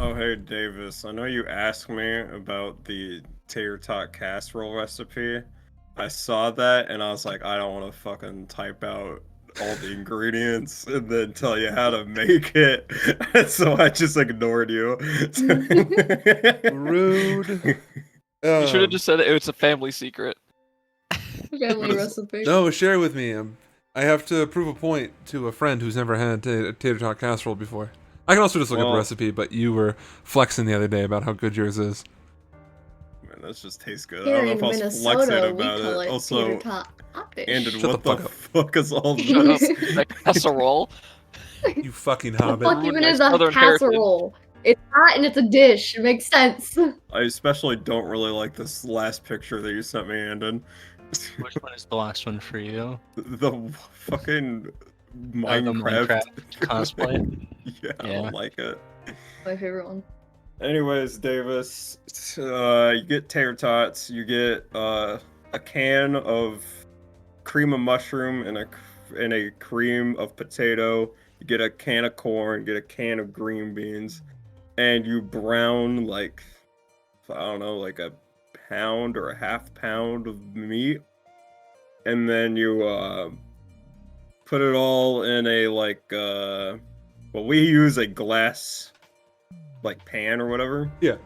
Oh, hey, Davis. I know you asked me about the tater tot casserole recipe. I saw that and I was like, I don't want to fucking type out all the ingredients and then tell you how to make it. So I just ignored you. Rude. You should have just said it's a family secret. Family recipe. No, share it with me. I have to prove a point to a friend who's never had a tater tot casserole before. I can also just look up the recipe, but you were flexing the other day about how good yours is. Man, that just tastes good. Here I don't know in if I was Minnesota, flexing we about call it. it Also, tater tot hot dish. Andon, Shut what the the fuck up. fuck is all Shut up. this? That casserole. You fucking What the hobbit. fuck even My is a southern casserole? It's hot and it's a dish. It makes sense. I especially don't really like this last picture that you sent me, Andon. Which one is the last one for you? The fucking The Minecraft cosplay? Yeah, I Yeah. don't like it. My favorite one. Anyways, Davis, you get tater tots, you get a can of cream of mushroom and a cream of potato, you get a can of corn, get a can of green beans, and you brown like I don't know, like a pound or a half pound of meat, and then you put it all in a well, we use a glass like pan or whatever. Yeah.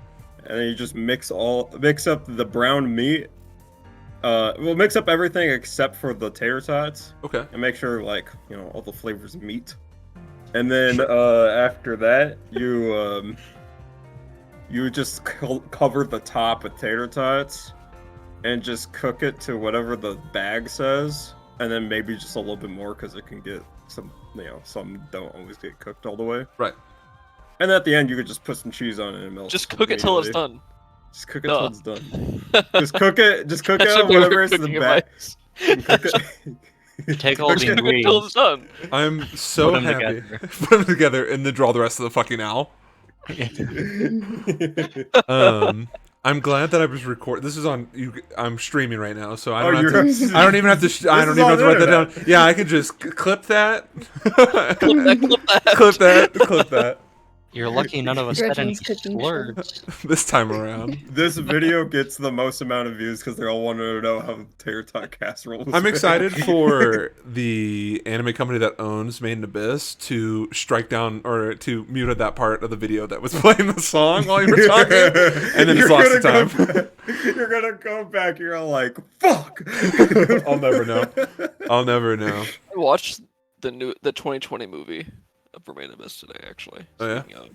And then you just mix up the brown meat. Well, mix up everything except for the tater tots. Okay. And make sure all the flavors meet. And then after that, you just cover the top with tater tots and just cook it to whatever the bag says, and then maybe just a little bit more because it can get some don't always get cooked all the way. Right. And at the end, you could just put some cheese on it and melt. Just cook it till it's immediately. done. Just cook it till it's done. Just cook it. Just cook it That's on your whatever favorite is in the cooking bag. advice. Cook it. Take all the Cook it till it's ingredients. done. I'm so Put 'em happy. together. Put them together and then draw the rest of the fucking owl. I'm glad that I was recording. This is on. I'm streaming right now, so I don't have to. I don't even have to. I don't even have to write that down. Yeah, I can just clip that. Clip that. You're lucky none of us said any Gretchen's cooking show. words. This time around. This video gets the most amount of views because they all want to know how tater tot casserole was I'm made. excited for the anime company that owns Made in Abyss to strike down or to mute that part of the video that was playing the song while you were talking, and then just lost the time. You're gonna go back. You're all like, "Fuck." I'll never know. I'll never know. I watched the 2020 movie of Remain Abyss today, actually. Oh, yeah? Speaking of,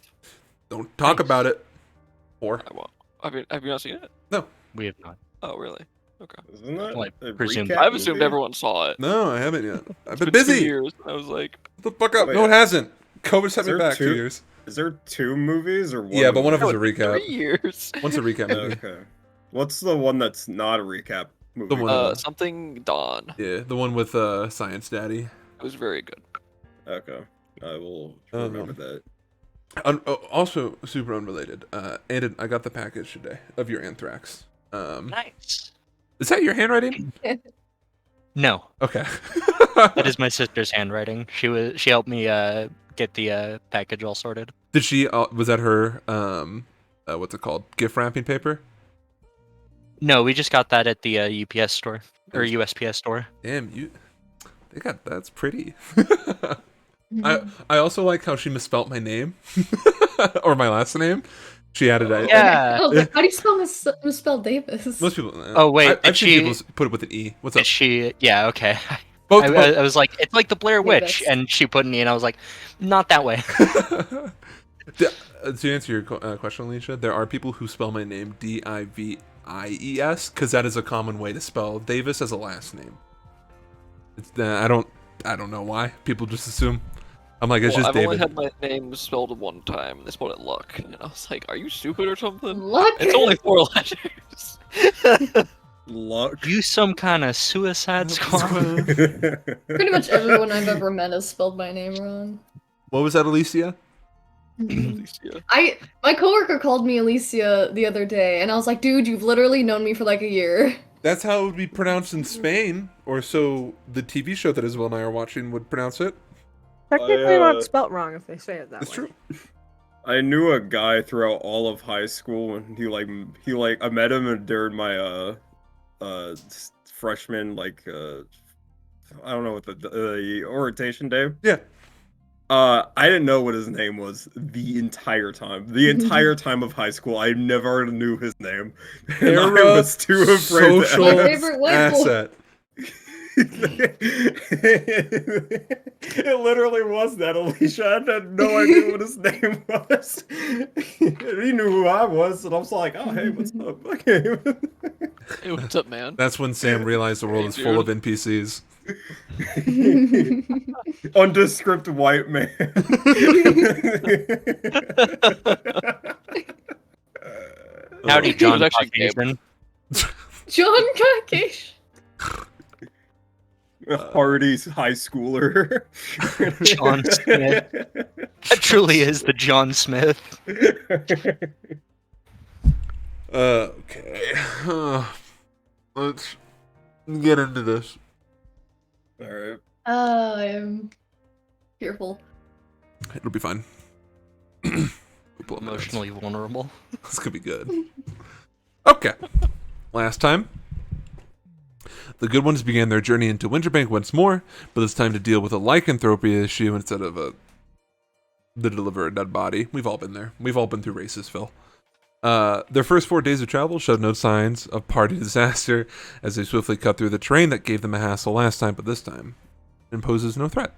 Don't talk about it. Or I won't. Have you not seen it? We have not. Oh, really? Okay. Isn't that Like, a presumed- recap I've assumed movie? everyone saw it. no, I haven't yet. I've been It's been 2 busy. years. I was like, Shut the fuck up. Wait, No, it hasn't. COVID set is me there back 2 two? years. Is there 2 movies or one? Yeah, but one of movie? them's a recap. 3 years. One's a recap movie. Okay. What's the one that's not a recap movie? The one- Something Dawn. Yeah, the one with Science Daddy. It was very good. Okay. I will Um, remember that. Also, super unrelated. And I got the package today of your Anthrax. Nice. Is that your handwriting? No, Okay. that is my sister's handwriting. She helped me get the package all sorted. Did she? Was that her? What's it called? Gift wrapping paper. No, we just got that at the UPS store or USPS store. Damn you! They got that's pretty. I also like how she misspelt my name or my last name. She added a Yeah. Oh, how do you misspell Davis? Most people. Oh, wait, I've did seen she- people put it with an E. What's up? Is she? Yeah. Okay. Both. I was like, it's like the Blair Witch, Davis. and she put an E, and I was like, not that way. To answer your question, Alicia, there are people who spell my name Divies because that is a common way to spell Davis as a last name. It's, I don't know why people just assume. I'm like, it's Well, just I've David. only had my name spelled one time, and they spelled it Luck. And I was like, are you stupid or something? Luck. It's only 4 letters. Luck. You some kind of suicide squad? Pretty much everyone I've ever met has spelled my name wrong. What was that, Alicia? Alicia. My coworker called me Alicia the other day, and I was like, dude, you've literally known me for like a year. That's how it would be pronounced in Spain, or so the TV show that Isabel and I are watching would pronounce it. Technically I, not spelt wrong if they say it that That's way. true. I knew a guy throughout all of high school, and I met him during my freshman I don't know what the orientation day. Yeah. I didn't know what his name was the entire time. The entire time of high school, I never knew his name. And I Era was too afraid social My to ask. favorite white boy. asset. It literally was that, Alicia. I had no idea what his name was. He knew who I was, and I was like, oh, hey, what's up? Okay. Hey, what's up, man? That's when Sam realized the world Hey, is full of dude. NPCs. Undescript white man. Howdy, It was John actually Gabe. Caucasian. John Caucasian. Hardy's high schooler. John Smith. That truly is the John Smith. Okay. Let's get into this. Alright. I'm fearful. It'll be fine. We'll pull up my notes. Emotionally vulnerable. This could be good. Okay. Last time, the good ones began their journey into Winterbank once more, but it's time to deal with a lycanthropy issue instead of the deliver a dead body. We've all been there. We've all been through races, Phil. Their first 4 days of travel showed no signs of party disaster as they swiftly cut through the terrain that gave them a hassle last time, but this time it poses no threat.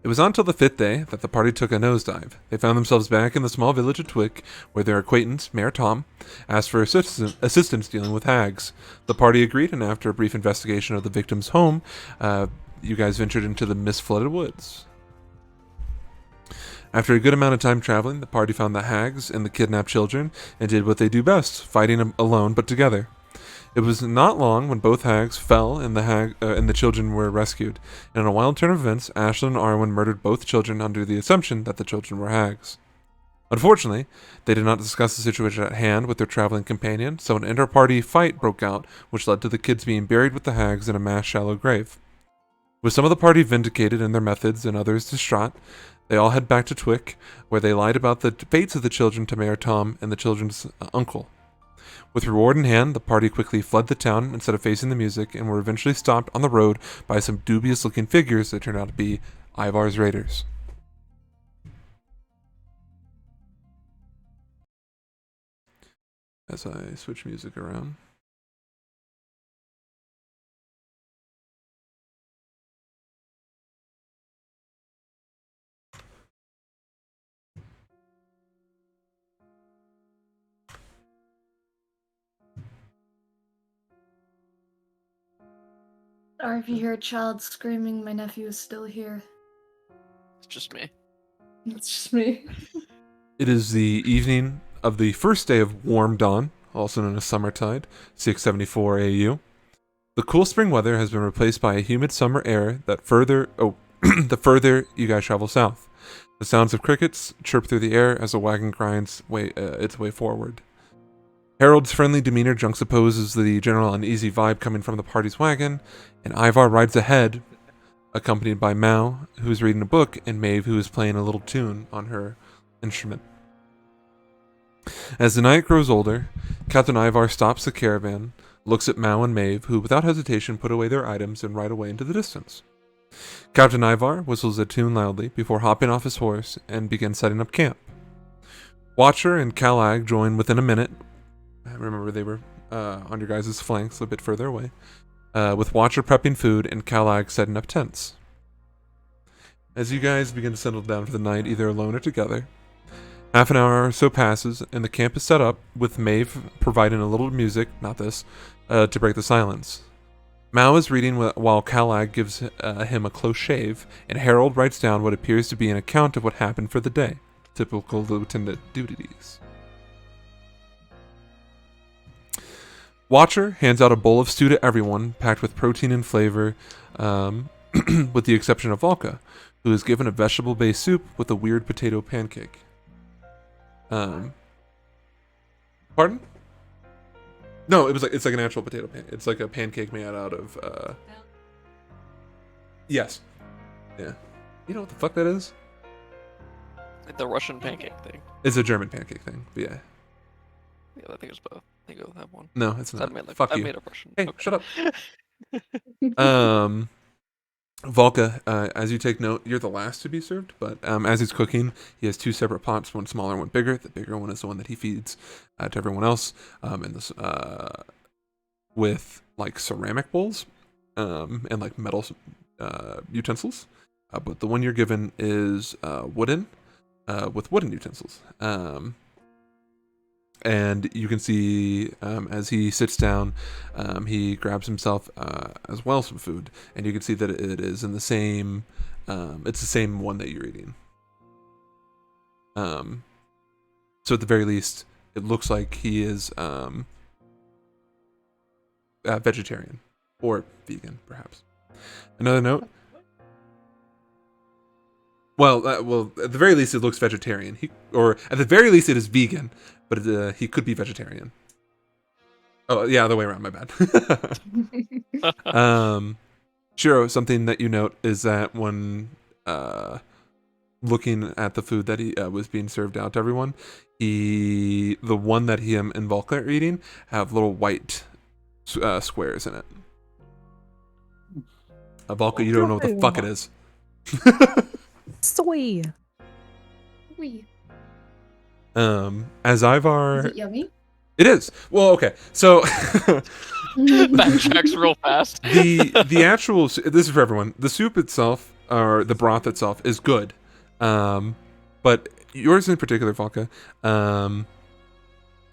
It was until the 5th day that the party took a nosedive. They found themselves back in the small village of Twick, where their acquaintance, Mayor Tom, asked for assistance dealing with hags. The party agreed, and after a brief investigation of the victim's home, you guys ventured into the mist-flooded woods. After a good amount of time traveling, the party found the hags and the kidnapped children and did what they do best, fighting alone but together. It was not long when both hags fell and the children were rescued. And in a wild turn of events, Ashlyn and Arwen murdered both children under the assumption that the children were hags. Unfortunately, they did not discuss the situation at hand with their traveling companion, so an inter-party fight broke out, which led to the kids being buried with the hags in a mass shallow grave. With some of the party vindicated in their methods and others distraught, they all head back to Twick, where they lied about the fates of the children to Mayor Tom and the children's uncle. With reward in hand, the party quickly fled the town instead of facing the music and were eventually stopped on the road by some dubious-looking figures that turned out to be Ivar's raiders. As I switch music around. Or if you hear a child screaming, my nephew is still here. It's just me. It's just me. It is the evening of the first day of Warm Dawn, also known as Summertide, 674 AU. The cool spring weather has been replaced by a humid summer air that the further you guys travel south. The sounds of crickets chirp through the air as a wagon grinds its way forward. Harold's friendly demeanor juxtaposes the general uneasy vibe coming from the party's wagon, and Ivar rides ahead, accompanied by Mao, who is reading a book, and Maeve, who is playing a little tune on her instrument. As the night grows older, Captain Ivar stops the caravan, looks at Mao and Maeve, who without hesitation put away their items and ride away into the distance. Captain Ivar whistles a tune loudly before hopping off his horse and begins setting up camp. Watcher and Calag join within a minute. Remember, they were on your guys' flanks a bit further away, with Watcher prepping food and Calag setting up tents. As you guys begin to settle down for the night, either alone or together, half an hour or so passes, and the camp is set up, with Maeve providing a little music, not this, to break the silence. Mao is reading while Calag gives him a close shave, and Harold writes down what appears to be an account of what happened for the day. Typical lieutenant duties. Watcher hands out a bowl of stew to everyone, packed with protein and flavor, with the exception of Volka, who is given a vegetable-based soup with a weird potato pancake. Pardon? No, it's like an actual potato pan. It's like a pancake made out of yes. Yeah. You know what the fuck that is? The Russian pancake thing. It's a German pancake thing, but yeah. Yeah, I think it's both. I think I have one. No, it's I not. made like Fuck I you. made a Russian. Hey, Okay. shut up. Volka, as you take note, you're the last to be served, but as he's cooking, he has two separate pots, one smaller, one bigger. The bigger one is the one that he feeds to everyone else, and this with like ceramic bowls and like metal utensils. But the one you're given is wooden, with wooden utensils. And you can see as he sits down, he grabs himself as well some food, and you can see that it is in the same. It's the same one that you're eating. So at the very least, it looks like he is vegetarian or vegan, perhaps. Another note. Well, at the very least, it looks vegetarian. Or at the very least, it is vegan, but he could be vegetarian. Oh, yeah, other way around. My bad. Shiro, something that you note is that when looking at the food that he was being served out to everyone, the one that him and Volka are eating have little white squares in it. Volka, you don't know what the fuck it is. Soy. Wee. As Is Ivar, it yummy? it is. Well, okay, so That checks real fast. the actual, this is for everyone. The soup itself, or the broth itself, is good, but yours in particular, Volka,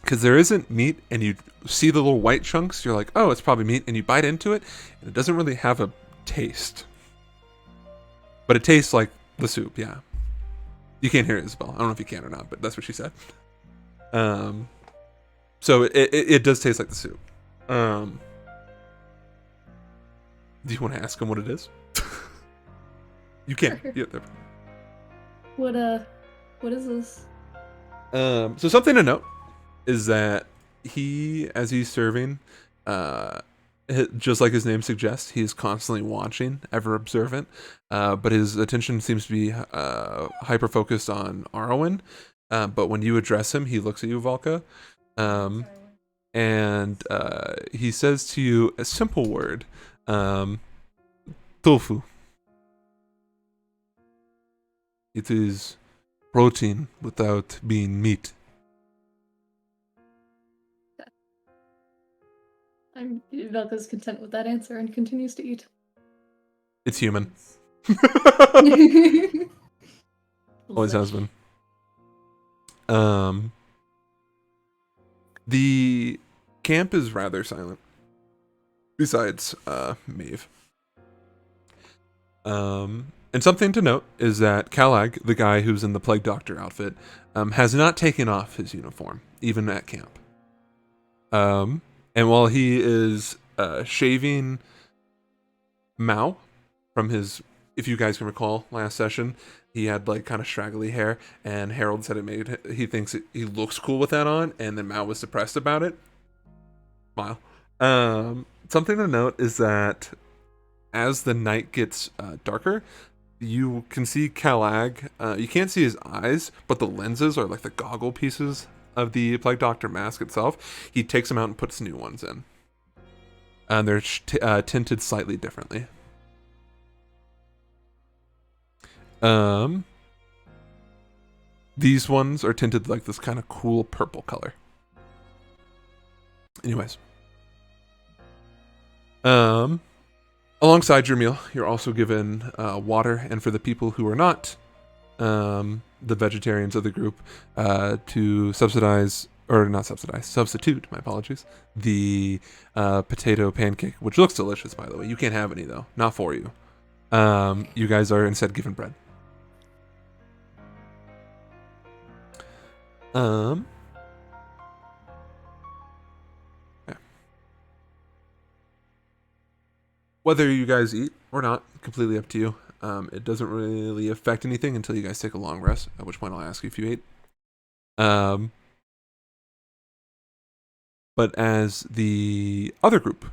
because there isn't meat, and you see the little white chunks, you're like, oh, it's probably meat, and you bite into it, and it doesn't really have a taste, but it tastes like the soup. Yeah, you can't hear it, Isabel. I don't know if you can or not, but that's what she said. So it does taste like the soup. Do you want to ask him what it is? You can. Sure. Yeah, What is this? so something to note is that as he's serving, just like his name suggests, he is constantly watching, ever observant, but his attention seems to be hyper focused on Arwen. But when you address him, he looks at you, Volka, and he says to you a simple word, tofu. It is protein without being meat. Velka's content with that answer and continues to eat. It's human. Always has been. The camp is rather silent. Besides, Maeve. And something to note is that Kalag, the guy who's in the Plague Doctor outfit, has not taken off his uniform, even at camp. And while he is shaving Mao from his, if you guys can recall, last session, he had like kind of straggly hair, and Harold said he thinks he looks cool with that on, and then Mao was suppressed about it. Smile. Something to note is that as the night gets darker, you can see Kalag. You can't see his eyes, but the lenses are like the goggle pieces of the Plague Doctor mask itself. He takes them out and puts new ones in. And they're tinted slightly differently. These ones are tinted like this kind of cool purple color. Anyways. Alongside your meal, you're also given water, and for the people who are not the vegetarians of the group, to substitute, my apologies, the potato pancake, which looks delicious, by the way. You can't have any, though. Not for you. You guys are instead given bread. Yeah. Whether you guys eat or not, completely up to you. It doesn't really affect anything until you guys take a long rest, at which point I'll ask you if you ate. But as the other group,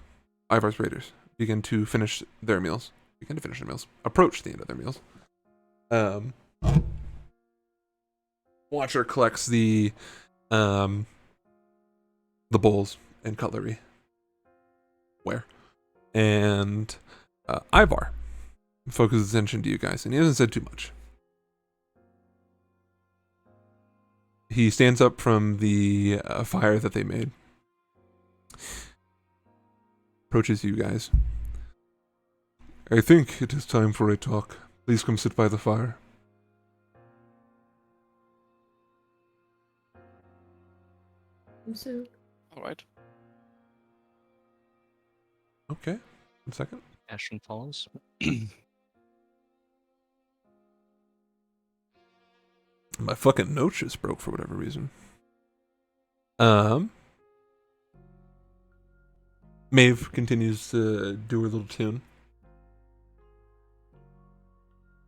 Ivar's Raiders, approach the end of their meals, Watcher collects the bowls and cutlery. Where? And Ivar focuses attention to you guys, and he hasn't said too much. He stands up from the fire that they made. Approaches you guys. I think it is time for a talk. Please come sit by the fire. So, All right. Okay. 1 second. Ashton follows. My fucking notes just broke for whatever reason. Maeve continues to do her little tune.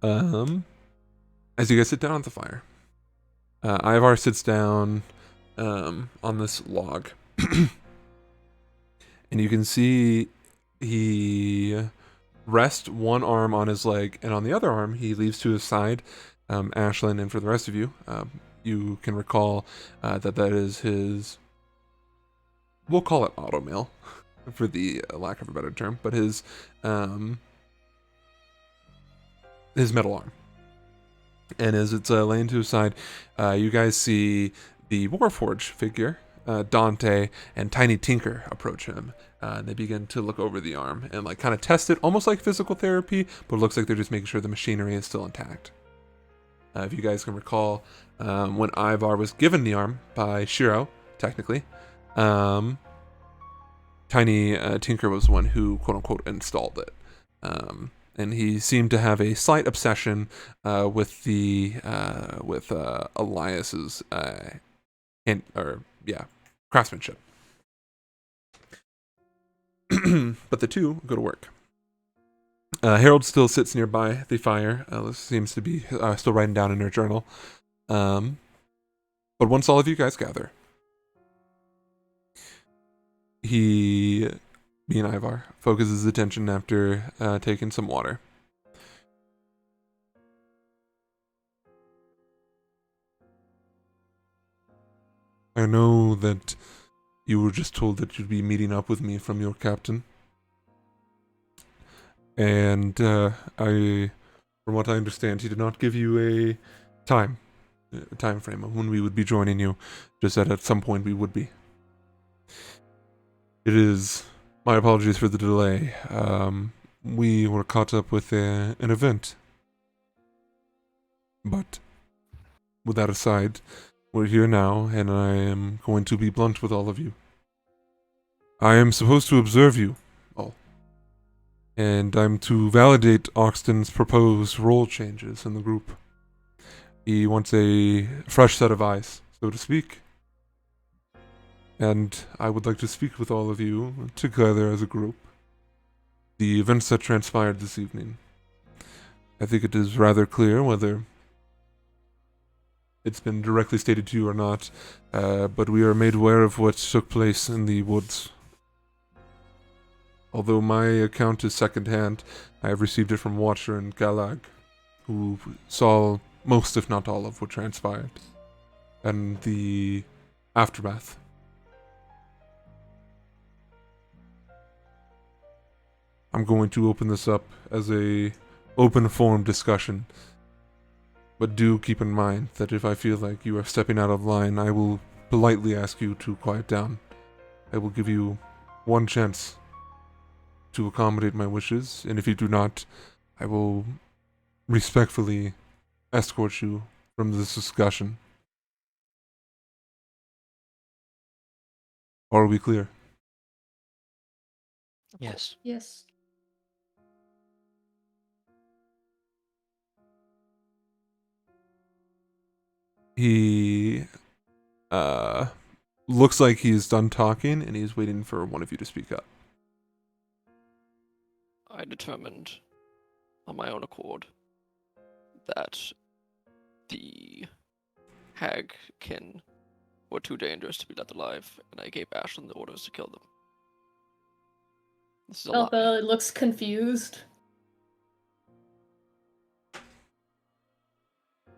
As you guys sit down at the fire, Ivar sits down on this log. And you can see he rests one arm on his leg, and on the other arm, he leaves to his side. Ashlyn, and for the rest of you, you can recall that is his, we'll call it automail, for the lack of a better term, but his metal arm. And as it's laying to his side, you guys see the Warforged figure, Dante, and Tiny Tinker approach him. And they begin to look over the arm and like kind of test it, almost like physical therapy, but it looks like they're just making sure the machinery is still intact. If you guys can recall, when Ivar was given the arm by Shiro, technically, Tiny Tinker was the one who, quote-unquote, installed it. And he seemed to have a slight obsession with Elias's craftsmanship. But the two go to work. Harold still sits nearby the fire. Seems to be still writing down in her journal. But once all of you guys gather, me and Ivar, focuses his attention after taking some water. I know that you were just told that you'd be meeting up with me from your captain. And from what I understand, he did not give you a time frame of when we would be joining you, just that at some point we would be. It is my apologies for the delay. We were caught up with an event. But with that aside, we're here now, and I am going to be blunt with all of you. I am supposed to observe you all. And I'm to validate Oxton's proposed role changes in the group. He wants a fresh set of eyes, so to speak. And I would like to speak with all of you together as a group. The events that transpired this evening. I think it is rather clear whether it's been directly stated to you or not, but we are made aware of what took place in the woods. Although my account is secondhand, I have received it from Watcher and Galag, who saw most, if not all, of what transpired, and the aftermath. I'm going to open this up as a open forum discussion, but do keep in mind that if I feel like you are stepping out of line, I will politely ask you to quiet down. I will give you one chance to accommodate my wishes, and if you do not, I will respectfully escort you from this discussion. Are we clear? Yes. yes. He looks like he's done talking, and he's waiting for one of you to speak up. I determined on my own accord that the hagkin were too dangerous to be left alive, and I gave Ashlyn the orders to kill them. This is a lie. Alpha looks confused.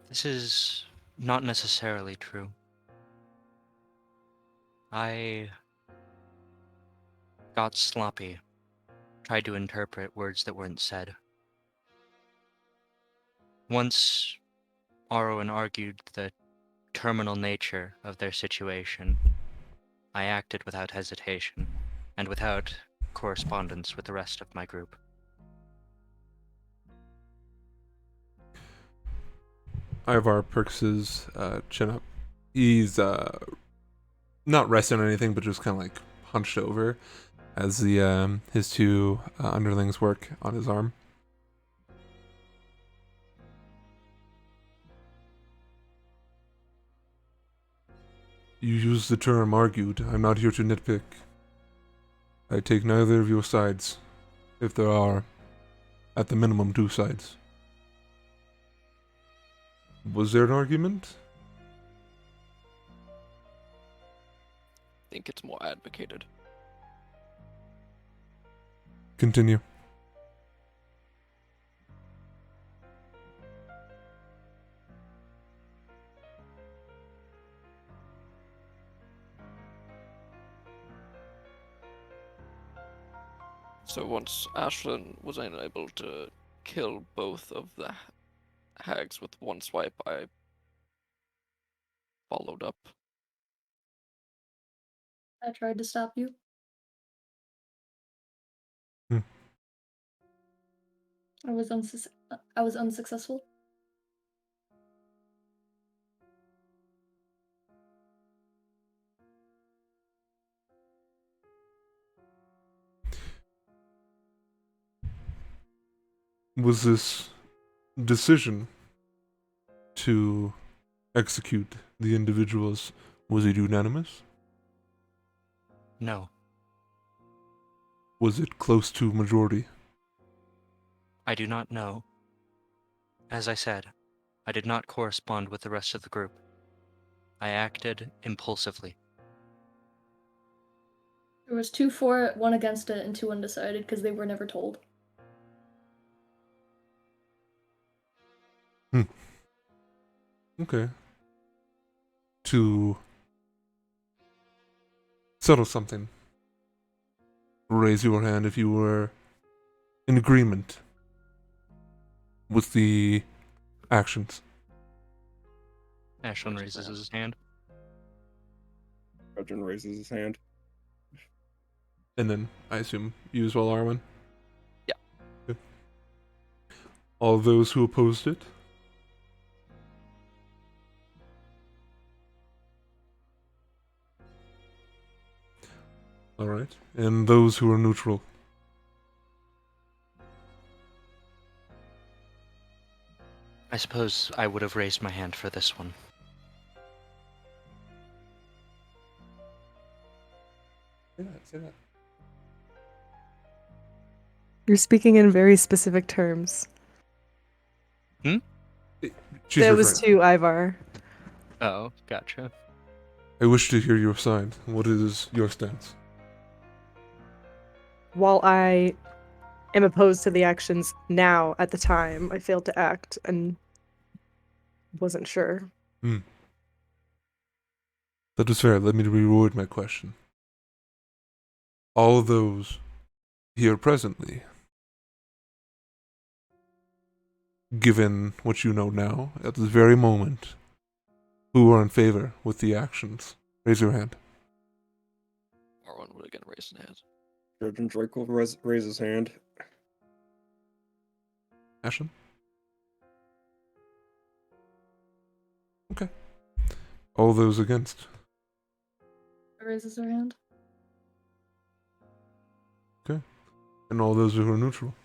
This is not necessarily true. I got sloppy, tried to interpret words that weren't said. Once Arwen argued the terminal nature of their situation, I acted without hesitation, and without correspondence with the rest of my group. Ivar perks his chin up. He's not resting on anything, but just kind of like hunched over as the his two underlings work on his arm. You use the term argued. I'm not here to nitpick. I take neither of your sides, if there are, at the minimum, two sides. Was there an argument? I think it's more advocated. Continue. So once Ashlyn was unable to kill both of the hags with one swipe, I followed up. I tried to stop you. Hmm. I was unsuccessful. Was this decision to execute the individuals, was it unanimous? No, Was it close to majority? I do not know. As I said, I did not correspond with the rest of the group. I acted impulsively. There was 2 for it, 1 against it, and 2 undecided because they were never told. Okay. To settle something, raise your hand if you were in agreement with the actions. Ashlyn Raises raises hand. his hand. Gudrun raises his hand. And then, I assume, you as well, Arwen? Yeah. Okay. All those who opposed it? Alright. And those who are neutral? I suppose I would have raised my hand for this one. Say that. You're speaking in very specific terms. She's That was referring. to Ivar. Oh, gotcha. I wish to hear your side. What is your stance? While I am opposed to the actions now, at the time, I failed to act and wasn't sure. That is fair. Let me reword my question. All those here presently, given what you know now, at this very moment, who are in favor with the actions? Raise your hand. Arwen would again raise his hand. Gudrun Drake will raise his hand. Ashlyn? Okay. All those against? Raises her hand. And all those who are neutral?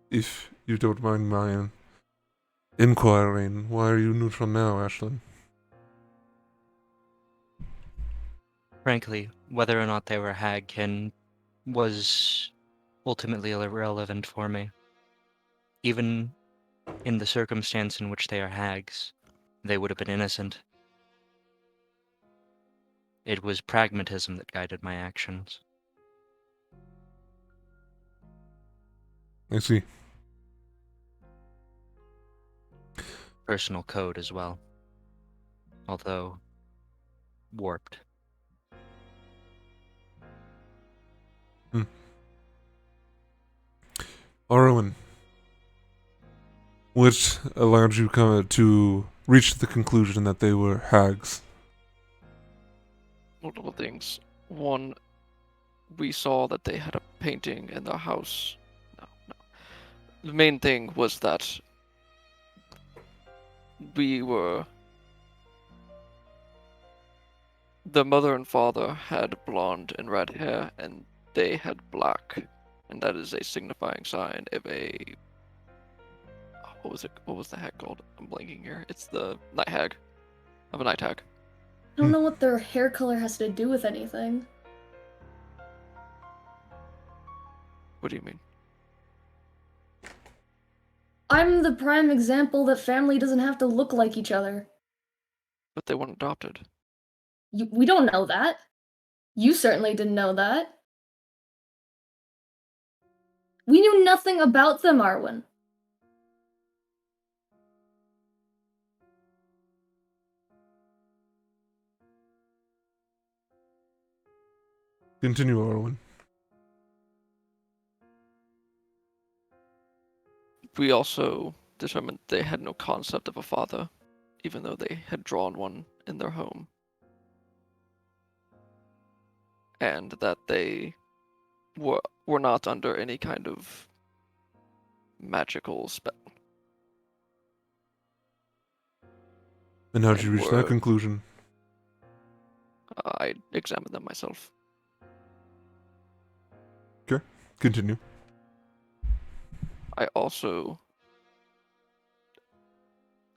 If you don't mind my inquiring, why are you neutral now, Ashlyn? Frankly, whether or not they were hagkin was ultimately irrelevant for me. Even in the circumstance in which they are hags, they would have been innocent. It was pragmatism that guided my actions. I see. personal code as well, although warped. Arwen, what allowed you to reach the conclusion that they were hags? Multiple things. One, we saw that they had a painting in their house. No. The main thing was that the mother and father had blonde and red hair, and they had black, and that is a signifying sign of a. What was it? What was the hag called? I'm blanking here. It's the night hag. Of a night hag. I don't know what their hair color has to do with anything. What do you mean? I'm the prime example that family doesn't have to look like each other. But they weren't adopted. We don't know that. You certainly didn't know that. We knew nothing about them, Arwen. Continue, Arwen. We also determined they had no concept of a father, even though they had drawn one in their home. And that they were not under any kind of magical spell. And how did you And reach that conclusion? I examined them myself. Continue. I also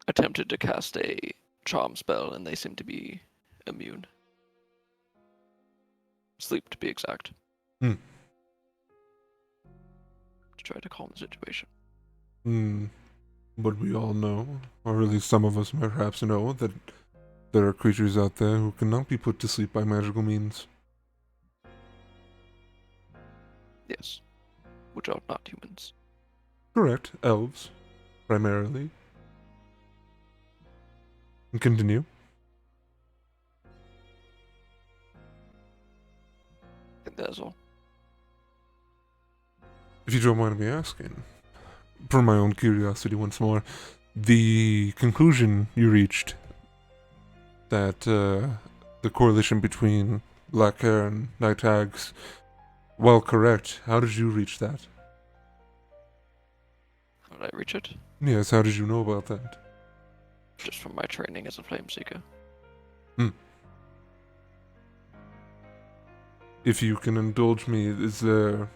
attempted to cast a charm spell, and they seemed to be immune. Sleep, to be exact. Hmm. To try to calm the situation. But we all know, or at least some of us perhaps know, that there are creatures out there who cannot be put to sleep by magical means. Yes. Which are not humans. Correct. Elves, primarily. And continue. I think that is all. If you don't mind me asking, for my own curiosity once more, the conclusion you reached that the correlation between black hair and night hags, while correct, how did you reach that? How did I reach it? Yes, how did you know about that? Just from my training as a flame seeker. If you can indulge me, is there...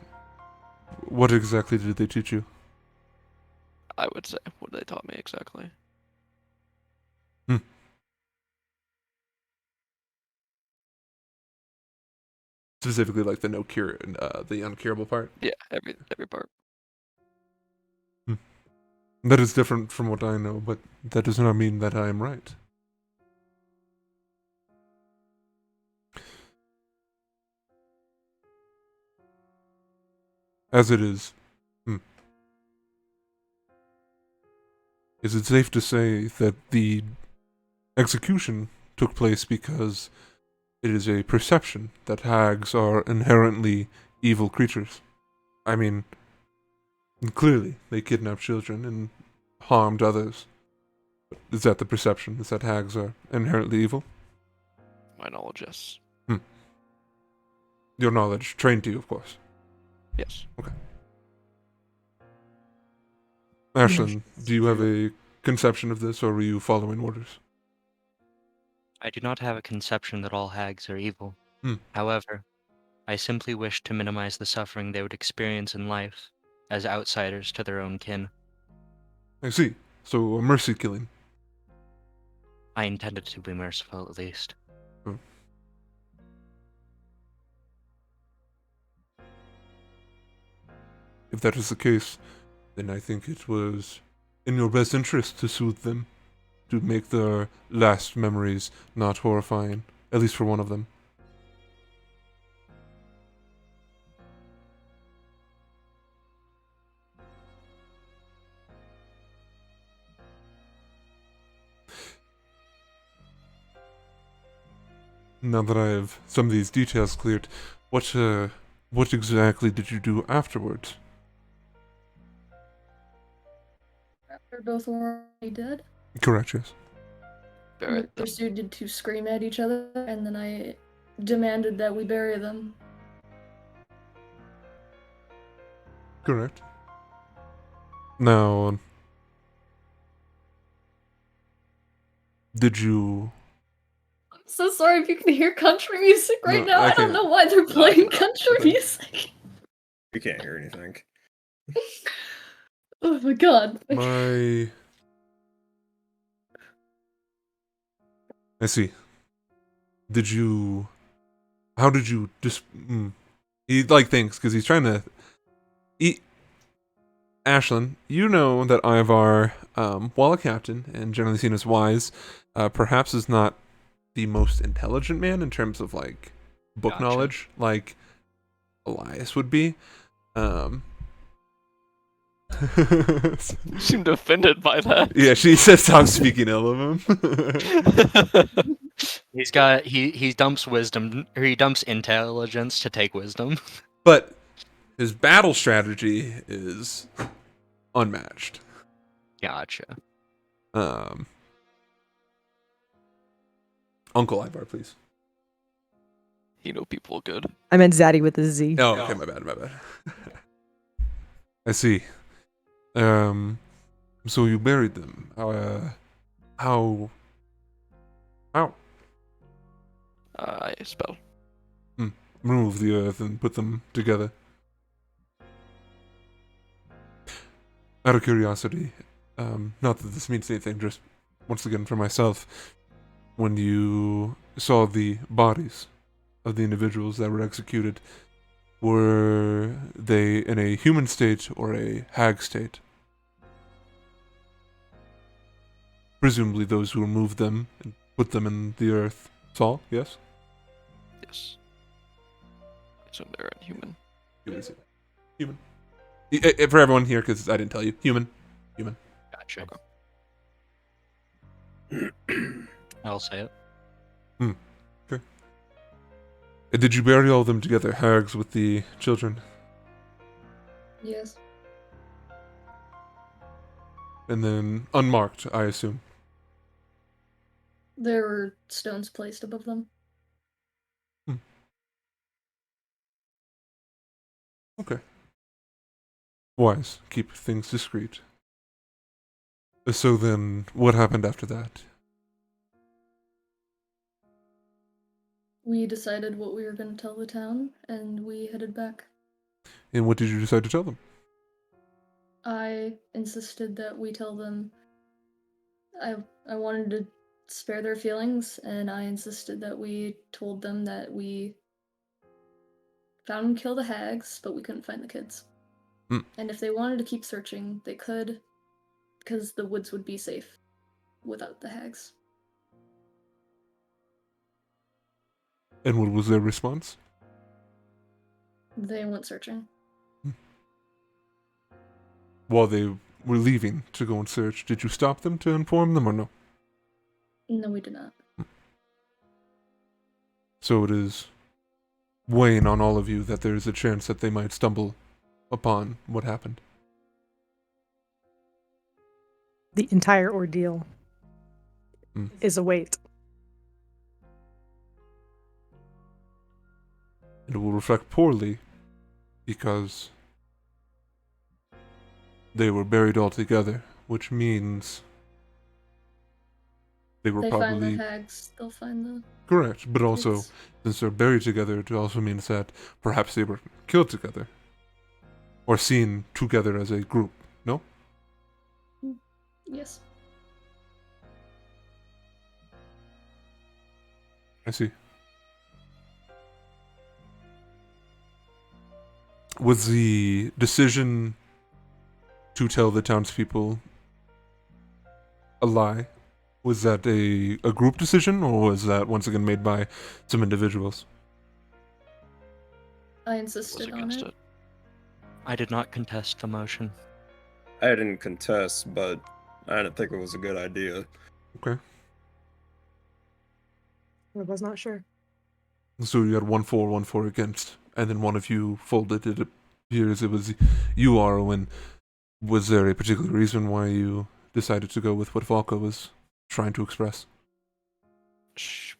What exactly did they teach you? I would say what they taught me exactly. Specifically, like the no cure and the uncurable part? Yeah, every part. That is different from what I know, but that does not mean that I am right. As it is. Is it safe to say that the execution took place because it is a perception that hags are inherently evil creatures? I mean, clearly they kidnapped children and harmed others. Is that the perception? Is that hags are inherently evil? My knowledge, yes. Your knowledge, trained to you, of course. Yes. Ashlyn, do you have a conception of this, or were you following orders? I do not have a conception that all hags are evil. However, I simply wish to minimize the suffering they would experience in life as outsiders to their own kin. I see. So, a mercy killing. I intended to be merciful, at least. If that is the case, then I think it was in your best interest to soothe them, to make their last memories not horrifying, at least for one of them. now that I have some of these details cleared, what exactly did you do afterwards? After both were already dead, Correct, yes. we Buried them. proceeded to scream at each other, and then I demanded that we bury them. Correct. Now, did you... So sorry if you can hear country music right No, now. I I don't can't. know why they're playing country music. You can't hear anything. Oh my god. I see. Did you... How did you He, like, thinks, because he's trying to... Ashlyn, you know that Ivar, while a captain, and generally seen as wise, perhaps is not the most intelligent man in terms of, like, book Gotcha. knowledge, like Elias would be. You seemed offended by that. Yeah, she said stop speaking ill of him. He dumps wisdom, or he dumps intelligence to take wisdom. But his battle strategy is unmatched. Gotcha. Uncle Ivar, please. You know people good. I meant Zaddy with a Z. Oh, okay, my bad. I see. So you buried them. How? I spell. Remove the earth and put them together. Out of curiosity, not that this means anything, just once again for myself, when you saw the bodies of the individuals that were executed, were they in a human state or a hag state? Presumably those who removed them and put them in the earth saw, yes? Yes. So they're inhuman. Human. For everyone here, because I didn't tell you. Human. Gotcha. I'll say it. Did you bury all of them together, hags with the children? Yes. And then unmarked, I assume. There were stones placed above them. Okay. Wise. Keep things discreet. So then, what happened after that? We decided what we were going to tell the town, and we headed back. And what did you decide to tell them? I insisted that we tell them. I wanted to spare their feelings, and I insisted that we told them that we found and killed the hags, but we couldn't find the kids. And if they wanted to keep searching, they could, because the woods would be safe without the hags. And what was their response? They went searching. While they were leaving to go and search, did you stop them to inform them or no? No, we did not. So it is weighing on all of you that there is a chance that they might stumble upon what happened. The entire ordeal is a weight. It will reflect poorly because they were buried all together, which means they were They probably find the hags, they'll find the correct. But also, kids. since they're buried together, it also means that perhaps they were killed together or seen together as a group. No? Yes. I see. Was the decision to tell the townspeople a lie, was that a group decision, or was that once again made by some individuals? I Was insisted on against it. it. I did not contest the motion. I didn't contest, but I didn't think it was a good idea. Okay. I was not sure. So you had 1 for, 1 for against, and then one of you folded. It appears it was you, Arwen. Was there a particular reason why you decided to go with what Valka was trying to express? Sh-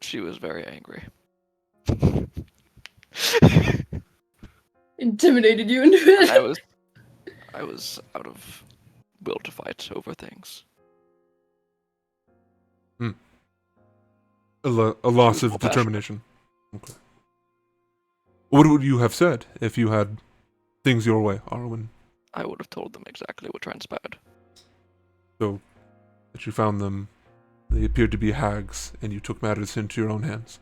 She was very angry. Intimidated you into it. I was out of will to fight over things. A loss She was of more passionate. determination. Okay. What would you have said if you had things your way, Arwen? I would have told them exactly what transpired. So that you found them, they appeared to be hags, and you took matters into your own hands.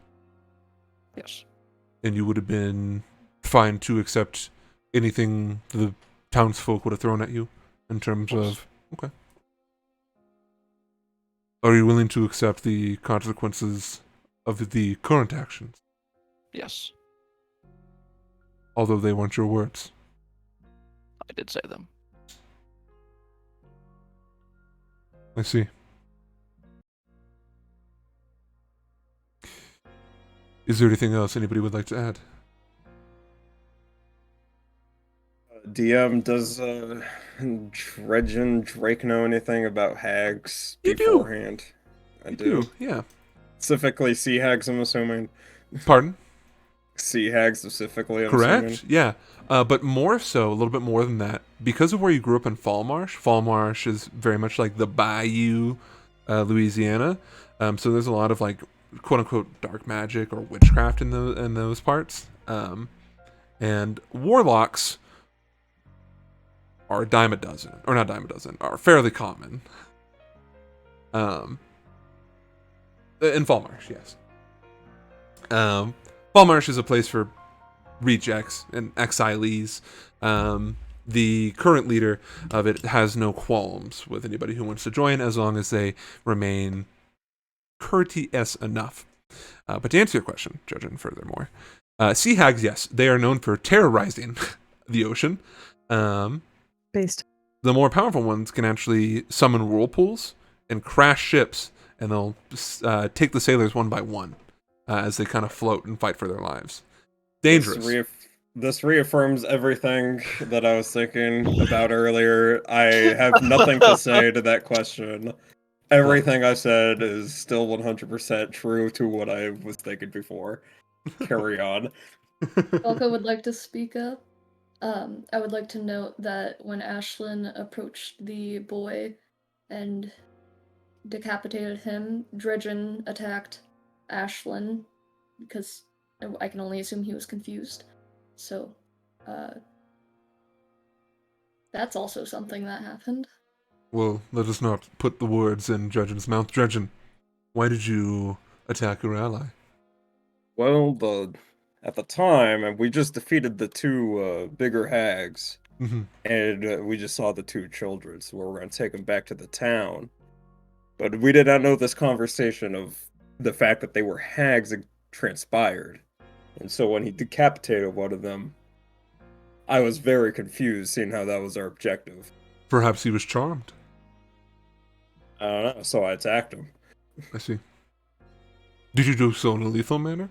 Yes. And you would have been fine to accept anything the townsfolk would have thrown at you in terms Yes. of. Okay. Are you willing to accept the consequences of the current actions, Yes. although they weren't your words? I did say them. I see. Is there anything else anybody would like to add? DM, does Dredgen Drake know anything about hags You do. beforehand? I You do. yeah. Specifically sea hags, I'm assuming. Pardon? Sea hags specifically, I'm assuming. Correct? Yeah. But more so, a little bit more than that, because of where you grew up in Fall Marsh is very much like the Bayou, Louisiana. So there's a lot of like quote unquote dark magic or witchcraft in those parts. And warlocks are a dime a dozen, or not dime a dozen, are fairly common. In Fall Marsh, yes. Fall Marsh is a place for rejects and exilees. The current leader of it has no qualms with anybody who wants to join as long as they remain courteous enough. But to answer your question, Judging furthermore, sea hags, yes, they are known for terrorizing the ocean. Based. The more powerful ones can actually summon whirlpools and crash ships, and they'll take the sailors one by one as they kind of float and fight for their lives. Dangerous. This reaffirms everything that I was thinking about earlier. I have nothing to say to that question. Everything I said is still 100% true to what I was thinking before. Carry on. Velka would like to speak up. I would like to note that when Ashlyn approached the boy and decapitated him, Dredgen attacked Ashlyn because I can only assume he was confused. So, that's also something that happened. Well, let us not put the words in Judgeon's mouth. Dredgen, why did you attack your ally? Well, at the time, we just defeated the two bigger hags, Mhm. and we just saw the two children, so we were going to take them back to the town. But we did not know this conversation of the fact that they were hags had transpired. And so when he decapitated one of them, I was very confused seeing how that was our objective. Perhaps he was charmed. I don't know, so I attacked him. I see. Did you do so in a lethal manner?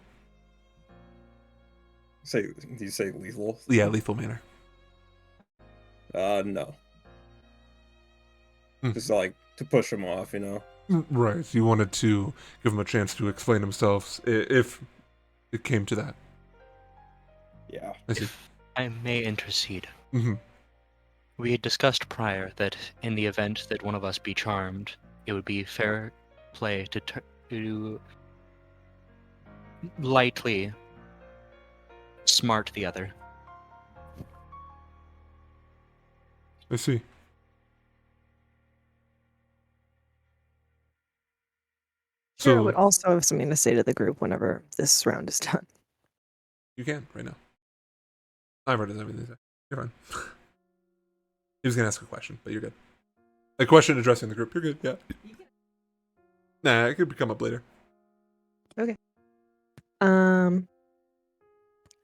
Do you say lethal? Yeah, lethal manner. No. Hmm. Just like to push him off, you know? Right. You wanted to give him a chance to explain himself if it came to that. Yeah. I see. I may intercede. Mm-hmm. We had discussed prior that in the event that one of us be charmed, it would be fair play to lightly smart the other. I see. Sure, I So would also have something to say to the group whenever this round is done. you can right now. I've already done everything. You're fine. He was gonna ask a question, but you're good. A question addressing the group. You're good. Yeah. Nah, it could come up later.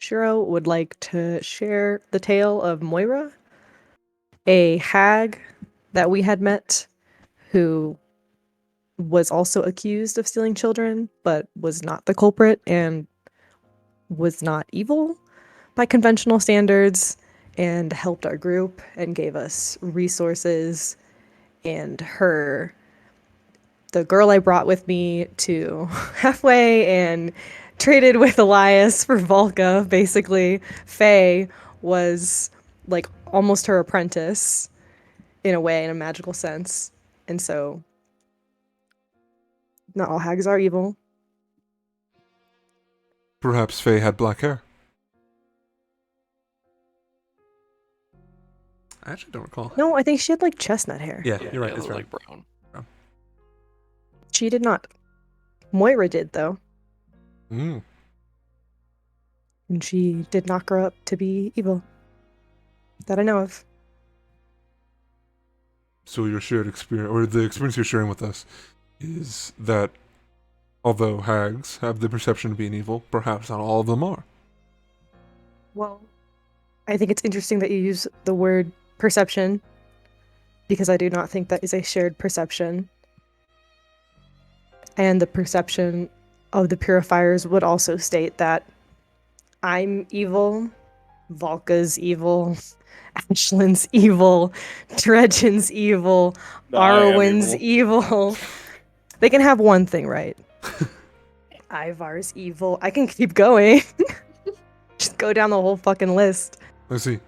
Shiro would like to share the tale of Moira a hag that we had met who was also accused of stealing children, but was not the culprit and was not evil by conventional standards, and helped our group and gave us resources. And the girl I brought with me to halfway and traded with Elias for Volca, basically, Faye, was like almost her apprentice in a way, in a magical sense. And so, not all hags are evil. Perhaps Faye had black hair. I actually don't recall. No, I think she had like chestnut hair. Yeah, you're right. Yeah, It's they're right. like brown. She did not. Moira did, though. Mm. And she did not grow up to be evil. That I know of. So your shared experience, or the experience you're sharing with us, is that although hags have the perception of being evil, perhaps not all of them are. Well, I think it's interesting that you use the word perception, because I do not think that is a shared perception. And the perception of the purifiers would also state that I'm evil, Volka's evil, Ashland's evil, Dredgen's evil, I am Arwen's evil. They can have one thing right. Ivar's evil. I can keep going. Just go down the whole fucking list. I see.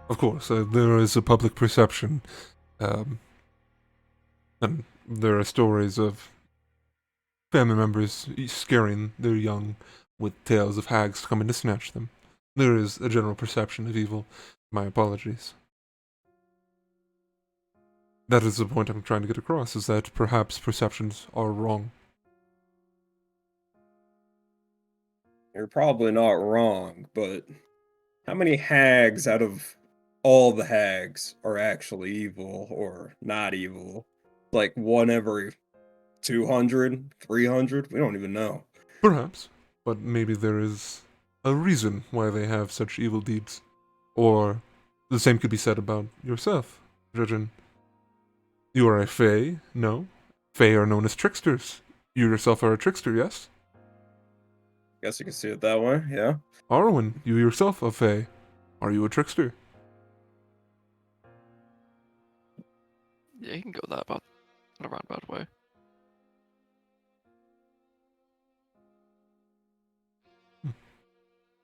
Of course, there is a public perception, and there are stories of family members scaring their young with tales of hags coming to snatch them. There is a general perception of evil. My apologies. That is the point I'm trying to get across, is that perhaps perceptions are wrong. You're probably not wrong, but how many hags out of all the hags are actually evil or not evil? Like one every 200, 300? We don't even know. Perhaps, but maybe there is a reason why they have such evil deeds. Or the same could be said about yourself, Judgin. You are a Fae? No. Fae are known as tricksters. You yourself are a trickster, yes? Guess you can see it that way, yeah. Arwen, you yourself a Fae. Are you a trickster? Yeah, you can go that about in a roundabout way.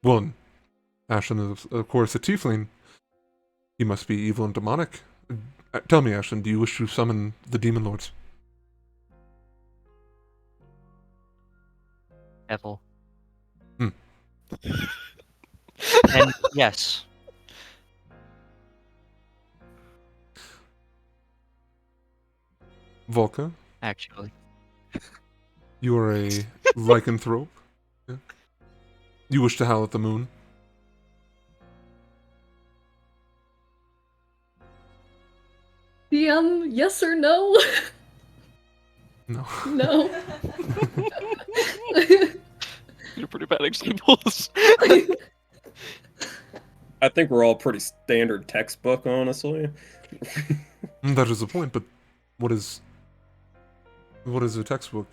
Well, Ashlyn is, of course, a tiefling. He must be evil and demonic. Tell me, Ashlyn, do you wish to summon the demon lords? Devil. Hmm. And yes, Volka, actually. you are a lycanthrope. Yeah. You wish to howl at the moon. DM, yes or no? No. No. You're pretty bad examples. I think we're all pretty standard textbook, honestly. That is the point, but what is a textbook?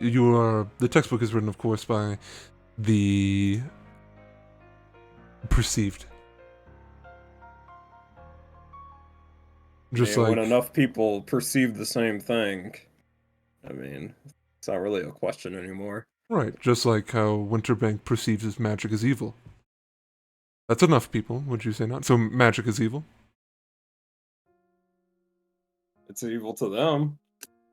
The textbook is written, of course, by the perceived. Just Yeah, like when enough people perceive the same thing, I mean, it's not really a question anymore. right, just like how Winterbank perceives his magic as evil. That's enough people, would you say not? So magic is evil? It's evil to them.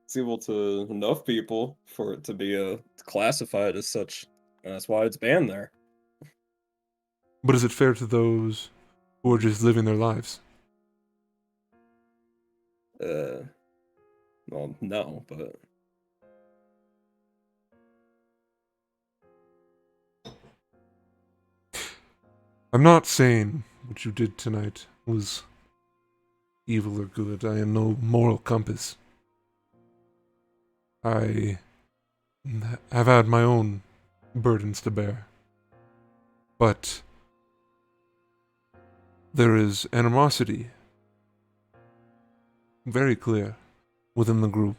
It's evil to enough people for it to be classified as such. And that's why it's banned there. But is it fair to those who are just living their lives? Well, no, but I'm not saying what you did tonight was evil or good. I am no moral compass. I have had my own burdens to bear. But There is animosity, very clear, within the group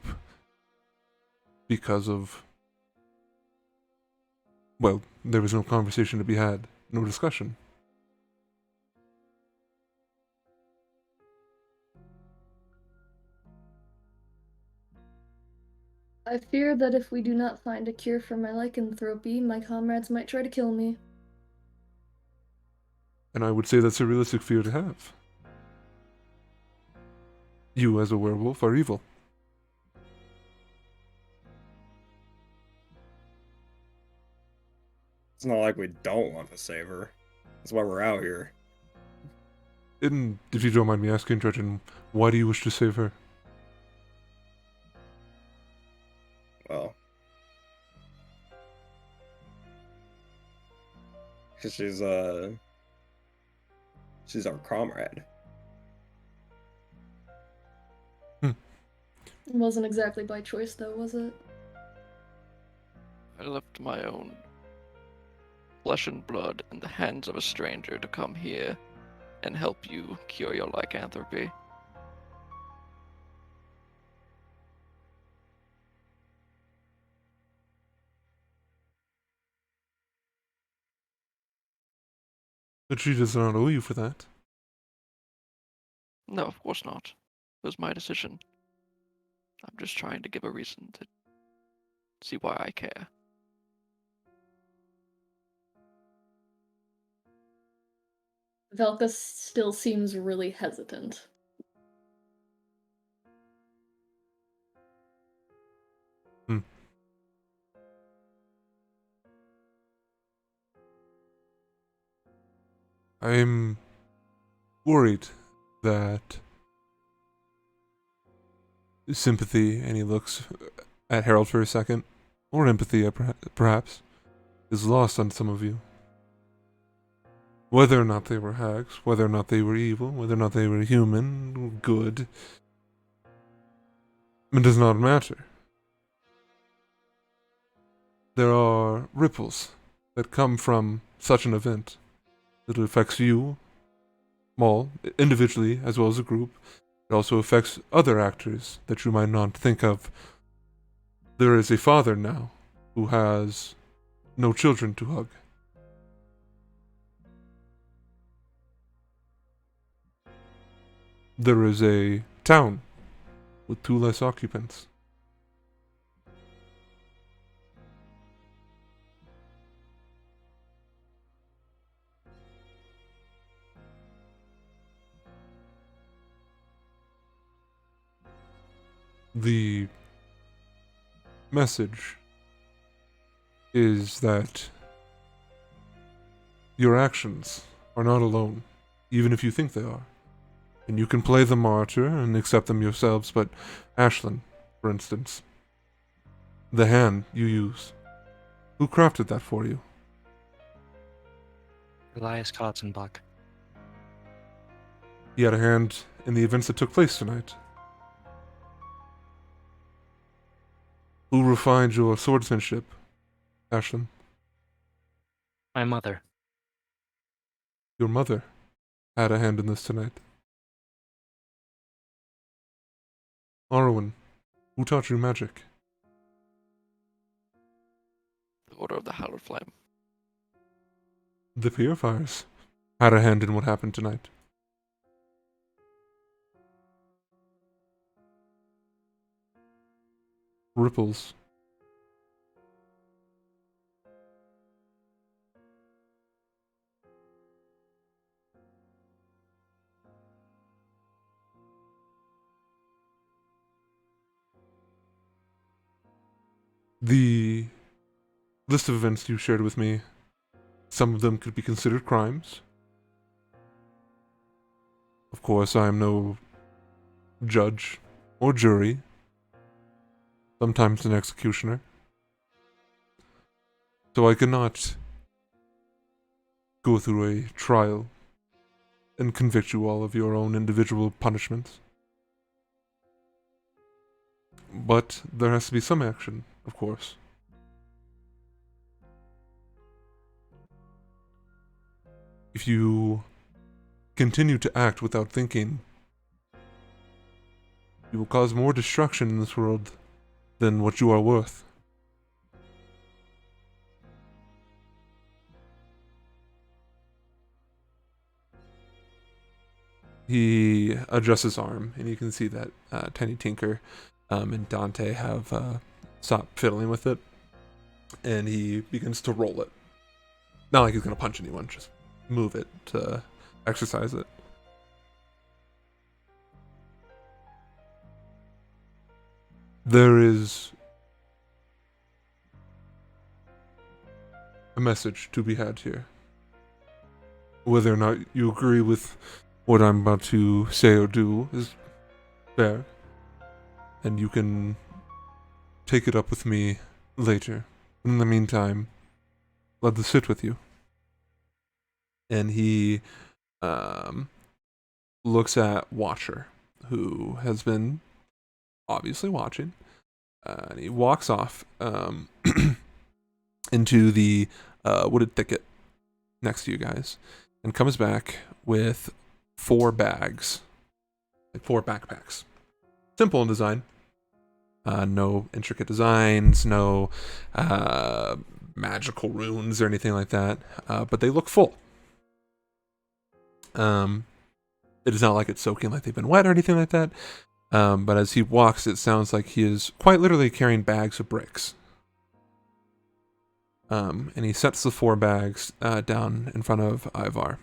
because of, well, there was no conversation to be had, no discussion. I fear that if we do not find a cure for my lycanthropy, my comrades might try to kill me. And I would say that's a realistic fear to have. You, as a werewolf, are evil. It's not like we don't want to save her. That's why we're out here. And if you don't mind me asking, Dredgen, why do you wish to save her? Well, because she's our comrade. It wasn't exactly by choice, though, was it? I left my own flesh and blood in the hands of a stranger to come here and help you cure your lycanthropy. But she does not owe you for that. No, of course not. It was my decision. I'm just trying to give a reason to see why I care. Velka still seems really hesitant. I'm worried that sympathy, and he looks at Harold for a second, or empathy, perhaps, is lost on some of you. Whether or not they were hags, whether or not they were evil, whether or not they were human, good, it does not matter. There are ripples that come from such an event that affects you, all, individually as well as a group. It also affects other actors that you might not think of. There is a father now who has no children to hug. There is a town with 2 less occupants. The message is that your actions are not alone, even if you think they are. And you can play the martyr and accept them yourselves, but Ashlyn, for instance, the hand you use, who crafted that for you? Elias Kotzenbach. He had a hand in the events that took place tonight. Who refined your swordsmanship, Ashlyn? My mother. Your mother had a hand in this tonight. Arwen, who taught you magic? The Order of the Hallowed Flame. The Purifiers had a hand in what happened tonight. Ripples. The list of events you shared with me, some of them could be considered crimes. Of course, I am no judge or jury, sometimes an executioner. So I cannot go through a trial and convict you all of your own individual punishments. But there has to be some action, of course. If you continue to act without thinking, you will cause more destruction in this world than what you are worth. He adjusts his arm, and you can see that Tiny Tinker and Dante have stopped fiddling with it, and he begins to roll it. Not like he's going to punch anyone, just move it to exercise it. There is a message to be had here. Whether or not you agree with what I'm about to say or do is fair, and you can take it up with me later. In the meantime, let this sit with you. And he looks at Watcher, who has been obviously watching, and he walks off into the wooded thicket next to you guys, and comes back with 4 bags, like 4 backpacks. Simple in design. No intricate designs, no magical runes or anything like that, but they look full. It is not like it's soaking like they've been wet or anything like that, but as he walks, it sounds like he is quite literally carrying bags of bricks. And he sets the 4 bags down in front of Ivar.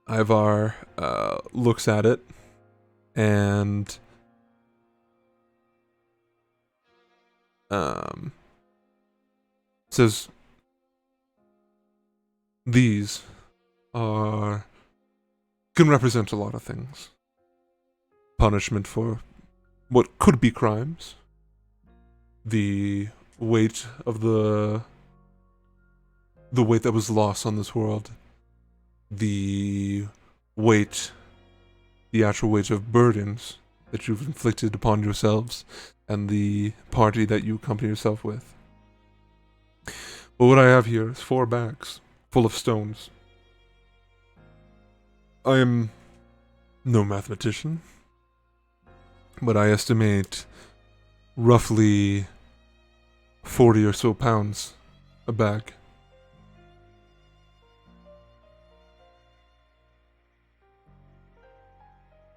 Ivar looks at it and says, "These can represent a lot of things. Punishment for what could be crimes. The weight of the weight that was lost on this world. The actual weight of burdens that you've inflicted upon yourselves and the party that you accompany yourself with. But what I have here is 4 bags full of stones. I am no mathematician, but I estimate roughly 40 or so pounds a bag.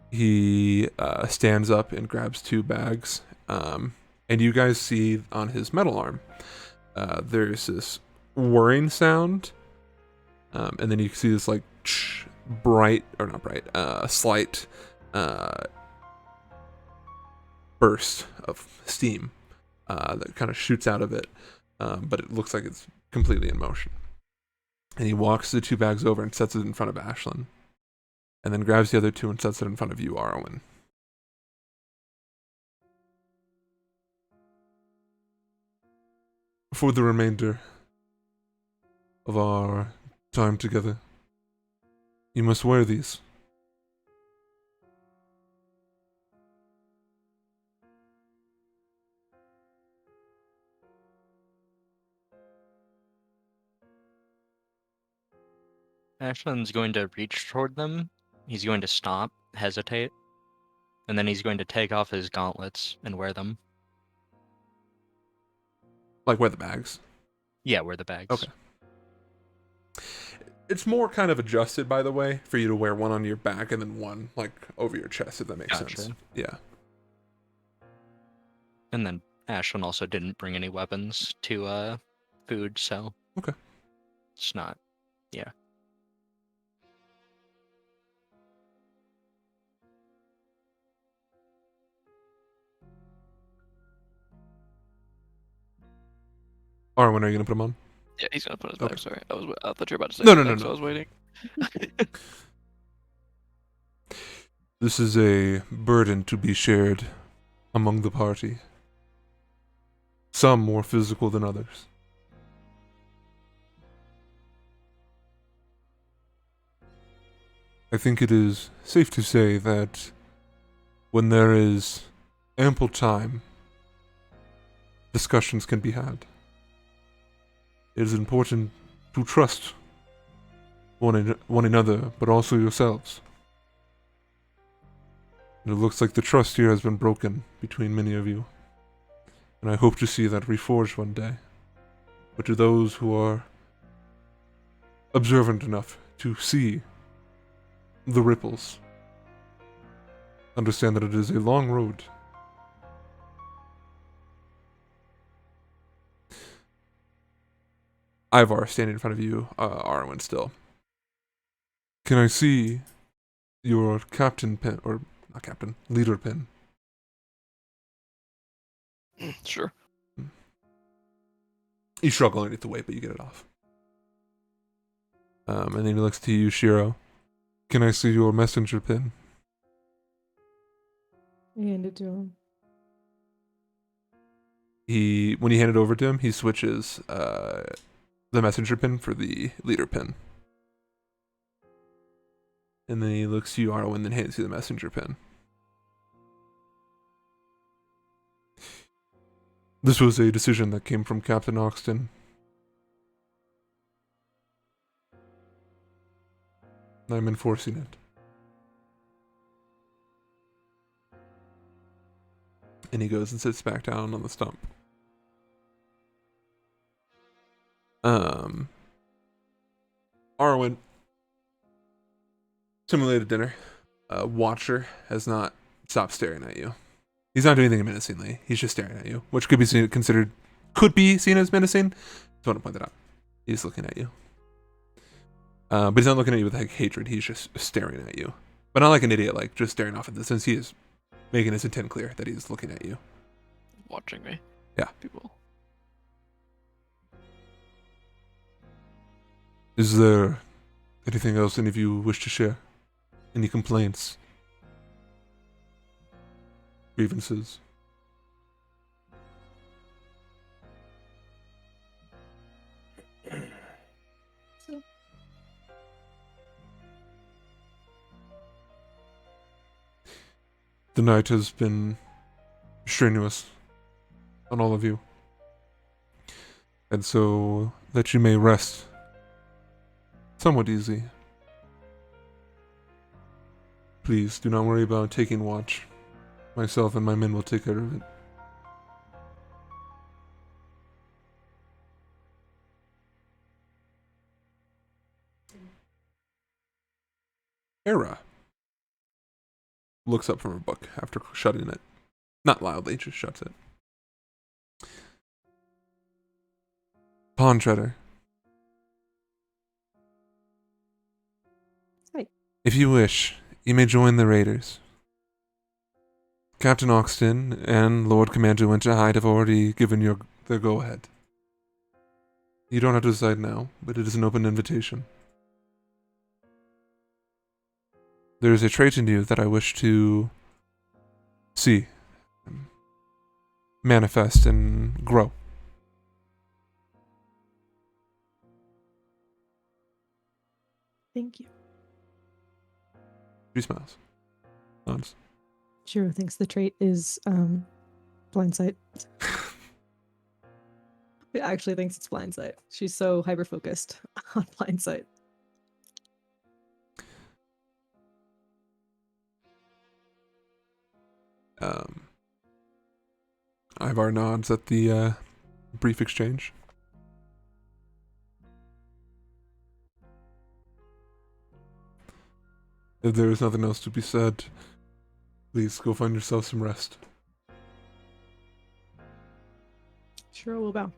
He stands up and grabs 2 bags, and you guys see on his metal arm, there's this whirring sound, and then you see this like slight burst of steam that kind of shoots out of it, but it looks like it's completely in motion. And he walks the 2 bags over and sets it in front of Ashlyn, and then grabs the other 2 and sets it in front of you, Arwen. For the remainder of our time together, you must wear these. Ashlyn's going to reach toward them. He's going to stop, hesitate, and then he's going to take off his gauntlets and wear them. Like wear the bags? Yeah, wear the bags. Okay. It's more kind of adjusted, by the way, for you to wear one on your back and then one like over your chest, if that makes sense. Yeah. And then Ashlyn also didn't bring any weapons to food, so okay. It's not, yeah. Arwen, are you gonna put them on? Yeah, he's gonna put his Okay. back. Sorry, I thought you were about to say No, something, so no. I was waiting. This is a burden to be shared among the party. Some more physical than others. I think it is safe to say that when there is ample time, discussions can be had. It is important to trust one another, but also yourselves. And it looks like the trust here has been broken between many of you. And I hope to see that reforged one day. But to those who are observant enough to see the ripples, understand that it is a long road. Ivar standing in front of you, Arwen still. Can I see your captain pin, or not captain, leader pin? Sure. You struggle underneath the weight, but you get it off. And then he looks to you, Shiro. Can I see your messenger pin? I hand it to him. When you hand it over to him, he switches the messenger pin for the leader pin. And then he looks to you, Arwen, then hands you the messenger pin. This was a decision that came from Captain Oxton. I'm enforcing it. And he goes and sits back down on the stump. Arwen, simulated dinner. Watcher has not stopped staring at you. He's not doing anything menacingly. He's just staring at you, which could be seen as menacing. Just want to point that out. He's looking at you. But he's not looking at you with like hatred. He's just staring at you, but not like an idiot, like just staring off at the distance. He is making his intent clear that he's looking at you. Watching me. Yeah. People. Is there anything else any of you wish to share? Any complaints? Grievances? So, The night has been strenuous on all of you. And so that you may rest somewhat easy. Please do not worry about taking watch. Myself and my men will take care of it. Era looks up from her book after shutting it. Not loudly, just shuts it. Pawn Treader. Hi. If you wish, you may join the raiders. Captain Oxton and Lord Commander Winterhide have already given their go-ahead. You don't have to decide now, but it is an open invitation. There is a trait in you that I wish to see, manifest, and grow. Thank you. She smiles. Nods. Shiro thinks the trait is blindsight. She actually thinks it's blindsight. She's so hyper focused on blindsight. Ivar nods at the brief exchange. If there is nothing else to be said, please go find yourself some rest. Shiro will bow.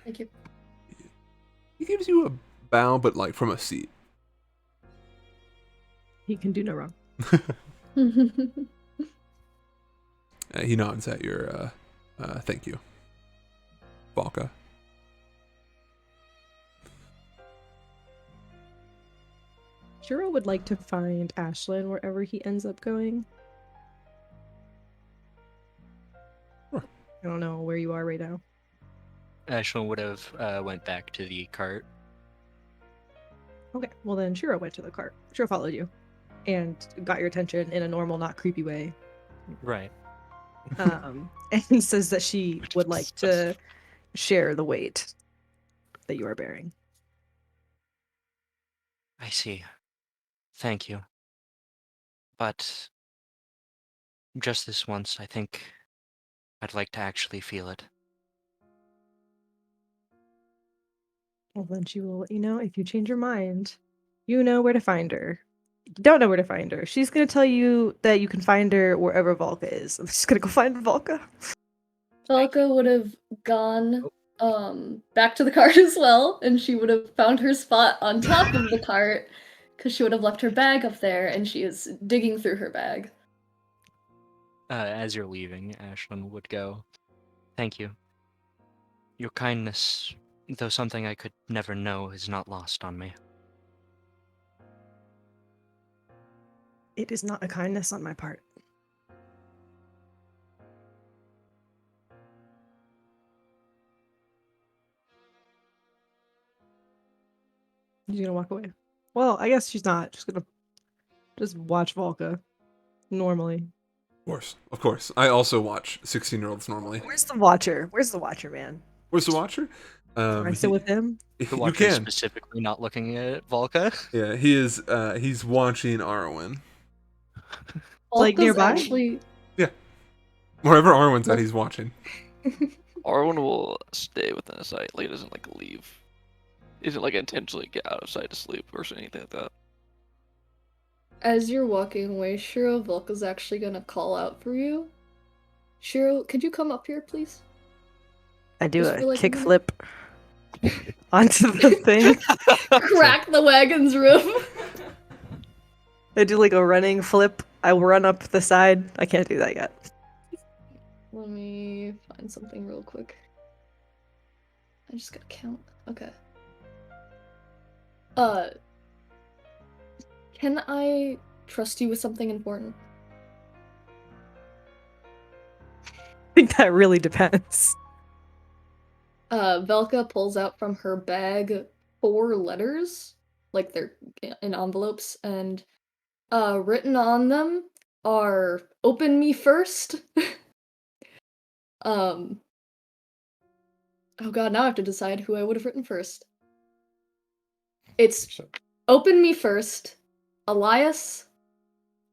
thank you. He gives you a bow, but like from a seat. He can do no wrong. He nods at your thank you, Valka. Shiro would like to find Ashlyn wherever he ends up going. Sure. I don't know where you are right now. Ashlyn would have went back to the cart. Okay, well then Shiro went to the cart. Shiro followed you and got your attention in a normal, not creepy way. Right. And says that she would like to share the weight that you are bearing. I see. Thank you. But just this once, I think I'd like to actually feel it. Well, then she will let you know if you change your mind. You know where to find her. You don't know where to find her. She's gonna tell you that you can find her wherever Volka is. I'm just gonna go find Volka. Valka would have gone back to the cart as well, and she would have found her spot on top of the cart because she would have left her bag up there, and she is digging through her bag. As you're leaving, Ashlyn would go, "Thank you. Your kindness, though something I could never know, is not lost on me." It is not a kindness on my part. She's gonna walk away. Well, I guess she's not. She's gonna just watch Volka normally. Of course. I also watch 16-year-olds normally. Where's the watcher? Where's the watcher, man? Where's the watcher? Can I sit with him? The You watcher is can. specifically not looking at Volka. Yeah, he is. He's watching Arwen. Like Valka's nearby? Actually, Wherever Arwen's at, he's watching. Arwen will stay within a sight. Like, doesn't like leave. Isn't like intentionally get out of sight to sleep or anything like that. as you're walking away, Shiro, Valka's actually gonna call out for you. Shiro, could you come up here, please? I do Just a for, like, a kick minute? flip onto the thing. Crack the wagon's roof. I do like a running flip. I run up the side. I can't do that yet. Let me find something real quick. I just gotta count. Okay. Can I trust you with something important? I think that really depends. Velka pulls out from her bag 4 letters, like they're in envelopes, and written on them are "Open me first." Oh god, now I have to decide who I would have written first. It's "Open me first," Elias,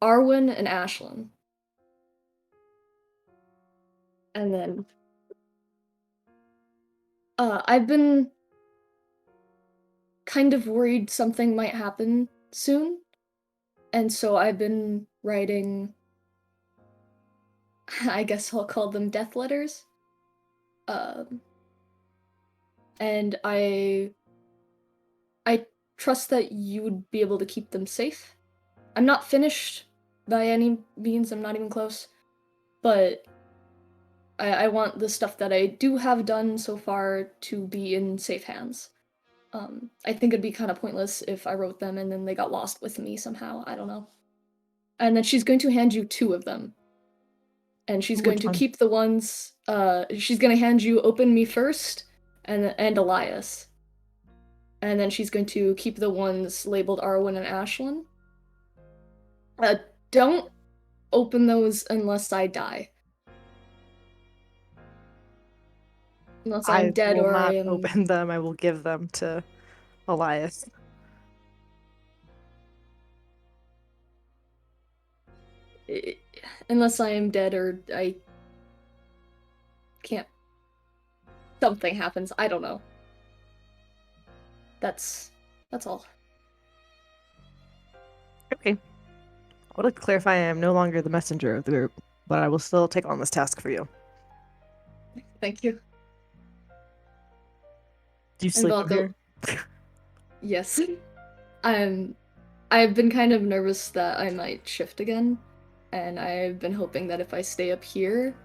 Arwen, and Ashlyn. And then I've been kind of worried something might happen soon. And so I've been writing, I guess I'll call them death letters. And I trust that you would be able to keep them safe. I'm not finished by any means, I'm not even close. But I want the stuff that I do have done so far to be in safe hands. I think it'd be kind of pointless if I wrote them and then they got lost with me somehow. I don't know. And then she's going to hand you 2 of them. And she's going Which to one? keep the ones. She's going to hand you "Open me first" and Elias. And then she's going to keep the ones labeled Arwen and Ashlyn. Don't open those unless I die. Unless I'm I dead will or not I am. open them. I will give them to Elias. Unless I am dead or I can't. Something happens. I don't know. That's all. Okay. I would like to clarify I am no longer the messenger of the group, but I will still take on this task for you. Thank you. Do you And sleep up Valka- here? Yes. I've been kind of nervous that I might shift again, and I've been hoping that if I stay up here,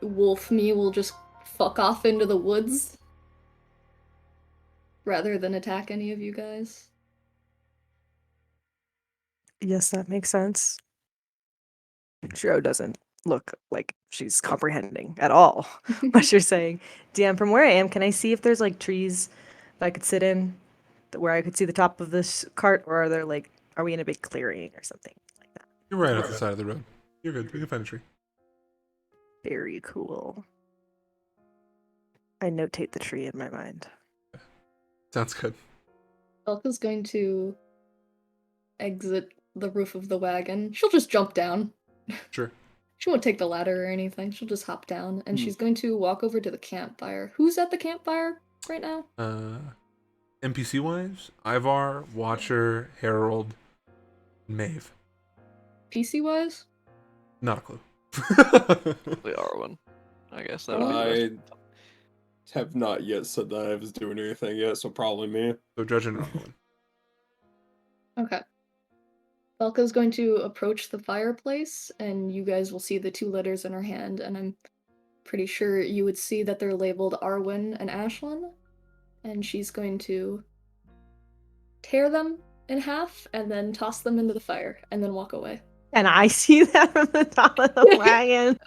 Wolf me will just fuck off into the woods rather than attack any of you guys. Yes, that makes sense. Shiro doesn't look like she's comprehending at all what you're saying. DM, from where I am, can I see if there's like trees that I could sit in, where I could see the top of this cart, or are there like, are we in a big clearing or something like that? You're right off the side of the road. You're good. We can find a tree. Very cool. I notate the tree in my mind. Sounds good. Velka's going to exit the roof of the wagon. She'll just jump down. Sure. She won't take the ladder or anything. She'll just hop down, and Hmm. she's going to walk over to the campfire. Who's at the campfire right now? NPC wise, Ivar, Watcher, Harold, Maeve. PC wise? Not a clue. The Arwen. I guess that would be the best. I have not yet said that I was doing anything yet, so probably me. So Judge and Rowan. Okay. Velka's going to approach the fireplace, and you guys will see the 2 letters in her hand, and I'm pretty sure you would see that they're labeled Arwen and Ashlyn. And she's going to tear them in half and then toss them into the fire and then walk away. And I see that from the top of the wagon.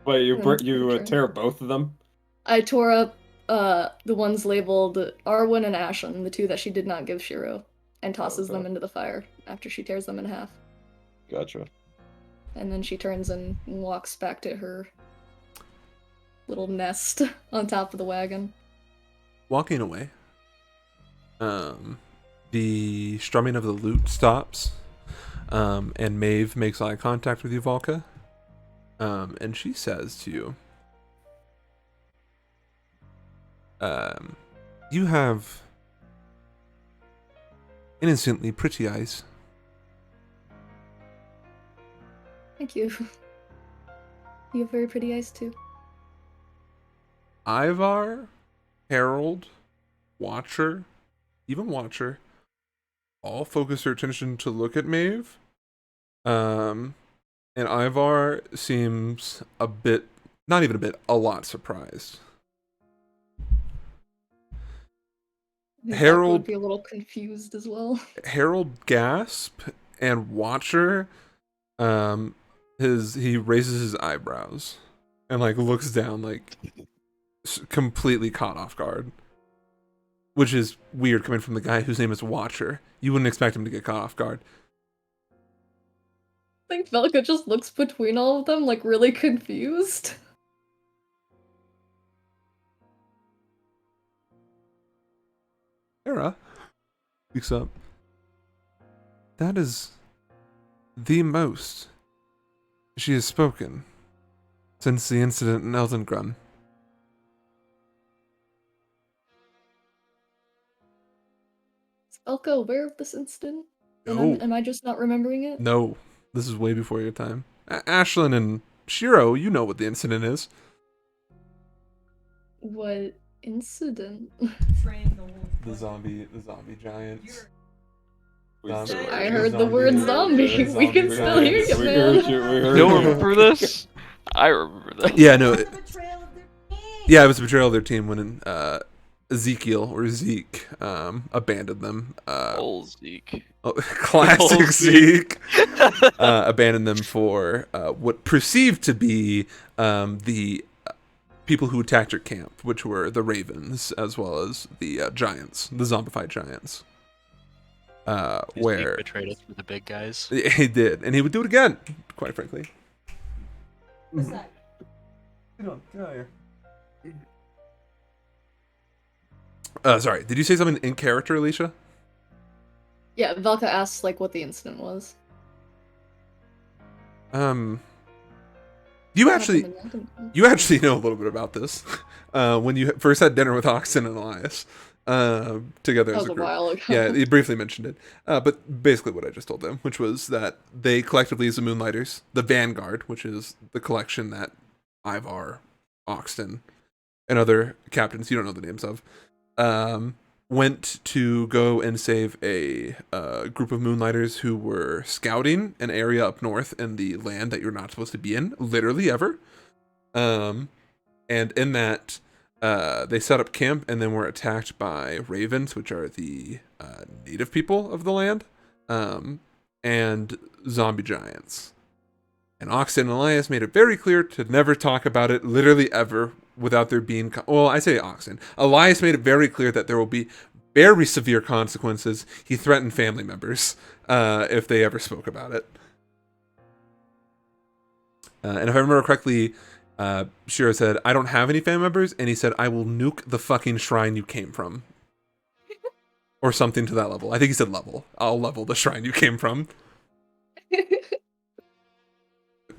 Wait, you That's you pretty true. tear both of them? I tore up the ones labeled Arwen and Ashlyn, the 2 that she did not give Shiro, and tosses them Okay. into the fire after she tears them in half. Gotcha. And then she turns and walks back to her little nest on top of the wagon. Walking away, the strumming of the lute stops, and Maeve makes eye contact with you, Volka, and she says to you, you have innocently pretty eyes. Thank you. You have very pretty eyes too. Ivar, Harold, Watcher, even Watcher, all focus their attention to look at Maeve. And Ivar seems a bit, not even a bit, a lot surprised. I think Velka Harold- would be a little confused as well. Harold gasp, and Watcher, he raises his eyebrows and like looks down, like completely caught off guard, which is weird coming from the guy whose name is Watcher. You wouldn't expect him to get caught off guard. I think Velka just looks between all of them, like really confused. Hera speaks up. That is the most she has spoken since the incident in Eldengrun. Is Velka aware of this incident? And No. am I just not remembering it? No, this is way before your time. Ashlyn and Shiro, you know what the incident is. What incident? The zombie giants. I heard the word zombie. We can still hear you, We man. heard you. We heard You you. don't remember this? I remember this. Yeah, no. Yeah, it was a betrayal of their team when Ezekiel or Zeke abandoned them. Old Zeke. Classic Old Zeke. Abandoned them for what perceived to be the people who attacked your camp, which were the Ravens as well as the giants, the zombified giants. His Where Zeke betrayed us for the big guys. he did, and he would do it again, quite frankly. What's that? Get out here. Sorry, did you say something in character, Alicia? Yeah, Velka asks like what the incident was. You actually know a little bit about this. When you first had dinner with Oxen and Elias together That as was a a group. while ago. Yeah, he briefly mentioned it. But basically what I just told them, which was that they collectively as the Moonlighters, the Vanguard, which is the collection that Ivar, Oxton, and other captains you don't know the names of, went to go and save a group of Moonlighters who were scouting an area up north in the land that you're not supposed to be in, literally ever. And in that, they set up camp and then were attacked by ravens, which are the native people of the land, and zombie giants. And Oxen and Elias made it very clear to never talk about it, literally ever, without there being... well, I say Oxen. Elias made it very clear that there will be very severe consequences. He threatened family members if they ever spoke about it. And if I remember correctly, Shiro said, "I don't have any family members," and he said, "I will nuke the fucking shrine you came from," or something to that level. I think he said level. I'll level the shrine you came from.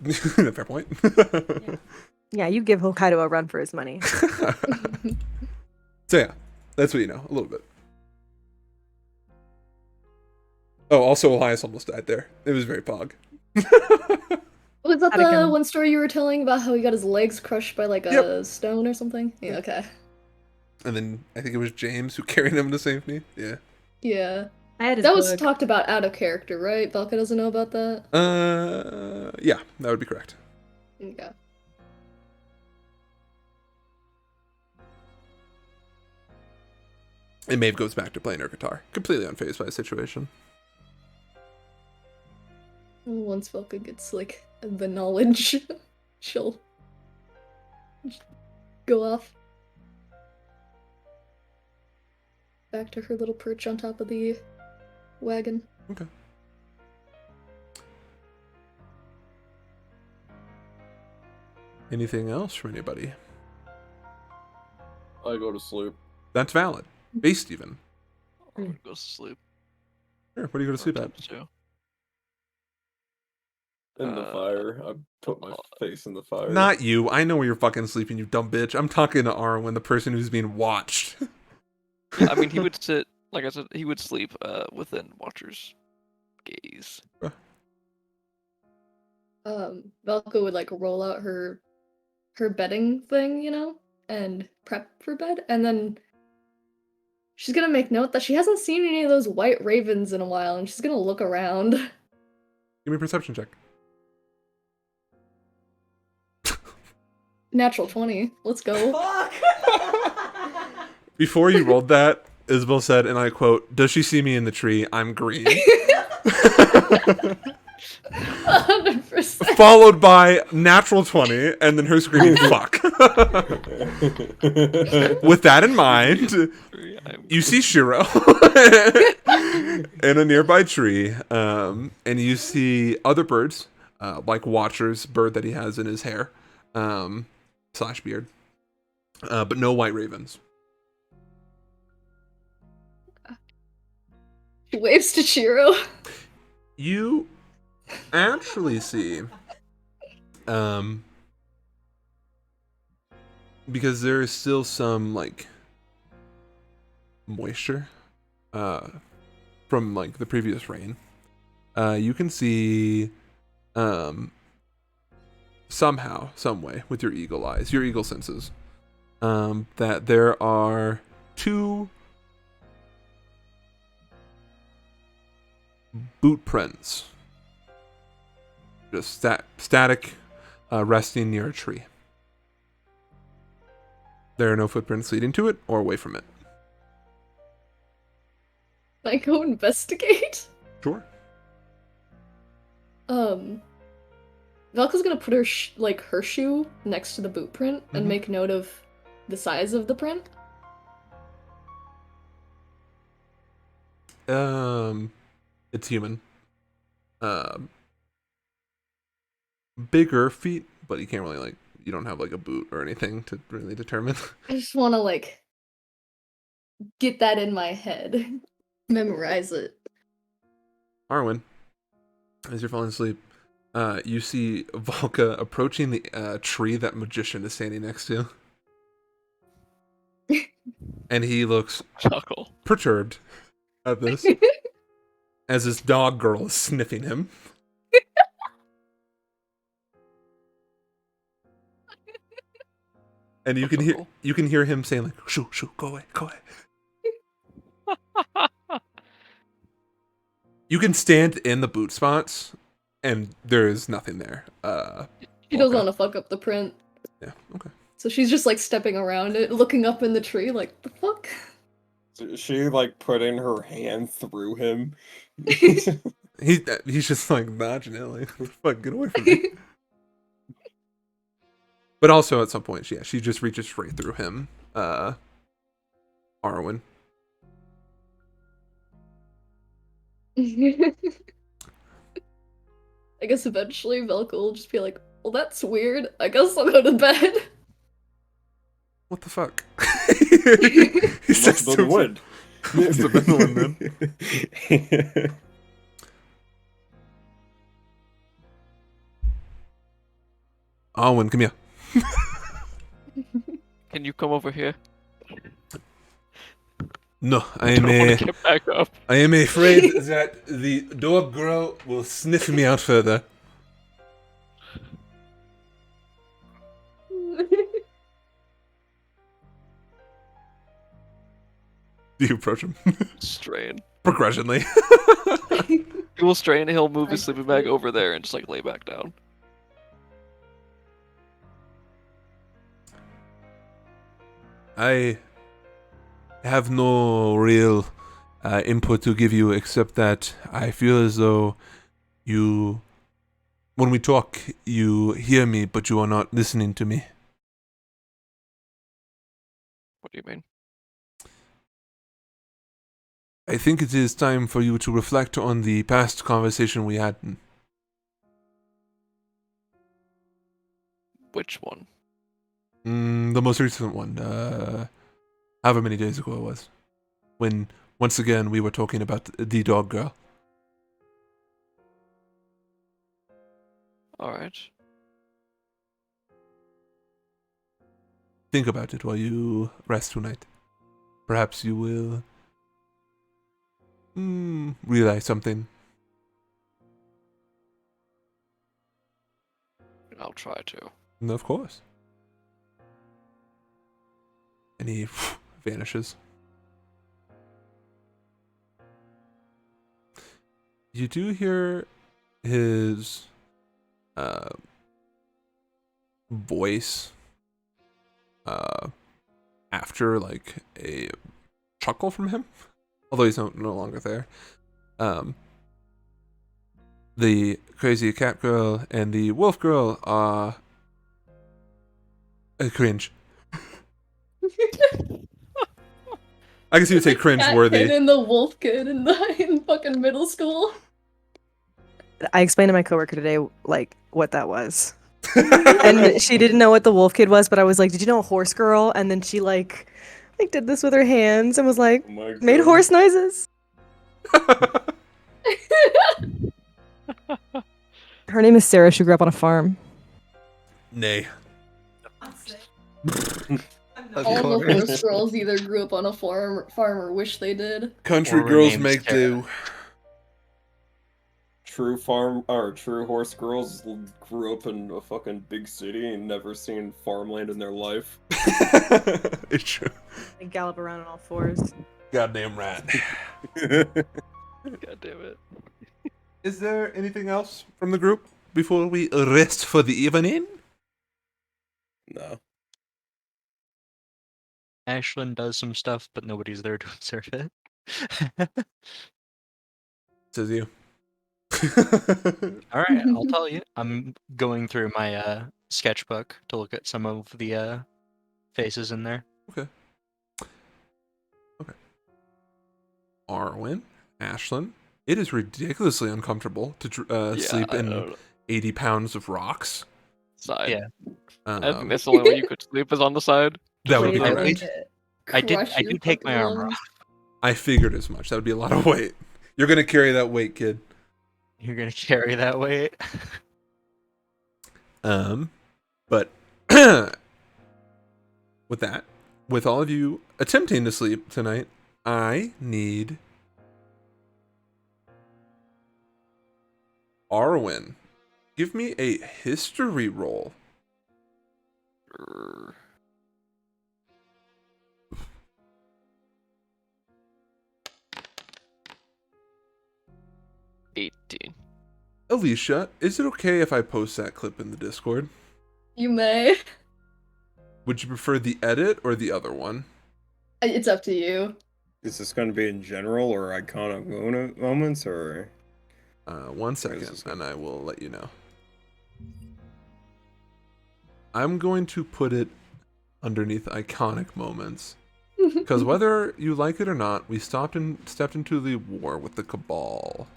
Fair point. Yeah, you give Hokkaido a run for his money. So yeah, that's what you know, a little bit. Oh, also Elias almost died there. It was very pog. Was that the Anakin. one story you were telling about how he got his legs crushed by like a Yep. stone or something? Yeah, okay. And then I think it was James who carried him to save me. Yeah. Yeah. I had his That was book. talked about out of character, right? Velka doesn't know about that? Yeah, that would be correct. Okay. And Maeve goes back to playing her guitar, completely unfazed by the situation. Once Velka gets like the knowledge, she'll go off. Back to her little perch on top of the wagon. Okay. Anything else from anybody? I go to sleep. That's valid. Based even. I'm gonna go to sleep. Sure, what do you go to sleep at? Attempt to. In the fire. I put my face in the fire. Not you. I know where you're fucking sleeping, you dumb bitch. I'm talking to Arwen, the person who's being watched. Yeah, I mean, he would sit, like I said, he would sleep within Watcher's gaze. Velka would like roll out her bedding thing, you know, and prep for bed, and then she's gonna make note that she hasn't seen any of those white ravens in a while, and she's gonna look around. Give me a perception check. Natural 20. Let's go. Fuck! Before you rolled that, Isabel said, and I quote, "Does she see me in the tree? I'm green." 100%. Followed by natural 20, and then her screaming, "Fuck." With that in mind, you see Shiro in a nearby tree, and you see other birds, like Watcher's bird that he has in his hair, slash beard, but no white ravens. She waves to Shiro. You actually see, because there is still some like moisture from like the previous rain, you can see somehow, some way, with your eagle eyes, your eagle senses, that there are two boot prints, just static, resting near a tree. There are no footprints leading to it or away from it. I go investigate. Sure. Velka's gonna put her her shoe next to the boot print and Mhm. make note of the size of the print. It's human. Bigger feet, but you can't really like. You don't have like a boot or anything to really determine. I just want to like get that in my head, memorize it. Arwen, as you're falling asleep, you see Volka approaching the tree that magician is standing next to, and he looks Chuckle. perturbed at this as his dog girl is sniffing him. And you can hear him saying like, "Shoo, shoo, go away, go away." You can stand in the boot spots, and there is nothing there. She doesn't Okay. want to fuck up the print, Yeah, okay. so she's just like stepping around it, looking up in the tree, like the fuck. Is she like putting her hand through him? He's just like dodging it, like, "Fuck, get away from me." But also at some point, she just reaches straight through him. Arwen. I guess eventually Velka will just be like, Well, that's weird. I guess I'll go to bed. What the fuck? He He says must have to been the wind. Must have been the wind, then. Arwen, come here. Can you come over here? No, I I am don't want to get back up. I am afraid that the dog girl will sniff me out further. Do you approach him? Strain. Progressionally. He will strain. He'll move his sleeping bag over there and just like lay back down. I have no real input to give you except that I feel as though you, when we talk, you hear me, but you are not listening to me. What do you mean? I think it is time for you to reflect on the past conversation we had. Which one? The most recent one, however many days ago it was. When, once again, we were talking about the dog girl. Alright. Think about it while you rest tonight. Perhaps you will realize something. I'll try to. And of course. And he vanishes. You do hear his voice after like a chuckle from him, although he's no longer there. The crazy cat girl and the wolf girl are cringe. I guess you would say cringe Cat worthy. kid and the wolf kid in fucking middle school. I explained to my coworker today like what that was. And she didn't know what the wolf kid was, but I was like, "Did you know a horse girl?" And then she like did this with her hands and was like, Oh my made God. horse noises. Her name is Sarah. She grew up on a farm. Nay. Of All the course. horse girls either grew up on a farm or wish they did. Country Or girls named make Sarah. do. True horse girls grew up in a fucking big city and never seen farmland in their life. It's true. They gallop around on all fours. Goddamn right. God damn it. Is there anything else from the group before we rest for the evening? No. Ashlyn does some stuff, but nobody's there to observe it. Says you. All right, I'll tell you. I'm going through my sketchbook to look at some of the faces in there. Okay. Arwen, Ashlyn, it is ridiculously uncomfortable to Yeah, sleep I in don't know. 80 pounds of rocks. Side. Yeah. I think Um, that's the only way you could sleep is on the side. that would Wait, be I correct. did- I do take my armor off. I figured as much. That would be a lot of weight. You're gonna carry that weight, kid. You're gonna carry that weight. But with that, with all of you attempting to sleep tonight, I need Arwen. Give me a history roll. Grr. $18. Alicia, is it okay if I post that clip in the Discord? You may. Would you prefer the edit or the other one? It's up to you. Is this going to be in general or iconic moments or? 1 second, and I will let you know. I'm going to put it underneath iconic moments. Because whether you like it or not, we stepped into the war with the Cabal.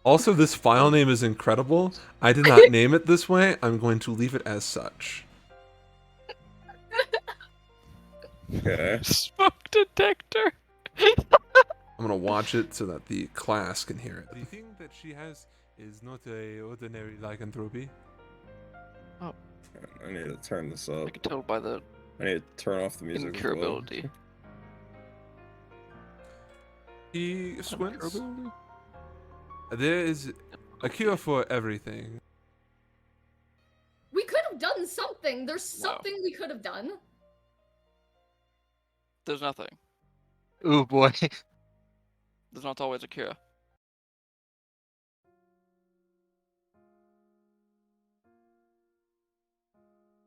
Also, this file name is incredible. I did not name it this way. I'm going to leave it as such. Okay. Smoke detector. I'm gonna watch it so that the class can hear it. The thing that she has is not a ordinary lycanthropy. I need to turn this up. I can tell by the I need to turn off the music. as well. incurability. He squints. Incurability? There is a cure for everything. We could have done something. There's Wow. something we could have done. There's nothing. Ooh boy. There's not always a cure.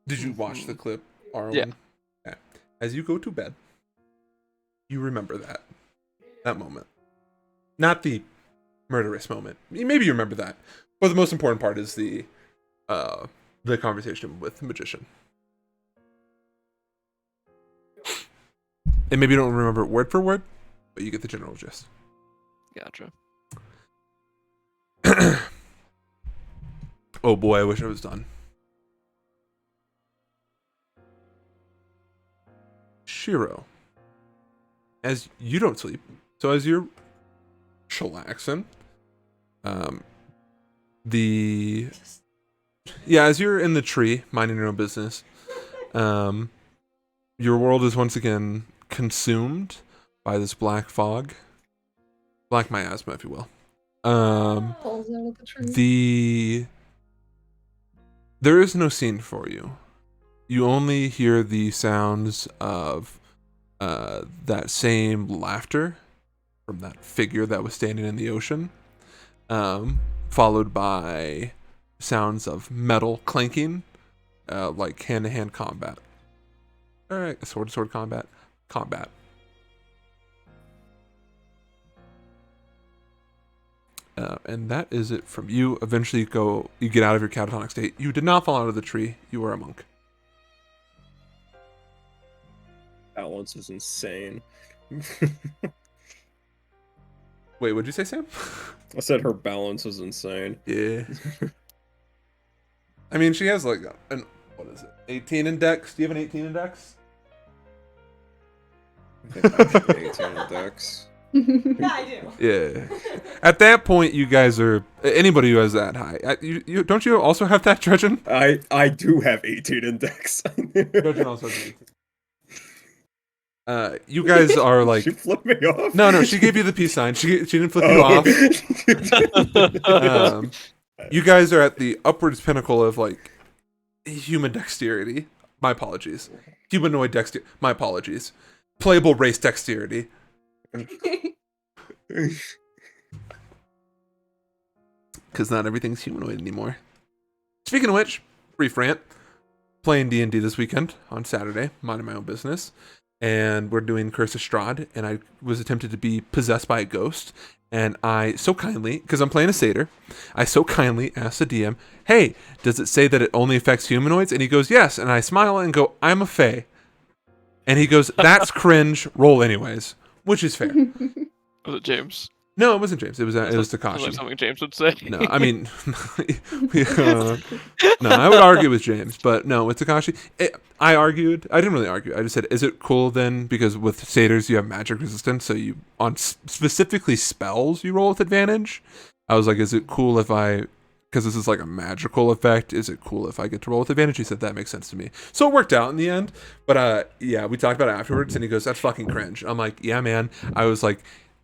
Did you watch the clip, Arwen? Yeah. Okay. As you go to bed, you remember that moment. Not the murderous moment. Maybe you remember that. But the most important part is the conversation with the magician. And maybe you don't remember it word for word, but you get the general gist. Gotcha. Oh boy, I wish I was done. Shiro, as you don't sleep, so as you're chillaxing, as you're in the tree minding your own business, your world is once again consumed by this black fog, black miasma, if you will. Falls out of the tree. There is no scene for you. You only hear the sounds of that same laughter from that figure that was standing in the ocean, followed by sounds of metal clanking, like hand-to-hand combat. All right, sword-to-sword combat. And that is it from you. Eventually, you get out of your catatonic state. You did not fall out of the tree. You are a monk. Balance is insane. Wait, what'd you say, Sam? I said her balance is insane. Yeah. I mean, she has like an, what is it? 18 index? Do you have an 18 index? I think I have 18 in Dex. Yeah, I do. Yeah. At that point, you guys are anybody who has that high. You don't you also have that, Dredgen? I do have 18 in Dex. Dredgen also has 18. You guys are like. She flipped me off. No, she gave you the peace sign. She didn't flip you off. You guys are at the upwards pinnacle of like human dexterity. My apologies. Humanoid dexterity. My apologies. Playable race dexterity. Because not everything's humanoid anymore. Speaking of which, brief rant. Playing D&D this weekend on Saturday, minding my own business. And we're doing Curse of Strahd, and I was attempted to be possessed by a ghost. And I so kindly, because I'm playing a satyr, I so kindly asked the DM, hey, does it say that it only affects humanoids? And he goes, yes. And I smile and go, I'm a fae. And he goes, that's cringe, roll anyways. Which is fair. Was it James? No, it wasn't James. It was Sounds like Takashi. something James would say. No, I mean, no, I would argue with James, but no, with Takashi, I argued. I didn't really argue. I just said, is it cool then? Because with satyrs, you have magic resistance, so you on specifically spells, you roll with advantage. I was like, is it cool if because this is like a magical effect, is it cool if I get to roll with advantage? He said, that makes sense to me. So it worked out in the end. But yeah, we talked about it afterwards, and he goes, that's fucking cringe. I'm like, yeah, man. I was like,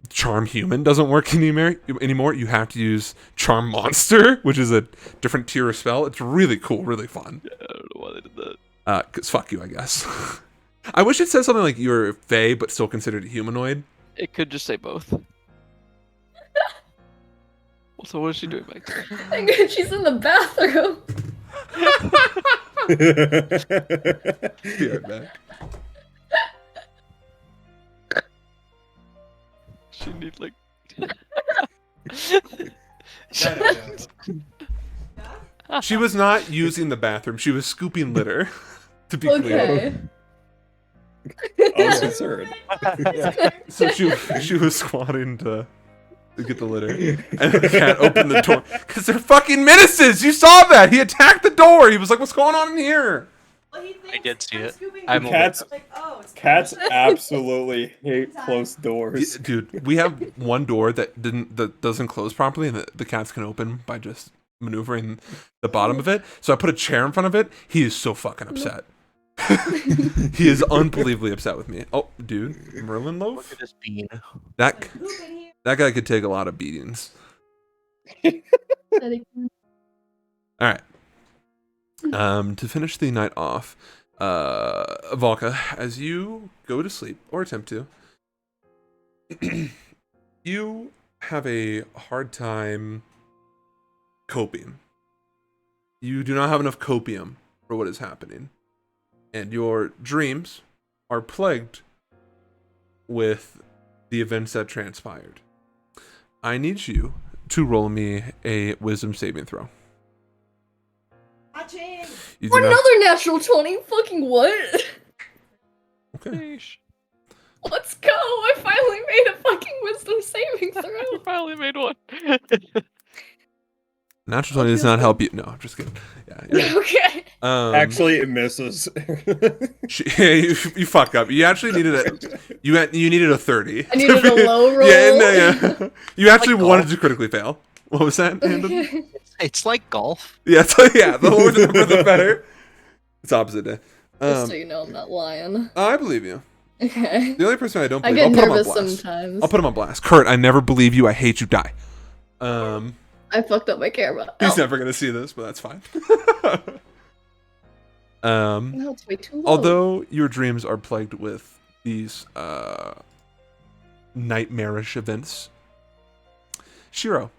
Charm Human doesn't work anymore. You have to use Charm Monster, which is a different tier of spell. It's really cool, really fun. Yeah, I don't know why they did that. Cause fuck you, I guess. I wish it said something like you're Fae, but still considered a humanoid. It could just say both. So what is she doing back there? She's in the bathroom. Be right back. She need like. She was not using the bathroom. She was scooping litter. To be clear. Okay. I was concerned. So she was squatting to to get the litter. And the cat opened the door. Because they're fucking menaces! You saw that! He attacked the door! He was like, what's going on in here? Well, he I thinks did see it. scooping I'm the- Cats- like, oh, it's Cats Thomas. absolutely hate closed doors. Dude, we have one door that doesn't close properly, and the cats can open by just maneuvering the bottom of it. So I put a chair in front of it. He is so fucking upset. He is unbelievably upset with me. Oh, dude, Merlin Look loaf. at this bean. That Like, poop in here. that guy could take a lot of beatings. Etiquette. All right. To finish the night off, Volka, as you go to sleep or attempt to, you have a hard time coping. You do not have enough copium for what is happening, and your dreams are plagued with the events that transpired. I need you to roll me a wisdom saving throw. Watching. You do not- Another natural 20. Fucking what? Okay. Let's go. I finally made a fucking wisdom saving I throw. finally made one. Natural 20 does not help you. No, I'm just kidding. Yeah. you're- Okay. Actually, it misses. you fuck up. You actually needed a you needed a 30. I needed a low roll. Yeah, no, yeah. You actually Like wanted golf. to critically fail. What was that? Andon? It's like golf. Yeah, yeah. The lower the number, the better. It's opposite day. Just so you know, I'm not lying. I believe you. Okay. The only person I don't I believe, get I'll put him on nervous blast. sometimes. I'll put him on blast. Kurt, I never believe you. I hate you. Die. I fucked up my camera. He's Oh, never gonna see this, but that's fine. no, it's way too low. Although your dreams are plagued with these nightmarish events, Shiro,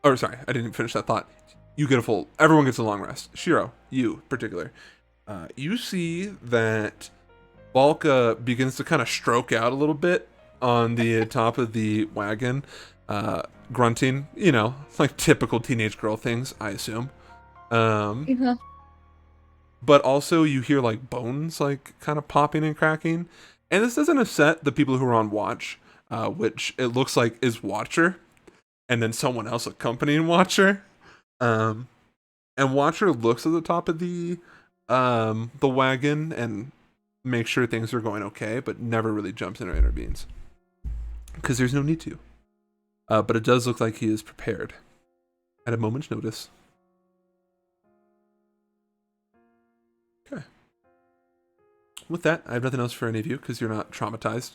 or sorry, I didn't finish that thought. You get a full. Everyone gets a long rest. Shiro, you in particular, you see that Balka begins to kind of stroke out a little bit on the top of the wagon, grunting. You know, like typical teenage girl things, I assume. Yeah. But also you hear like bones like kind of popping and cracking, and this doesn't upset the people who are on watch, which it looks like is Watcher, and then someone else accompanying Watcher. And Watcher looks at the top of the wagon and makes sure things are going okay, but never really jumps in or intervenes because there's no need to. But it does look like he is prepared at a moment's notice. Okay. With that, I have nothing else for any of you because you're not traumatized.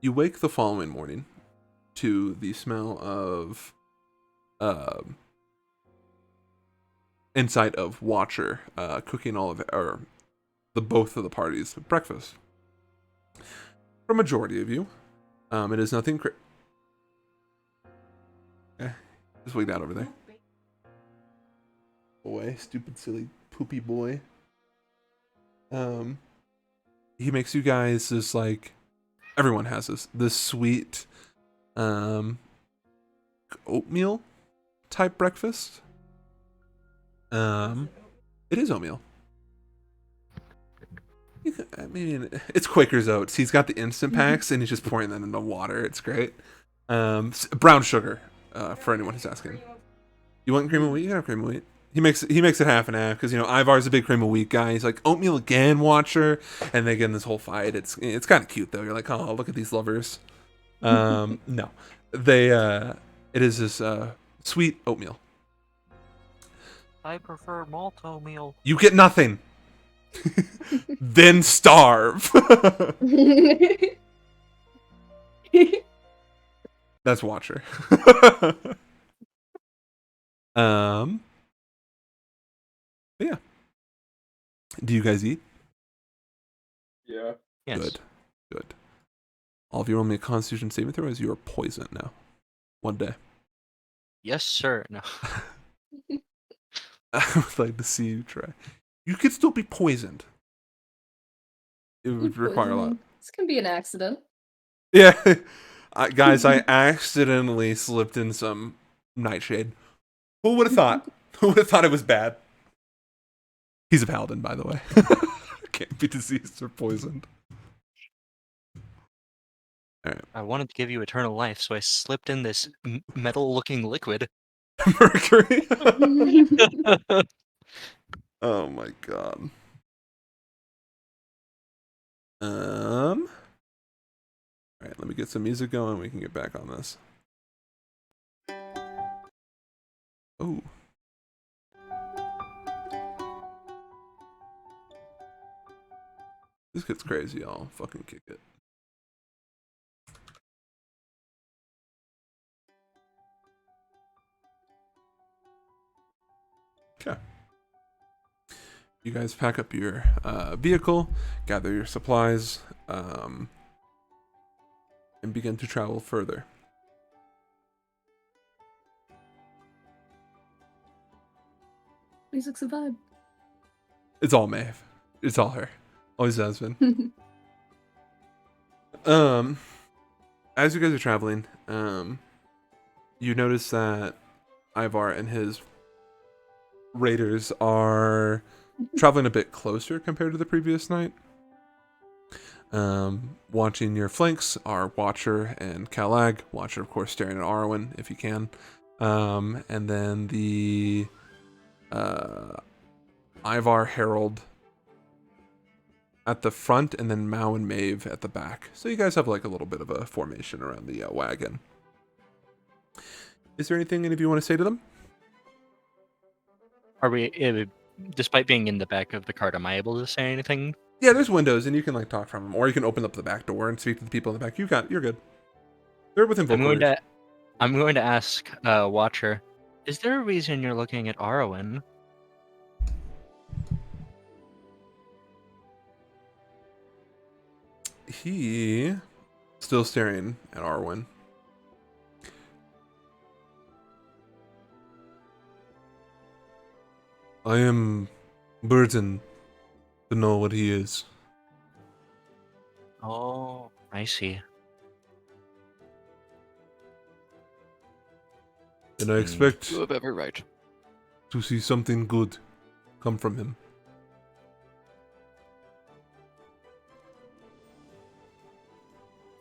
You wake the following morning to the smell of inside of Watcher cooking all of it, or both of the parties breakfast. For a majority of you, it is nothing just wait out over there. Boy, stupid, silly, poopy boy. He makes you guys this, like, everyone has this sweet, oatmeal type breakfast. It is oatmeal. I mean, it's Quaker's Oats. He's got the instant packs, and he's just pouring them into water. It's great. Brown sugar, for anyone who's asking. You want cream of wheat? You can have cream of wheat. He makes it half and half because, you know, Ivar's a big cream of wheat guy. He's like, oatmeal again, Watcher, and they get in this whole fight. It's kind of cute though. You're like, oh, look at these lovers. No, it is this sweet oatmeal. I prefer malt oatmeal. You get nothing. Then starve. That's Watcher. But yeah. Do you guys eat? Yeah. Yes. Good. All of you roll me a Constitution saving throw as you are poisoned now. One day. Yes, sir. No. I would like to see you try. You could still be poisoned. It would require a lot. This can be an accident. Yeah. Guys, I accidentally slipped in some nightshade. Who would have thought? Who would have thought it was bad? He's a paladin, by the way. Can't be diseased or poisoned. I wanted to give you eternal life, so I slipped in this metal-looking liquid. Mercury. Oh my god. All right, let me get some music going. We can get back on this. Oh. This gets crazy, y'all. Fucking kick it. Okay. You guys pack up your vehicle, gather your supplies, and begin to travel further. Music's a vibe. It's all Maeve. It's all her. Always has been. As you guys are traveling, you notice that Ivar and his raiders are traveling a bit closer compared to the previous night. Watching your flanks are Watcher and Kalag. Watcher, of course, staring at Arwen if you can. And then the Ivar Herald at the front, and then Mao and Maeve at the back. So you guys have like a little bit of a formation around the wagon. Is there anything any of you want to say to them? Are we, despite being in the back of the cart, am I able to say anything? Yeah, there's windows, and you can like talk from them, or you can open up the back door and speak to the people in the back. You're good. They're within vocal range. I'm going to ask Watcher, is there a reason you're looking at Arwen? He still staring at Arwen. I am burdened to know what he is. Oh, I see. And I expect You have every right. to see something good come from him.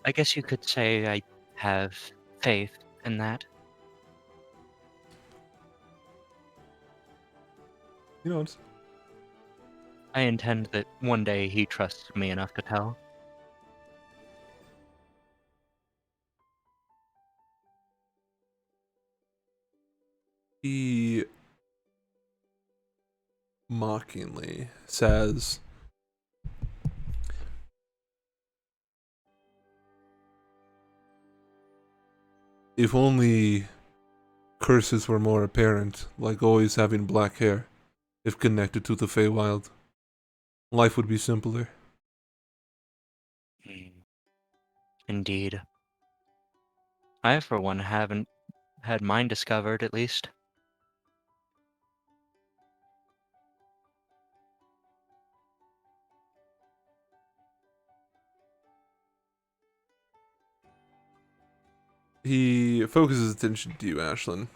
I guess you could say I have faith in that. You know, it's, I intend that one day he trusts me enough to tell. he mockingly says, if only curses were more apparent, like always having black hair, if connected to the Feywild, life would be simpler. Indeed. I, for one, haven't had mine discovered, at least. He focuses attention to you, Ashlyn.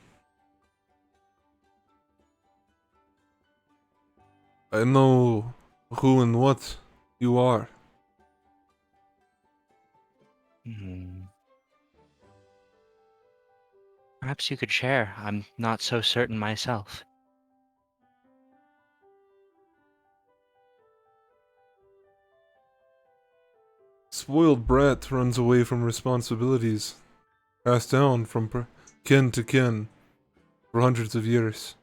I know who and what you are. Perhaps you could share. I'm not so certain myself. Spoiled brat runs away from responsibilities, passed down from kin to kin for hundreds of years.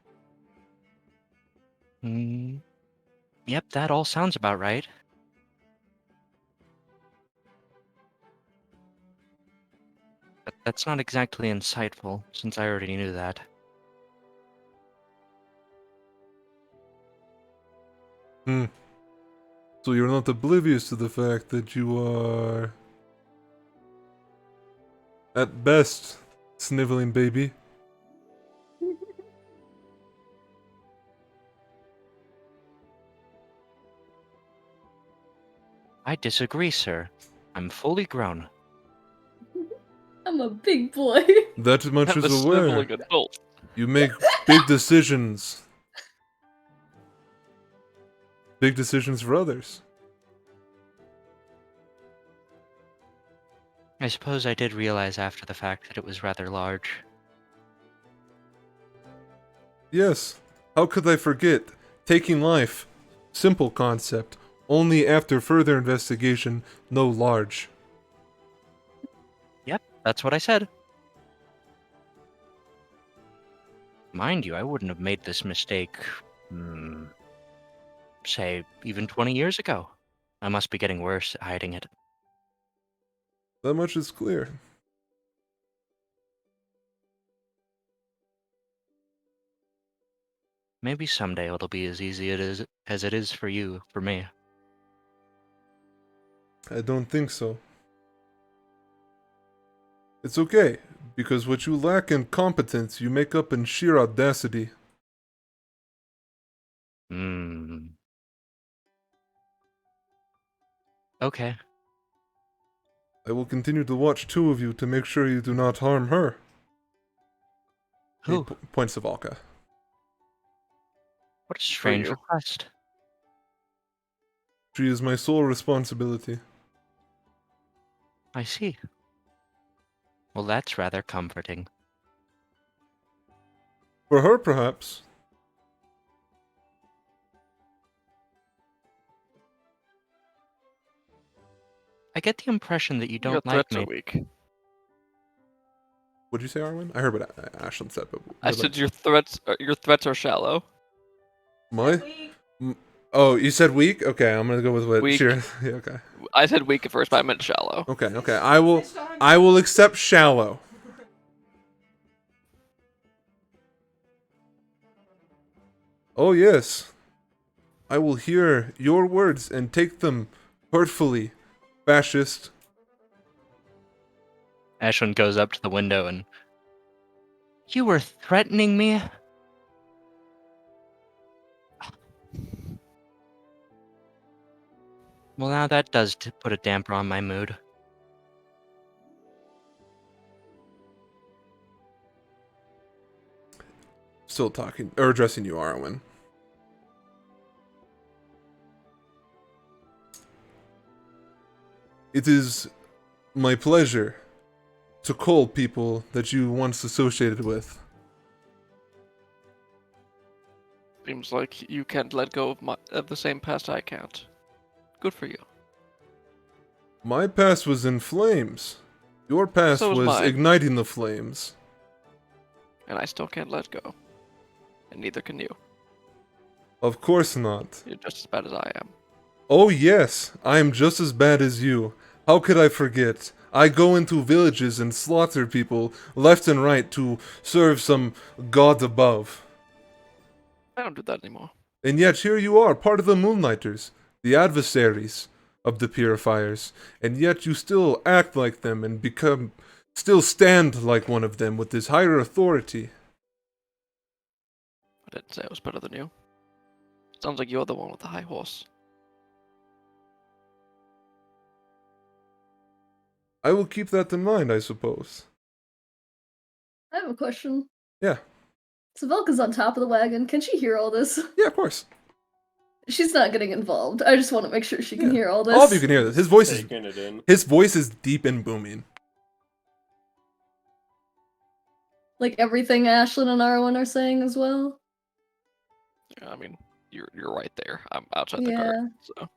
Yep, that all sounds about right. But that's not exactly insightful, since I already knew that. So you're not oblivious to the fact that you are, at best, sniveling baby. I disagree, sir. I'm fully grown. I'm a big boy. That much I'm a is aware. sniveling adult. You make big decisions. Big decisions for others. I suppose I did realize after the fact that it was rather large. Yes. How could I forget? Taking life. Simple concept. Only after further investigation, no large. Yep, that's what I said. Mind you, I wouldn't have made this mistake, say, even 20 years ago. I must be getting worse at hiding it. That much is clear. Maybe someday it'll be as easy as it is for you, for me. I don't think so. It's okay, because what you lack in competence, you make up in sheer audacity. Okay. I will continue to watch two of you to make sure you do not harm her. He Who? points to Valka. What a strange you. request. She is my sole responsibility. I see. Well, that's rather comforting. For her, perhaps. I get the impression that you Your don't like threats me. are weak. What'd you say, Arwen? I heard what Ashlyn said, but I said your threats are shallow. my. Oh, you said weak? Okay, I'm gonna go with what Weak. Shira. Yeah, okay. I said weak at first, but I meant shallow. Okay. I will accept shallow. Oh yes. I will hear your words and take them hurtfully, fascist. Ashlyn goes up to the window and... You were threatening me? Well, now that does put a damper on my mood. Still talking or addressing you, Arwen. It is my pleasure to call people that you once associated with. Seems like you can't let go of the same past I can't. Good for you. My past was in flames. Your past So was was mine. igniting the flames. And I still can't let go. And neither can you. Of course not. You're just as bad as I am. Oh yes, I am just as bad as you. How could I forget? I go into villages and slaughter people left and right to serve some god above. I don't do that anymore. And yet here you are, part of the Moonlighters, the adversaries of the Purifiers, and yet you still act like them and still stand like one of them with this higher authority. I didn't say I was better than you. Sounds like you're the one with the high horse. I will keep that in mind, I suppose. I have a question. Yeah. So Velka's on top of the wagon. Can she hear all this? Yeah, of course. She's not getting involved. I just want to make sure she can Yeah. hear all this. All of you can hear this. Taking it in. His voice is deep and booming. Like everything Ashlyn and Arwen are saying as well. Yeah, I mean, you're right there. I'm outside the car, Yeah. so.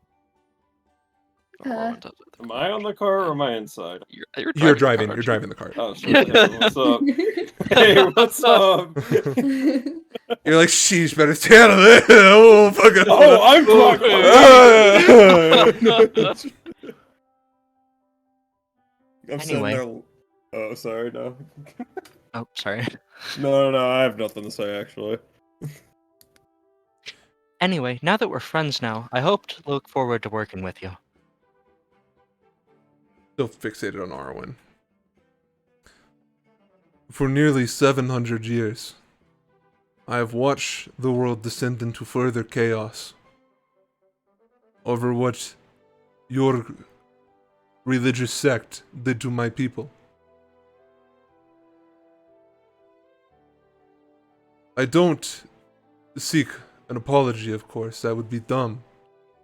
Okay. Am I on the car or am I inside? You're driving. the car, You're driving the car. Oh shit! What's up? Hey, what's up? You're like, sheesh, better stay out of there. Oh, fuck it. I'm talking. I'm sitting Anyway. there. Oh, sorry, no. Oh, sorry. No, I have nothing to say actually. Anyway, now that we're friends now, I hope to look forward to working with you. Still fixated on Arwen. For nearly 700 years, I have watched the world descend into further chaos over what your religious sect did to my people. I don't seek an apology, of course. That would be dumb.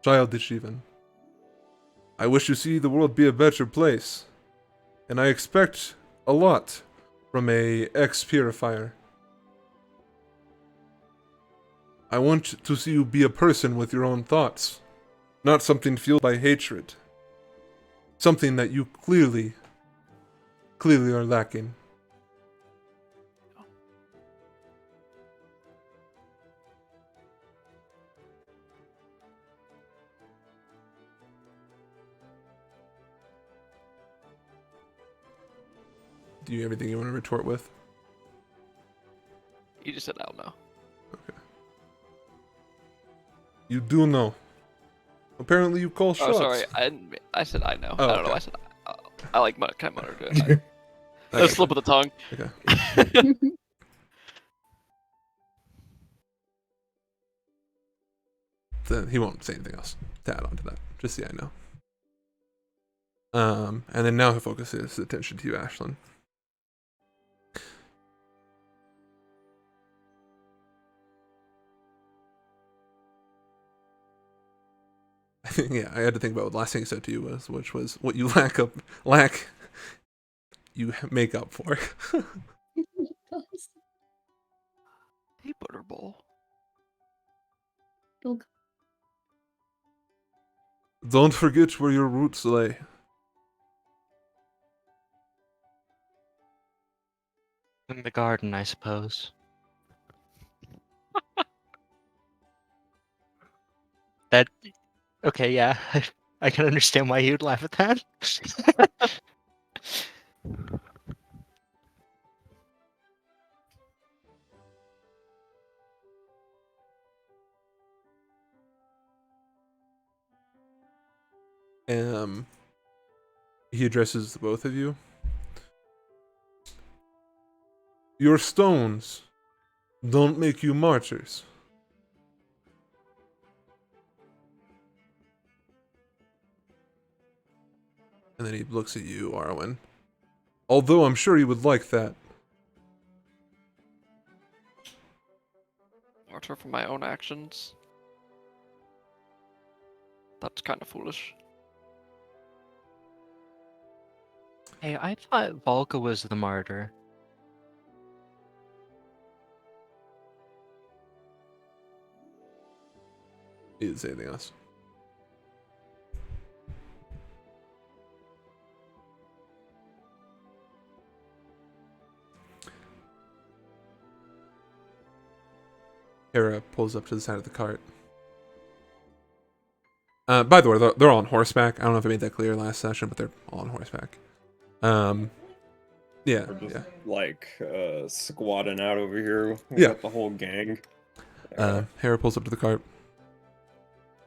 Childish, even. I wish to see the world be a better place. and I expect a lot from a ex-purifier. I want to see you be a person with your own thoughts, not something fueled by hatred. Something that you clearly are lacking. Do you have anything you want to retort with? You just said I don't know. You do know. Apparently you call Oh, shots. sorry. I said I know. Oh, I don't know. okay. I said I like kind of muttered it. I A gotcha. slip of the tongue. Okay. Then he won't say anything else to add on to that. Just so I know. And then now he'll focus his attention to you, Ashlyn. Yeah, I had to think about what the last thing he said to you was, which was what you lack, you make up for. Hey, Butterball. Dog. Don't forget where your roots lay. In the garden, I suppose. That. Okay, yeah. I can understand why you'd laugh at that. He addresses the both of you. Your stones don't make you martyrs. And then he looks at you, Arwen. Although I'm sure you would like that. Martyr for my own actions. That's kind of foolish. Hey, I thought Volka was the martyr. He didn't say anything else. Hera pulls up to the side of the cart. By the way, they're all on horseback. I don't know if I made that clear last session, but they're all on horseback. Yeah, We're just yeah. like squatting out over here. We Yeah. got the whole gang. Hera pulls up to the cart.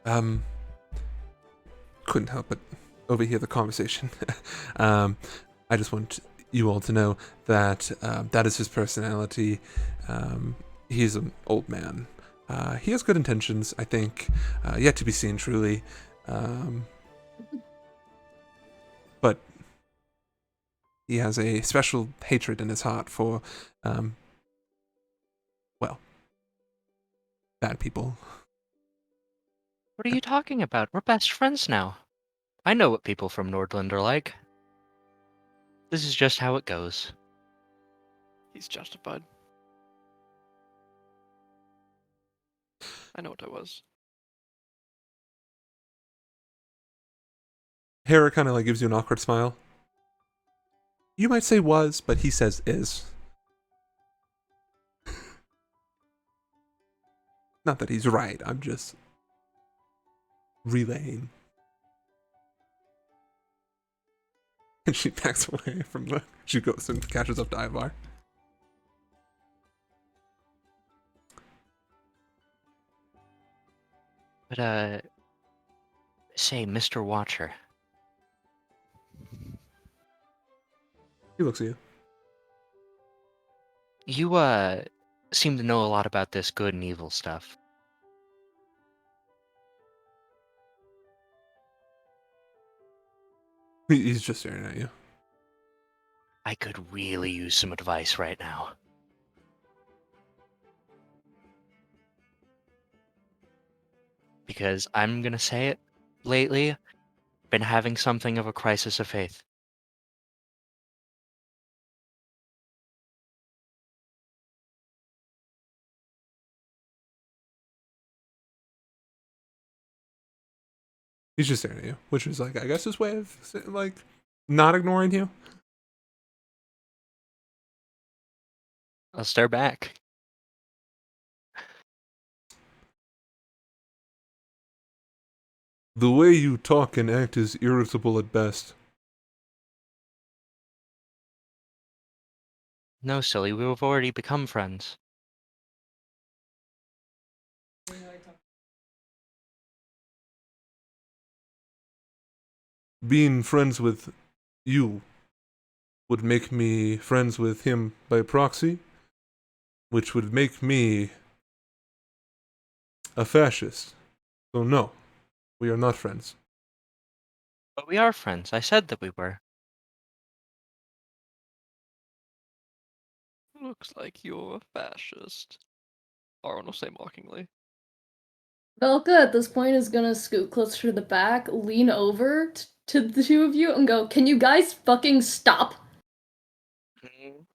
Couldn't help but overhear the conversation. I just want you all to know that that is his personality. He's an old man. He has good intentions, I think, yet to be seen truly. But he has a special hatred in his heart for, well, bad people. What are you talking about? We're best friends now. I know what people from Nordland are like. This is just how it goes. He's justified. I know what I was. Hera kind of like gives you an awkward smile. You might say was, but he says is. Not that he's right, I'm just relaying. And she backs away from the... She goes and catches up to Ivar. But, say, Mr. Watcher, He looks at you. you, seem to know a lot about this good and evil stuff. He's just staring at you. I could really use some advice right now. Because I'm gonna say it, lately, been having something of a crisis of faith. He's just staring at you, which is like, I guess his way of like not ignoring you. I'll stare back. The way you talk and act is irritable at best. No, silly, we've already become friends. Being friends with you would make me friends with him by proxy, which would make me a fascist. So no, we are not friends. But we are friends. I said that we were. Looks like you're a fascist. Aaron will say mockingly. Velka at this point is gonna scoot closer to the back, lean over to the two of you, and go, "Can you guys fucking stop?" Mhm.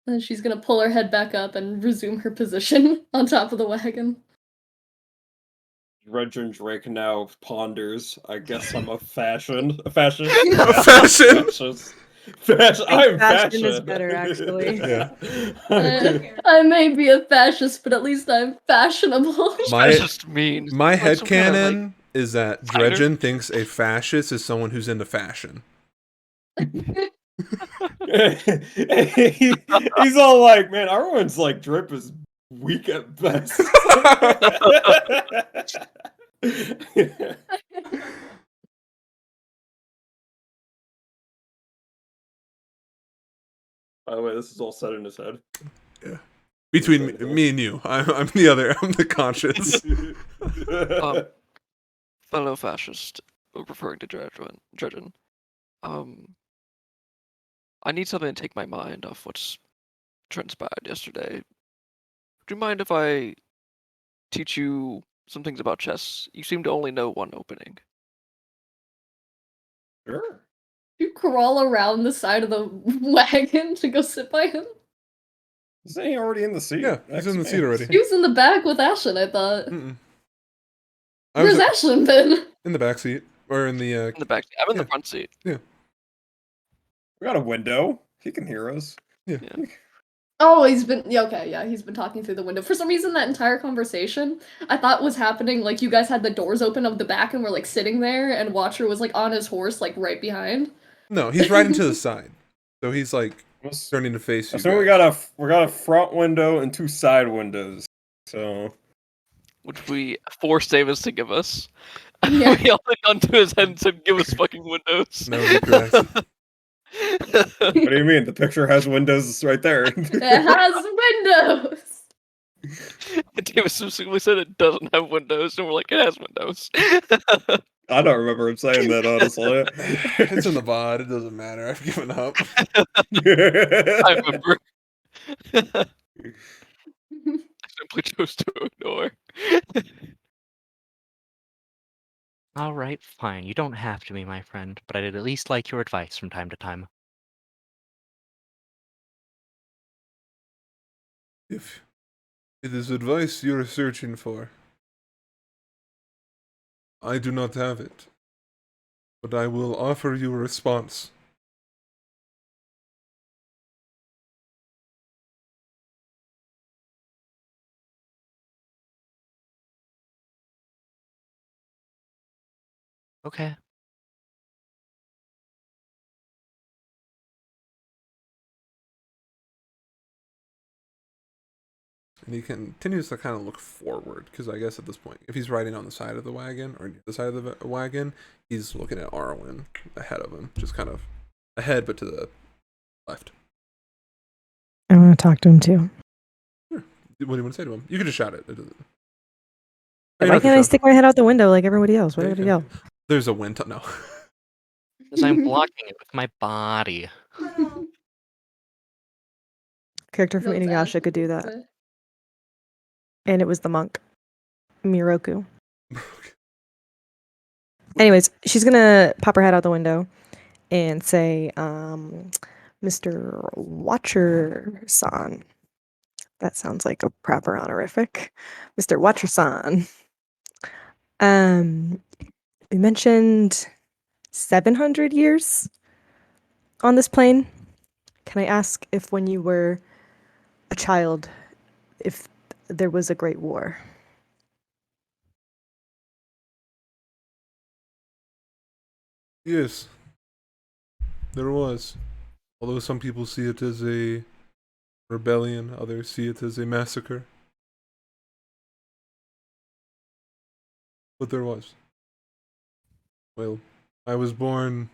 And she's gonna pull her head back up and resume her position on top of the wagon. Regin Drake now ponders. I guess I'm a fascist. A fascist. A fashion? Fascist. I'm fashion is fashion. better, actually. Yeah. I may be a fascist, but at least I'm fashionable. My Fascist means my like some kind of, like, headcanon is that designer? Dredgen thinks a fascist is someone who's into fashion. He's all like, man, everyone's like drip is weak at best. By the way, this is all set in his head. Between me and you, I'm the other. I'm the conscious. Fellow fascist, referring to Dredgen. I need something to take my mind off what's transpired yesterday. Do you mind if I teach you some things about chess? You seem to only know one opening. Sure. You crawl around the side of the wagon to go sit by him. Isn't he already in the seat? Yeah, he's in the seat already. He was in the back with Ashlyn, I thought. Mm-mm. I was Where's Ashlyn been? in the back seat or in the In the back seat. I'm in the Yeah. front seat. We got a window. He can hear us. Oh, he's been he's been talking through the window. For some reason, that entire conversation I thought was happening like you guys had the doors open of the back and were like sitting there, and Watcher was like on his horse, like right behind. No, he's riding to the side. So he's like Let's- turning to face you. So we guys. got a front window and two side windows. So Which we forced Davis to give us. Yeah. We all went onto his head and said, "Give us fucking windows." That would be correct. what do you mean? The picture has windows right there. It has windows. Davis specifically said it doesn't have windows, and we're like, "It has windows." I don't remember him saying that honestly. It's in the VOD. It doesn't matter. I've given up. I remember. I simply chose to ignore. All right, fine. You don't have to be my friend, but I'd at least like your advice from time to time. If it is advice you're searching for, I do not have it. But I will offer you a response. Okay. And he continues to kind of look forward, because I guess at this point, if he's riding on the side of the wagon, or near the side of the wagon, he's looking at Arwen ahead of him. Just kind of ahead, but to the left. I want to talk to him too. What do you want to say to him? You can just shout it. It doesn't... Why can't I stick my head out the window like everybody else? Where did it go? There's a wind no. Because I'm blocking it with my body. Character from Feels Inuyasha could do that. bad. And it was the monk, Miroku. Anyways, she's gonna pop her head out the window and say, Mr. Watcher-san, That sounds like a proper honorific. Mr. Watcherson. We mentioned 700 years on this plane. Can I ask if when you were a child, if there was a great war? Yes, there was. Although some people see it as a rebellion, others see it as a massacre. But there was. Well, I was born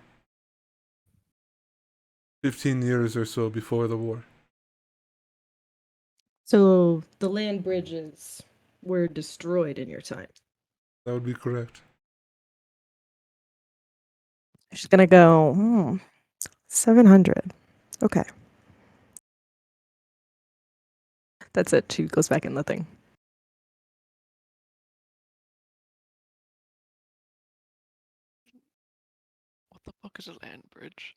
15 years or so before the war. So the land bridges were destroyed in your time. That would be correct. I'm just gonna go 700. Okay. That's it. She goes back in the thing. What the fuck is a land bridge?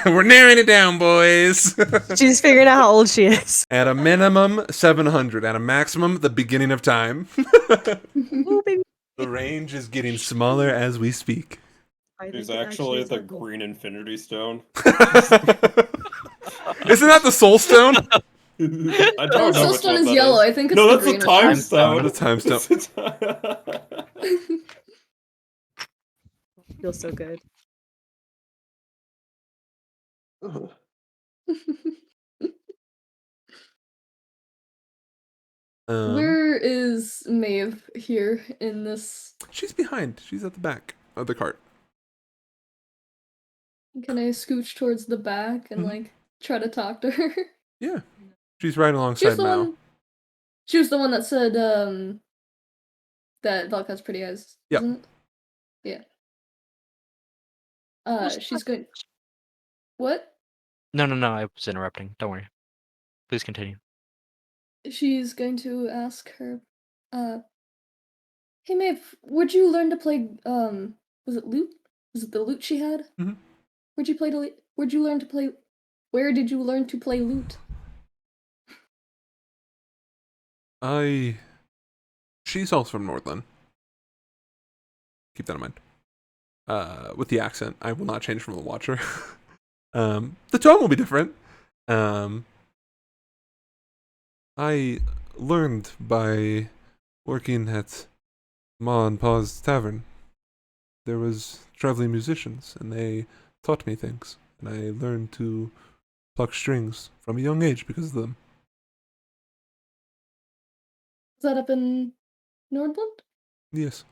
We're narrowing it down, boys. She's figuring out how old she is. At a minimum, 700. At a maximum, the beginning of time. Ooh, baby. The range is getting smaller as we speak. I He's think it actually is the helpful. green infinity stone. Isn't that the soul stone? I don't Oh, know Soul which Stone one is that yellow. is. I think it's No, the that's the green time one. stone. The time stone. It's the Feels so good. time- Where is Maeve here in this? She's behind. She's at the back of the cart. Can I scooch towards the back and Mhm. like try to talk to her? Yeah. She's right She was alongside the Mal. one. She was the one that said that Valk has pretty eyes. Yep. Isn't it? Yeah. She's going. What? No, I was interrupting. Don't worry. Please continue. She's going to ask her. Hey Maeve, where'd you learn to play? Was it lute? Was it the lute she had? Mhm. Where'd you play? Where'd you learn to play? Where did you learn to play lute? She's also from Northland. Keep that in mind. With the accent, I will not change from the Watcher. The tone will be different. I learned by working at Ma and Pa's Tavern. There was traveling musicians, and they taught me things. And I learned to pluck strings from a young age because of them. Is that up in Nordland? Yes.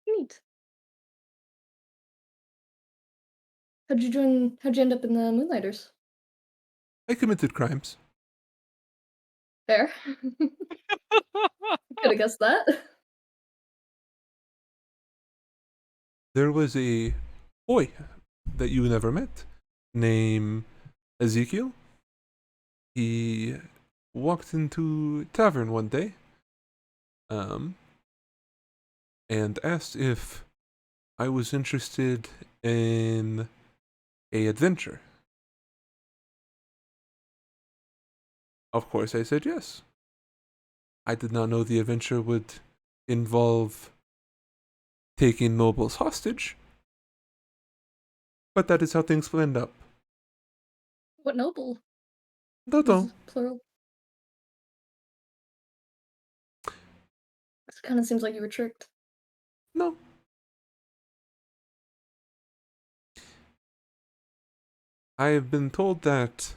Neat. How'd you end up in the Moonlighters? I committed crimes. Fair. Could have guessed that. There was a boy that you never met named Ezekiel. He walked into a tavern one day and asked if I was interested in a adventure. Of course I said yes. I did not know the adventure would involve taking nobles hostage, but that is how things will end up. What noble? Dodo. This is plural. It kind of seems like you were tricked. No. I have been told that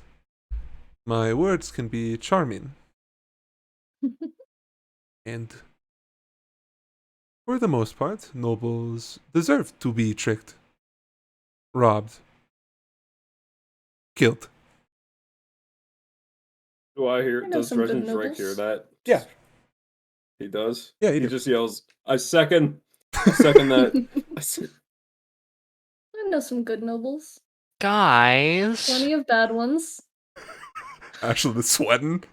my words can be charming, and for the most part, nobles deserve to be tricked, robbed, killed. Do I hear? I know Does some good Dresden Drake nobles. hear that? Yeah. He does. Yeah, He he does. just yells, "I second that." I se- I know some good nobles. Guys. Plenty of bad ones. Actually, the sweating.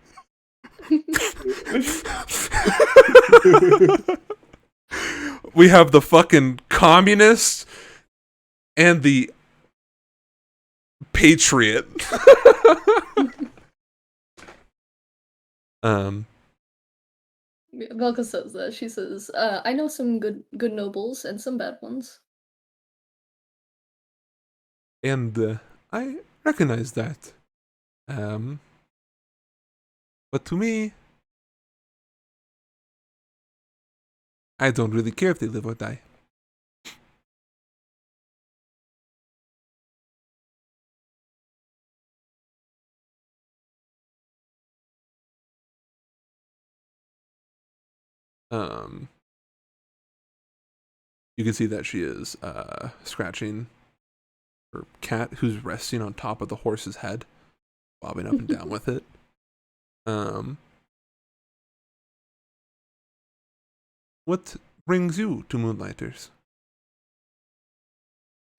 we have the fucking communist and the patriot. Velka says that. She says, I know some good nobles and some bad ones. And I recognize that. But to me, I don't really care if they live or die. You can see that she is scratching her cat, who's resting on top of the horse's head, bobbing up and down with it. What brings you to Moonlighters?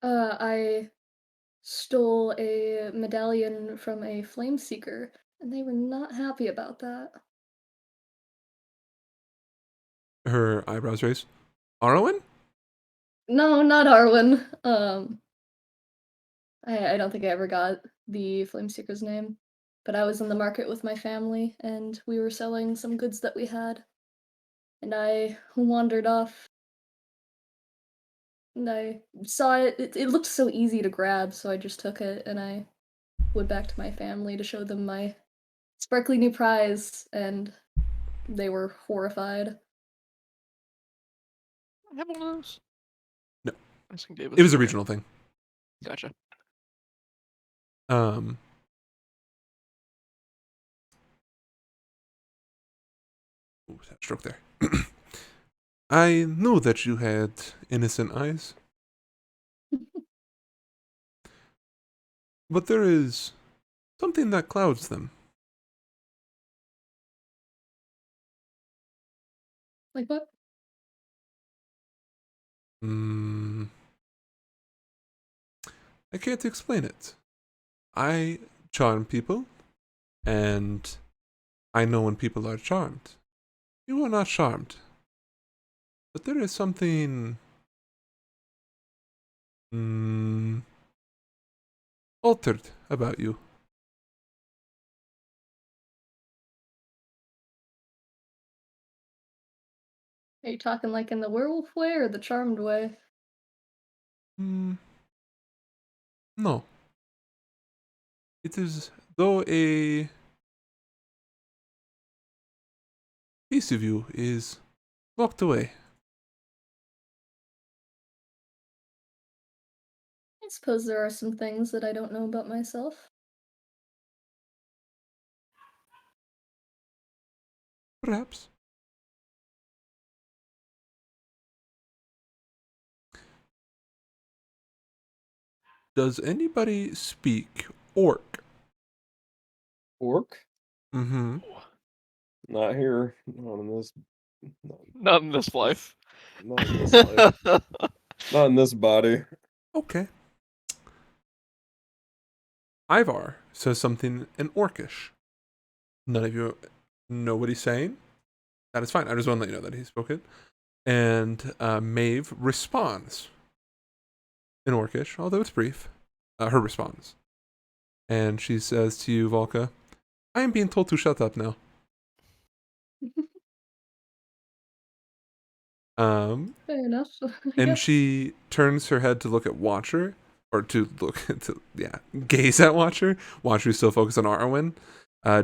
I stole a medallion from a flame seeker, and they were not happy about that. Her eyebrows raised. Arwen? No, not Arwen. I don't think I ever got the flame seeker's name, but I was in the market with my family, and we were selling some goods that we had, and I wandered off. And I saw it. It looked so easy to grab, so I just took it and I went back to my family to show them my sparkly new prize, and they were horrified. I have one of those. No. I think Davis It was a okay. regional thing. Gotcha. Ooh, that stroke there. I knew that you had innocent eyes. But there is something that clouds them. Like what? I can't explain it. I charm people, and I know when people are charmed. You are not charmed. But there is something altered about you. Are you talking like in the werewolf way or the charmed way? No. It is though a piece of you is locked away. I suppose there are some things that I don't know about myself. Perhaps. Does anybody speak orc? Orc? Mm-hmm. Not here. Not in this. Not in this life. Not in this life. Not in this body. Okay. Ivar says something in orcish. None of you know what he's saying. That is fine. I just want to let you know that he spoke it. And Maeve responds in orcish, although it's brief. Her response. And she says to you, Volka, I am being told to shut up now. Fair enough. I And guess. she turns her head to look at Watcher, or to look to gaze at Watcher. Watcher is still focused on Arwen.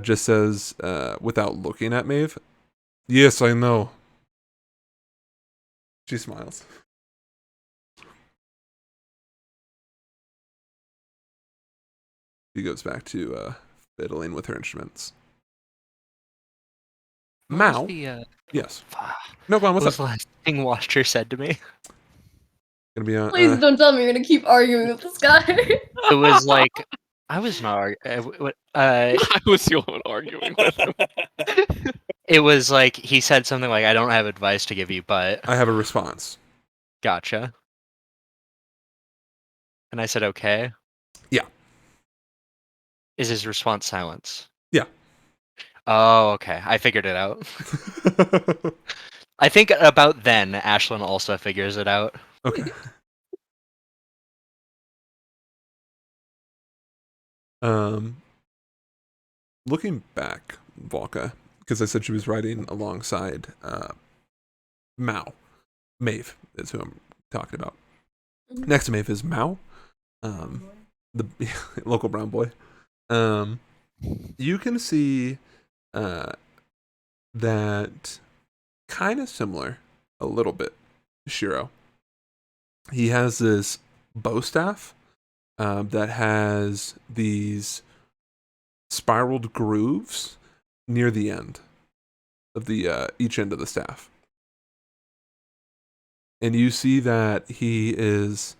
Just says, without looking at Maeve, yes, I know. She smiles. She goes back to fiddling with her instruments. What Mao? was the, Yes. fuck, No, go on. what What's was up? the last thing Watcher said to me? Gonna be Please don't tell me you're gonna keep arguing with this guy. It was like, I was not I was the only one arguing with him. it was like, he said something like, I don't have advice to give you, but I have a response. gotcha. And I said, okay. Yeah. Is his response silence? Yeah. Oh, okay. I figured it out. I think about then Ashlyn also figures it out. Okay. Looking back, Volka, because I said she was riding alongside Maeve is who I'm talking about. Mhm. Next to Maeve is Mao, the local brown boy. You can see that kind of similar a little bit to Shiro. He has this bow staff that has these spiraled grooves near the end of the each end of the staff. And you see that he is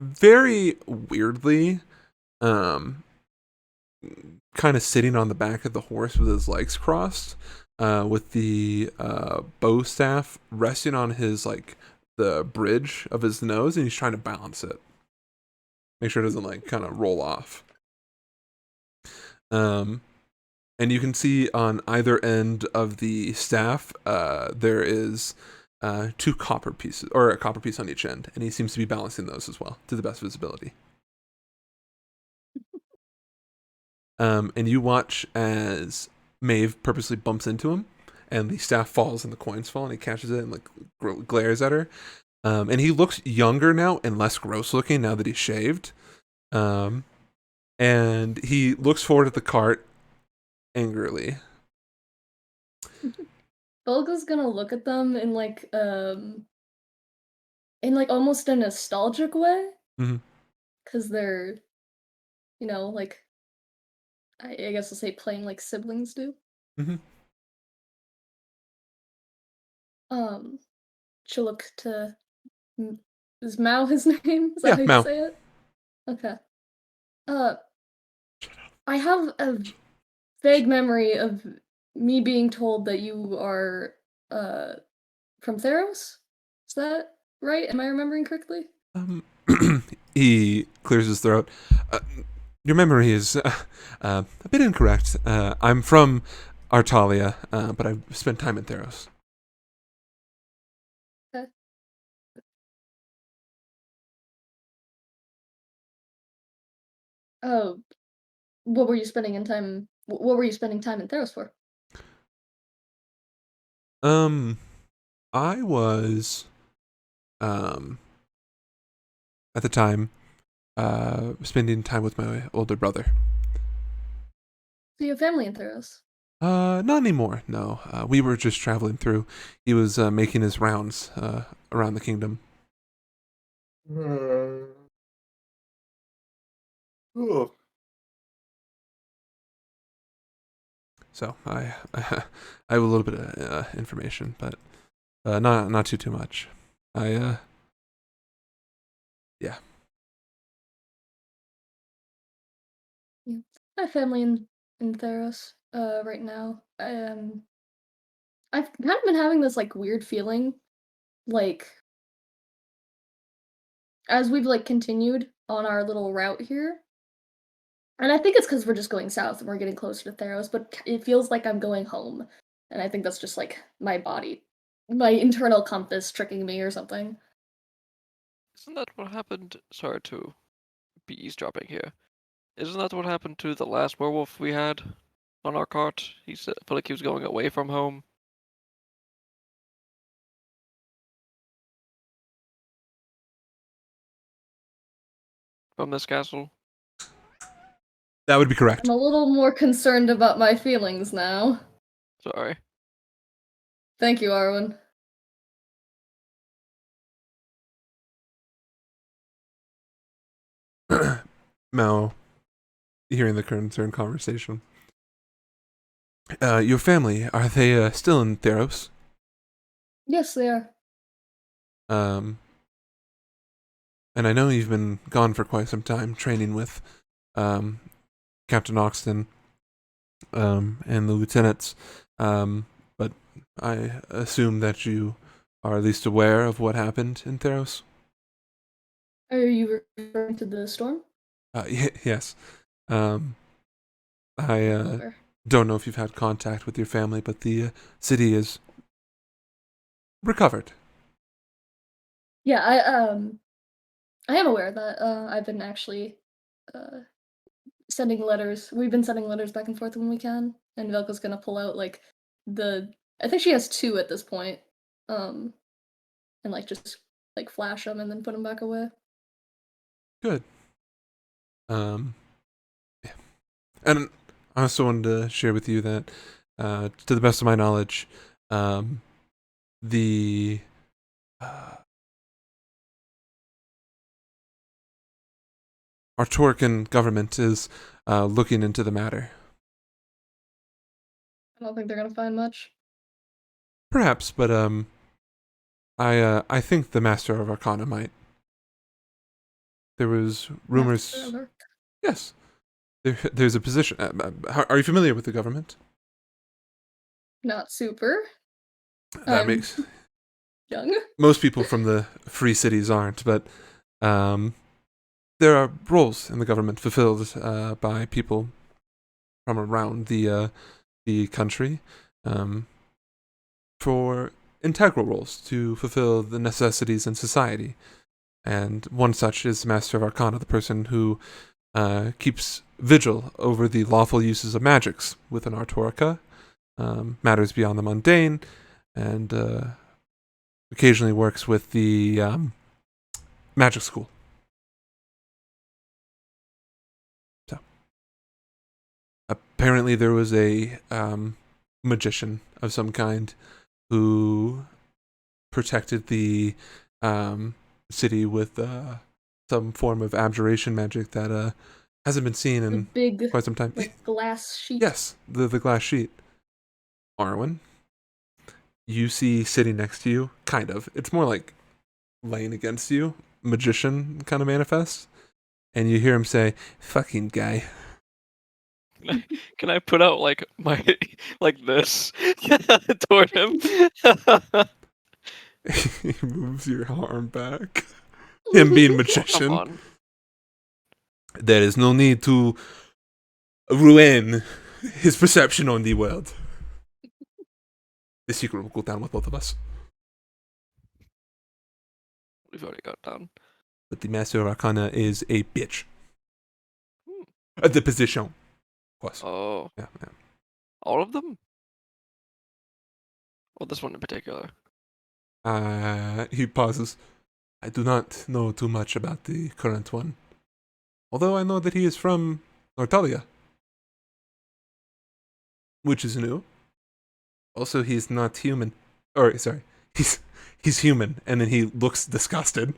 very weirdly kind of sitting on the back of the horse with his legs crossed, with the bow staff resting on his like the bridge of his nose, and he's trying to balance it, make sure it doesn't like kind of roll off. And you can see on either end of the staff, there is two copper pieces, or a copper piece on each end, and he seems to be balancing those as well to the best visibility. And you watch as Maeve purposely bumps into him, and the staff falls and the coins fall, and he catches it and like glares at her. And he looks younger now and less gross looking now that he's shaved. And he looks forward at the cart angrily. Volga's gonna look at them in almost a nostalgic way. Mhm. Because they're, like, I guess I'll say playing like siblings do. Mhm. She'll look to. Is Mao his name? Is that Yeah, how you Mao. say it? Okay. I have a vague memory of me being told that you are from Theros. Is that right? Am I remembering correctly? He clears his throat. Your memory is a bit incorrect. I'm from Artalia, but I've spent time in Theros. Okay. Oh, what were you spending in time? What were you spending time in Theros for? I was, at the time, spending time with my older brother. So you have family in Theros. Not anymore. No, we were just traveling through. He was making his rounds around the kingdom. Oh. So I I have a little bit of information, but not too much. Yeah. Yeah. I have family in Theros. Right now. I've kind of been having this like weird feeling, like as we've like continued on our little route here. And I think it's because we're just going south and we're getting closer to Theros, but it feels like I'm going home. And I think that's just like my body, my internal compass tricking me or something. Isn't that what happened? Sorry to be eavesdropping here. Isn't that what happened to the last werewolf we had on our cart? He said, I felt like he was going away from home. From this castle. That would be correct. I'm a little more concerned about my feelings now. Sorry. Thank you, Arwen. Mao, hearing the concerned conversation. Your family, are they still in Theros? Yes, they are. And I know you've been gone for quite some time, training with Captain Oxton and the lieutenants. But I assume that you are at least aware of what happened in Theros? Are you referring to the storm? Yes. I Over. don't know if you've had contact with your family, but the city is recovered. Yeah, I am aware that I've been actually uh sending letters. We've been sending letters back and forth when we can, and Velka's gonna pull out like the I think she has two at this point, and like just like flash them and then put them back away. Good. Yeah. And I also wanted to share with you that, to the best of my knowledge, the Artorican government is looking into the matter. I don't think they're gonna find much. Perhaps, but I think the Master of Arcana might. There was rumors. Master Yes, there's a position. Are you familiar with the government? Not super That I'm makes young. most people from the free cities aren't, but there are roles in the government fulfilled by people from around the country for integral roles to fulfill the necessities in society. And one such is Master of Arcana, the person who keeps vigil over the lawful uses of magics within Artorica, matters beyond the mundane, and occasionally works with the magic school. So, apparently there was a magician of some kind who protected the city with some form of abjuration magic that hasn't been seen The in big quite some time. like glass sheet. Yes, the glass sheet. Arwen, you see sitting next to you, kind of. It's more like laying against you, magician kind of manifest. And you hear him say, "Fucking guy." Can I put out like my like this toward him? He moves your arm back. Him being Come magician. on. There is no need to ruin his perception on the world. The secret will go down with both of us. We've already got down. But the Master of Arcana is a bitch. Hmm. The position. Of course. Oh, Yeah. all of them? Well, this one in particular. He pauses. I do not know too much about the current one. Although I know that he is from Nortalia. Which is new. Also, he's not human. Or, sorry. He's human, and then he looks disgusted.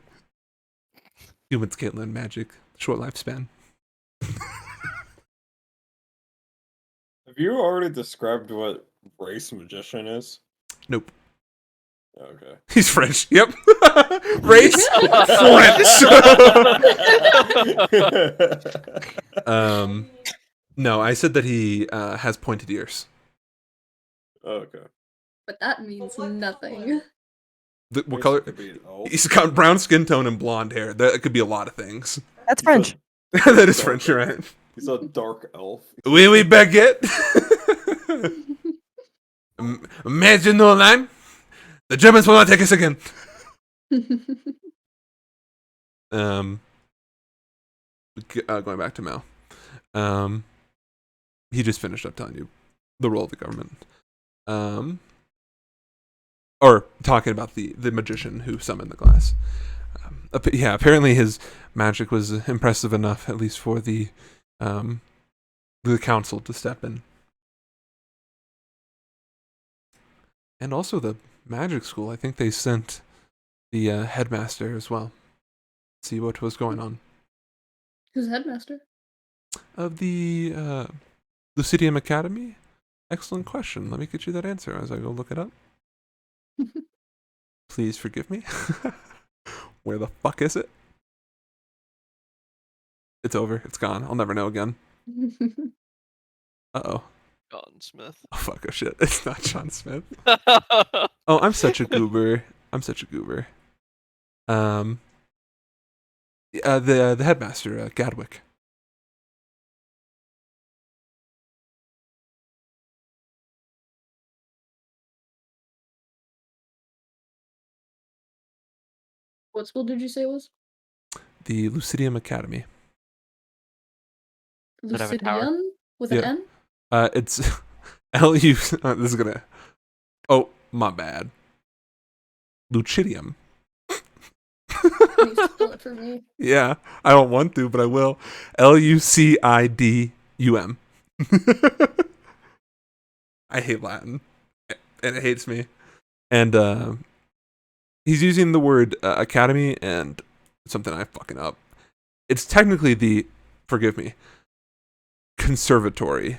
Humans can't learn magic. Short lifespan. Have you already described what race magician is? Nope. Okay. He's French. Yep. Race French. No, I said that he has pointed ears. Okay. But that means nothing. What Guess color? it could be an elf. He's got brown skin tone and blonde hair. That could be a lot of things. That's He's French. That is French, you're right? He's a dark elf. Oui, baguette. Imagine no line. The Germans will not take us again. Going back to Mal. He just finished up telling you the role of the government. Or talking about the magician who summoned the glass. Yeah, apparently his magic was impressive enough, at least for the council to step in. And also the magic school. I think they sent the headmaster as well. See what was going on. Who's headmaster? Of the Lucidium Academy? Excellent question. Let me get you that answer as I go look it up. Please forgive me. Where the fuck is it? It's over. It's gone. I'll never know again. Uh-oh. John Smith. Oh, fuck. Oh, shit. It's not John Smith. Oh, I'm such a goober. The headmaster, Gadwick. What school did you say it was? The Lucidium Academy. Does it have a tower? Lucidium with an Yeah. N? It's LU. This is gonna. Oh, my bad. Lucidium. Can you spell it for me? Yeah, I don't want to, but I will. Lucidum. I hate Latin, and it hates me. And he's using the word academy and something I fucking up. It's technically the, forgive me, conservatory.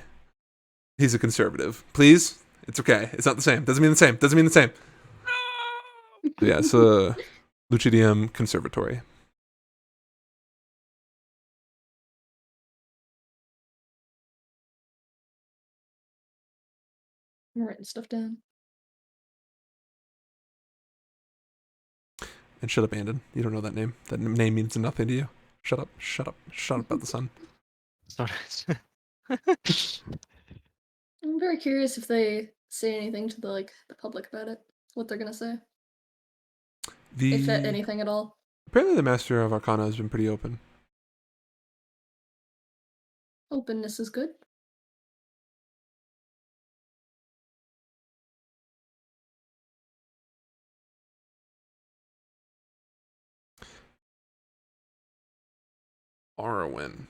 He's a conservative. Please? It's okay. It's not the same. Doesn't mean the same. Doesn't mean the same. Yeah, it's Lucidium Conservatory. I'm writing stuff down. And shut up, Andon. You don't know that name. That name means nothing to you. Shut up. Shut up. Shut up about the sun. Sorry. I'm very curious if they say anything to the public about it. What they're gonna say, if anything at all. Apparently the Master of Arcana has been pretty open. Openness is good. Arwen.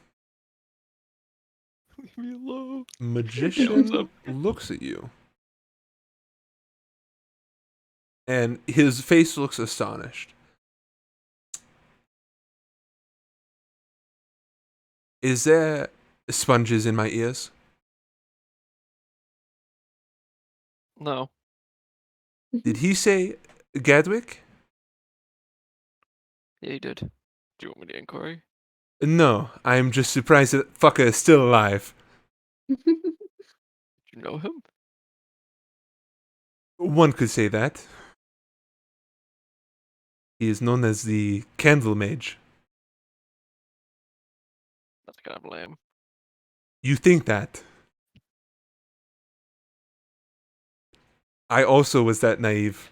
Leave me alone. Magician looks at you. And his face looks astonished. Is there sponges in my ears? No. Did he say Gadwick? Yeah, you did. Do you want me to inquiry? No, I'm just surprised that fucker is still alive. Do you know him? One could say that. He is known as the Candle Mage. That's kind of lame. You think that? I also was that naive.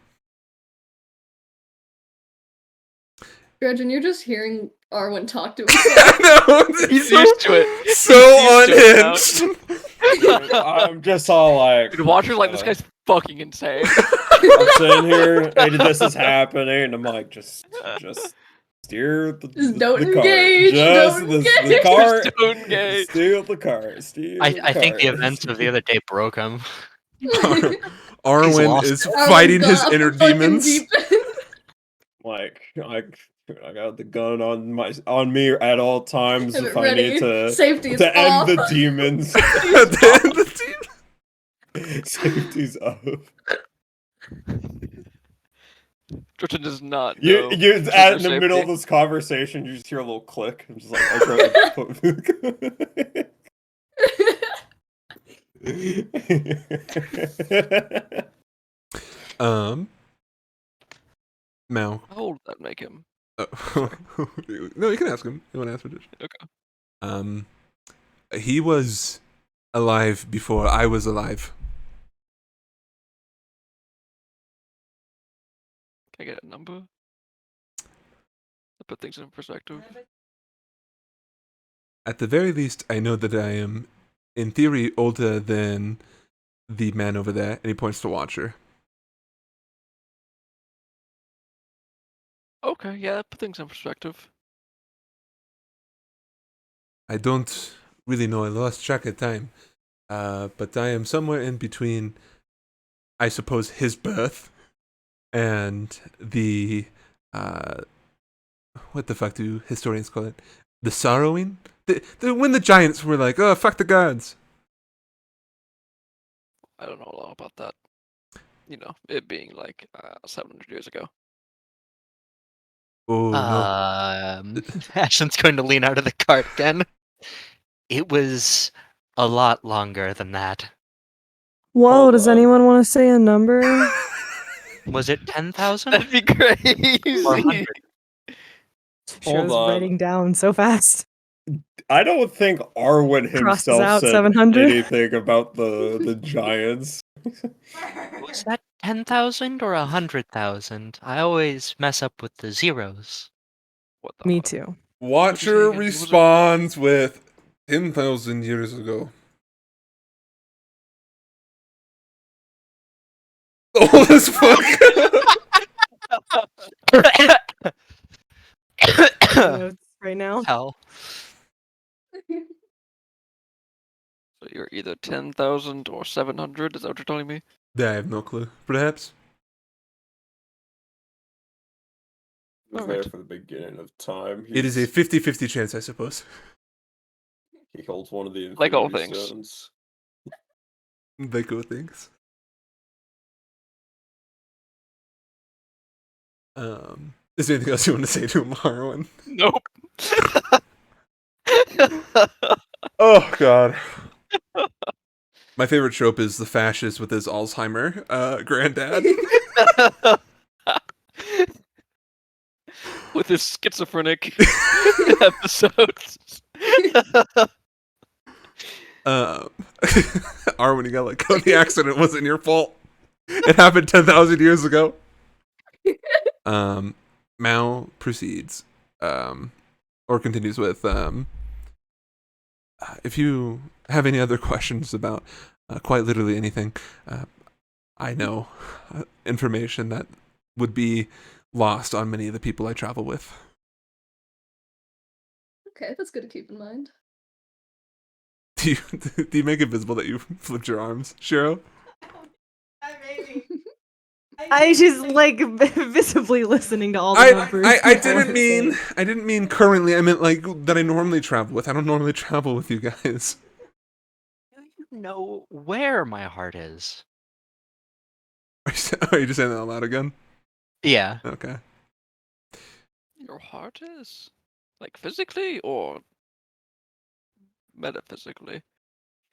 Gretchen, you're just hearing Arwen talk to I himself. know! He's used to it. So He's used to it now. unhinged! I'm just all like, Dude, Watcher's like, this guy's fucking insane. I'm sitting here, and this is happening, and I'm like, just steer the Just don't the car. engage, Just don't the engage. car. Just don't engage. Steer the car. Steer I think the car. events of the other day broke him. Arwen lost is it. fighting his Arwen's got inner a fucking demons. deep- Like, I got the gun on me at all times Have it if I ready. need to Safety is end off. the demons. At the end of the team. Safety's up. Jordan does not You know. you trigger at in the middle of safety. this conversation, you just hear a little click. I'm just like, Mal. How old would that make him? No, you can ask him. You want to ask Magician? Okay. He was alive before I was alive. Can I get a number? To put things in perspective. At the very least, I know that I am, in theory, older than the man over there, and he points to Watcher. Okay, yeah, that put things in perspective. I don't really know. I lost track of time. But I am somewhere in between, I suppose, his birth and the, what the fuck do historians call it? The sorrowing? When the giants were like, oh, fuck the gods. I don't know a lot about that. You know, it being like 700 years ago. Oh, no. Ashton's going to lean out of the cart again. It was a lot longer than that. Whoa, Hold does on. anyone want to say a number? Was it 10,000? That'd be crazy. 400. Show's on. writing down so fast. I don't think Arwen Crosses himself out said 700. anything about the giants. Was that 10,000 or 100,000? I always mess up with the zeros. What the Me fuck? too. Watcher again? What was it? responds with 10,000 years ago. Old as fuck. Notes right now. Hell. So you're either 10,000 or 700. Is that what you're telling me? Yeah, I have no clue. Perhaps. He was Alright. there for the beginning of time. It is a 50-50 chance, I suppose. He holds one of the Like all Infinity things. Stones. They go things. Is there anything else you want to say to him, Harwin? Nope. Oh, God. My favorite trope is the fascist with his Alzheimer granddad. With his schizophrenic episodes. Arwen, you gotta let go. The accident wasn't your fault. It happened 10,000 years ago. Mao proceeds, or continues with, if you have any other questions about quite literally anything, I know information that would be lost on many of the people I travel with. Okay, that's good to keep in mind. Do you make it visible that you flipped your arms, Shiro? I just like visibly listening to all the numbers. I before didn't saying- mean currently. I meant like that I normally travel with. I don't normally travel with you guys. Do you know where my heart is? Are you just saying that out loud again? Yeah. Okay. Your heart is? Like physically or metaphysically?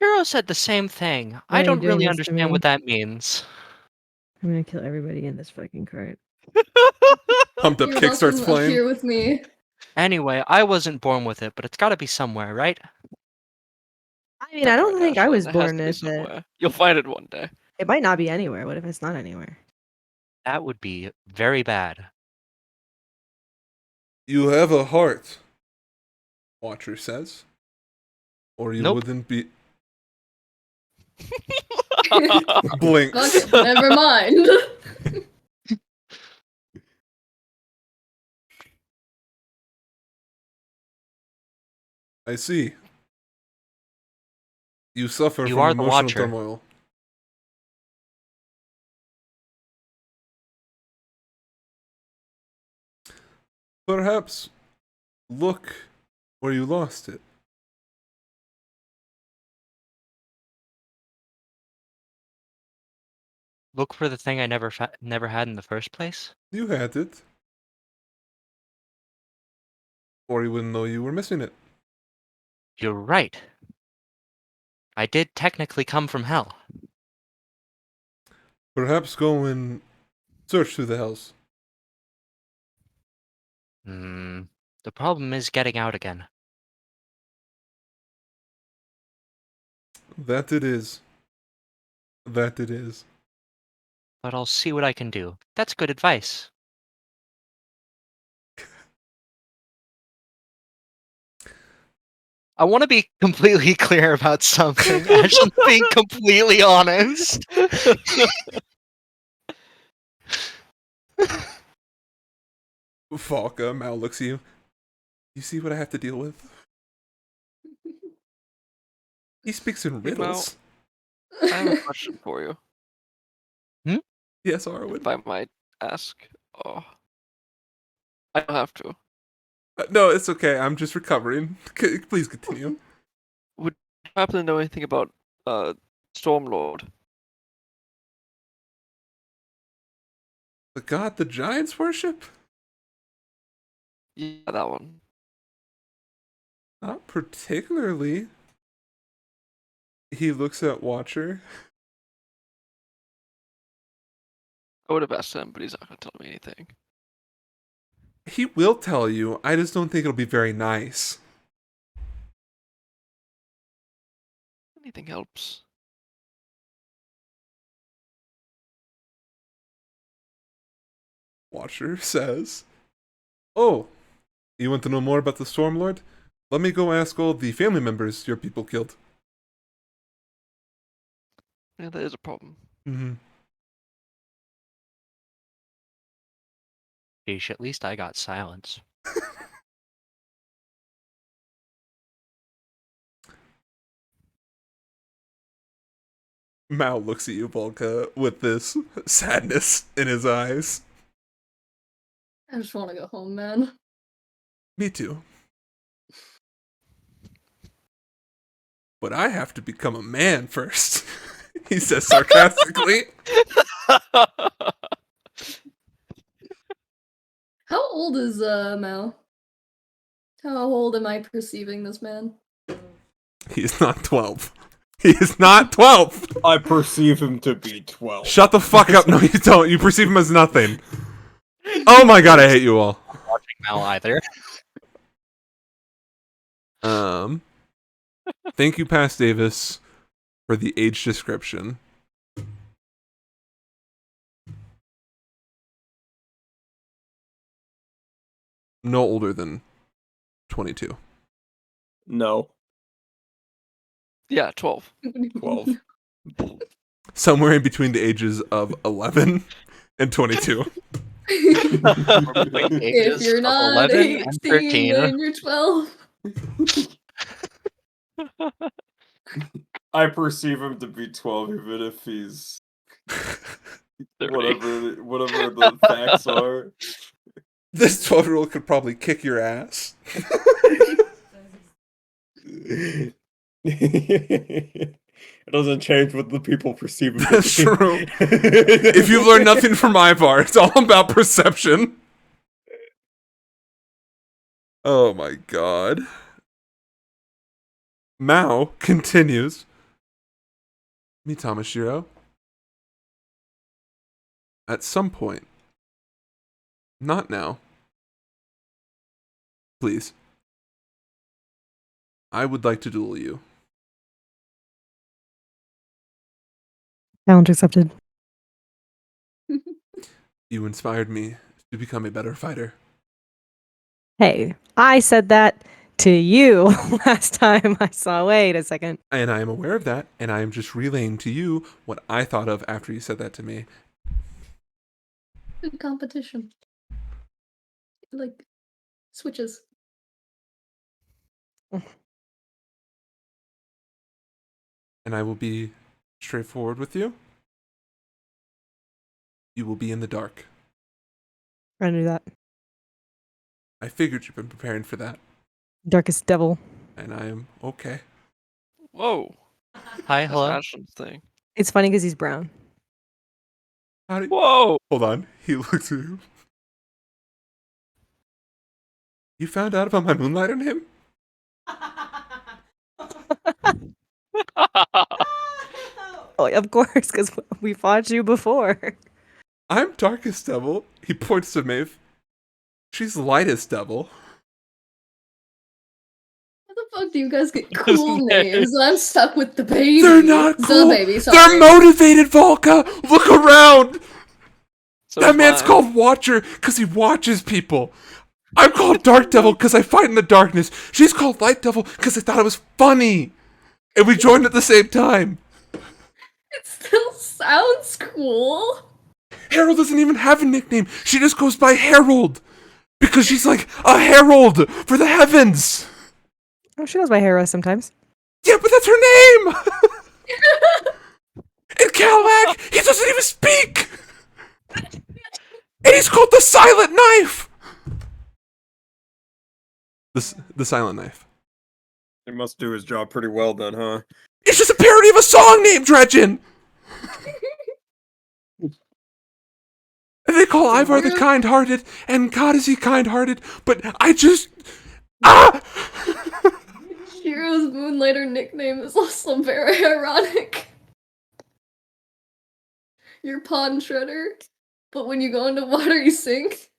Hero said the same thing. Why I are you don't doing really this to understand me? what that means. I'm gonna kill everybody in this fucking cart. Pumped up You're kick starts welcome up playing. here with me. Anyway, I wasn't born with it, but it's gotta be somewhere, right? I mean, I don't Right, think I Ashlyn, was it has born to be with it. somewhere. You'll find it one day. It might not be anywhere. What if it's not anywhere? That would be very bad. You have a heart, Watcher says, or you Nope. wouldn't be. Blinks. Okay, never mind. I see. You suffer You from are the emotional Watcher. turmoil. Perhaps look where you lost it. Look for the thing I never had in the first place? You had it. Or you wouldn't know you were missing it. You're right. I did technically come from hell. Perhaps go and search through the hells. The problem is getting out again. That it is. That it is. But I'll see what I can do. That's good advice. I want to be completely clear about something. Actually, being completely honest. Falca, Mal looks at you. You see what I have to deal with? He speaks in Hey, Mal. riddles. I have a question for you, Yes, Arwen. if I might ask. Oh. I don't have to. No, it's okay. I'm just recovering. Please continue. Do you happen to know anything about Stormlord? The god the giants worship? Yeah, that one. Not particularly. He looks at Watcher. I would have asked him, but he's not gonna tell me anything. He will tell you. I just don't think it'll be very nice. Anything helps. Watcher says, "Oh, you want to know more about the Stormlord? Let me go ask all the family members your people killed." Yeah, that is a problem. Mm-hmm. Sheesh, at least I got silence. Mao looks at you, Volka, with this sadness in his eyes. I just want to go home, man. Me too. But I have to become a man first, he says sarcastically. How old is Mao? How old am I perceiving this man? He is not 12. He is not 12! I perceive him to be 12. Shut the fuck up. No, you don't. You perceive him as nothing. Oh my god, I hate you all. Watching Mal either. Thank you, Pass Davis, for the age description. No older than 22. No. Yeah, 12. 12. Somewhere in between the ages of 11 and 22. If you're not 11 and 18, 13. then you're 12. I perceive him to be 12, even if he's 30. whatever the facts are. This 12-year-old could probably kick your ass. It doesn't change what the people perceive him to That's be. true. If you've learned nothing from Ivar, it's all about perception. Oh my god. Mao continues. Tamashiro. At some point. Not now. Please. I would like to duel you. Challenge accepted. You inspired me to become a better fighter. Hey, I said that to you last time I saw. Wait a second. And I am aware of that, and I am just relaying to you what I thought of after you said that to me. Good competition. Like, switches. And I will be straightforward with you. You will be in the dark. Trying to do that. I figured you've been preparing for that, Darkest devil. and I am okay. Whoa. Hi, That's hello. Ashton's thing. It's funny because he's brown. How do Whoa! Hold on. He looks at you. You found out about my moonlight on him? Oh, of course, because we fought you before. I'm darkest devil. He points to Maeve. She's lightest devil. How the fuck do you guys get cool names? I'm stuck with the baby. They're not The cool. baby, sorry. They're motivated, Volka. Look around. So That is man's mine. called Watcher because he watches people. I'm called Dark Devil because I fight in the darkness. She's called Light Devil because I thought it was funny. And we joined at the same time. It still sounds cool. Harold doesn't even have a nickname. She just goes by Harold. Because she's like a herald for the heavens. Oh, she goes by Hera sometimes. Yeah, but that's her name. And Cadillac, he doesn't even speak. And he's called the Silent Knife. The Silent Knife. He must do his job pretty well then, huh? It's just a parody of a song named Dredgen. And they call Ivar the kind-hearted, and God is he kind-hearted, but I just... Ah! Shiro's Moonlighter nickname is also very ironic. You're Pond Shredder, but when you go into water, you sink.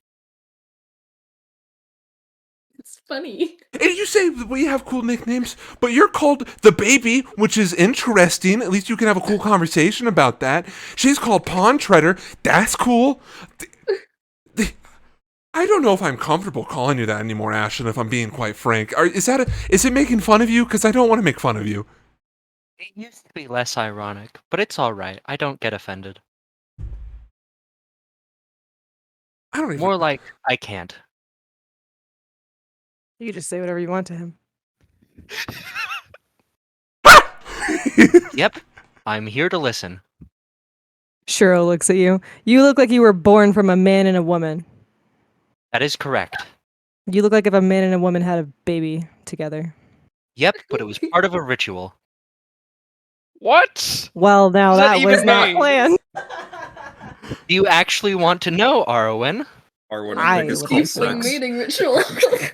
It's funny. And you say that we have cool nicknames, but you're called the Baby, which is interesting. At least you can have a cool conversation about that. She's called Pond Shredder. That's cool. I don't know if I'm comfortable calling you that anymore, Ashlyn, if I'm being quite frank. Is it making fun of you? Because I don't want to make fun of you. It used to be less ironic, but it's alright. I don't get offended. I don't even... More like, I can't. You just say whatever you want to him. Yep, I'm here to listen. Shuro looks at you. You look like you were born from a man and a woman. That is correct. You look like if a man and a woman had a baby together. Yep, but it was part of a ritual. What? Well, now Does that that was even not mean? planned. Do you actually want to know, Arwen? Arwen, I I think it's would called like to know. Tiefling sex. mating ritual.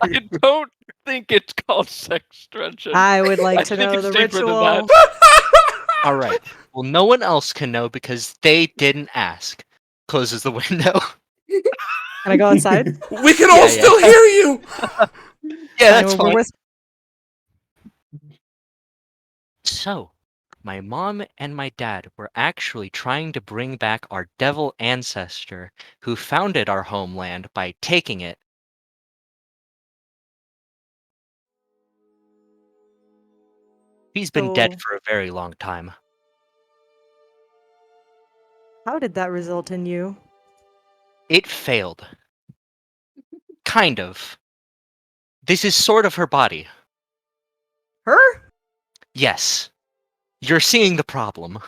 I don't think it's called sex dungeon. I would like I to think know it's the deeper than ritual. Alright. Well, no one else can know because they didn't ask. Closes the window. Can I go outside? We can all Yeah. still hear you! Yeah, that's We're fine. whis- So, my mom and my dad were actually trying to bring back our devil ancestor who founded our homeland by taking it. He's been dead So- for a very long time. How did that result in you? It failed. Kind of. This is sort of her body. Her? Yes. You're seeing the problem.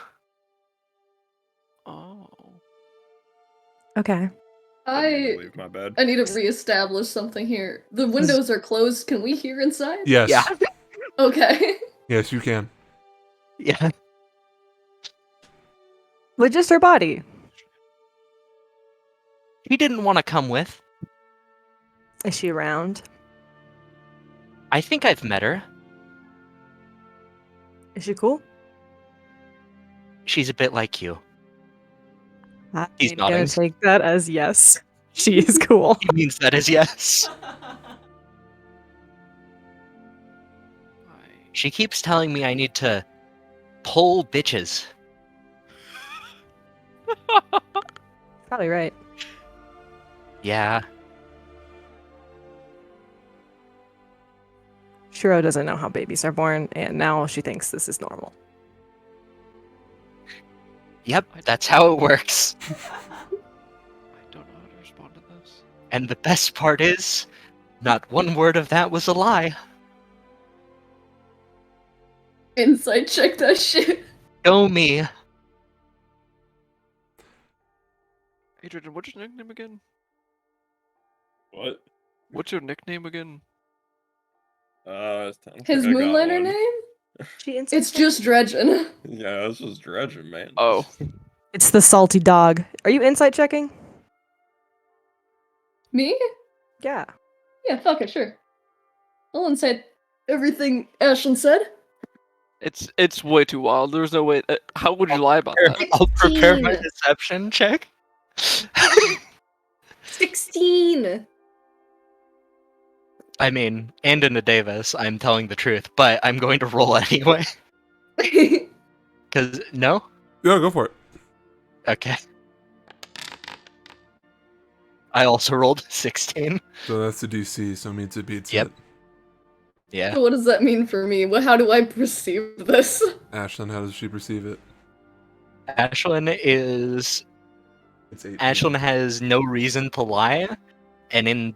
Oh. Okay. I Leave my bed. need to reestablish something here. The windows are closed. Can we hear inside? Yes. Yeah. Okay. Yes, you can. Yeah. With just her body. He didn't want to come with. Is she around? I think I've met her. Is she cool? She's a bit like you. He's I'm gonna nodding. take that as yes. She is cool. He means that is yes. She keeps telling me I need to pull bitches. Probably right. Yeah. Shuro doesn't know how babies are born, and now she thinks this is normal. Yep, that's how it works. I don't know how to respond to this. And the best part is, not one word of that was a lie. Inside check that shit. Go me. Adrian, what's your nickname again? What? What's your nickname again? I don't think His I got moonliner one. name? She It's just Dredgen. Yeah, this was dredging, man. Oh. It's the salty dog. Are you insight checking? Me? Yeah. Yeah, fuck it, sure. I'll inside everything Ashlyn said. It's way too wild. There's no way. How would you lie about that? I'll prepare my 16. deception check. 16! I mean, and in a Davis, I'm telling the truth, but I'm going to roll anyway. Cause no? Yeah, go for it. Okay. I also rolled 16. So that's the DC, so it means it beats Yep. it. Yeah. What does that mean for me? How do I perceive this? Ashlyn, how does she perceive it? Ashlyn is It's 18. Ashlyn has no reason to lie, and in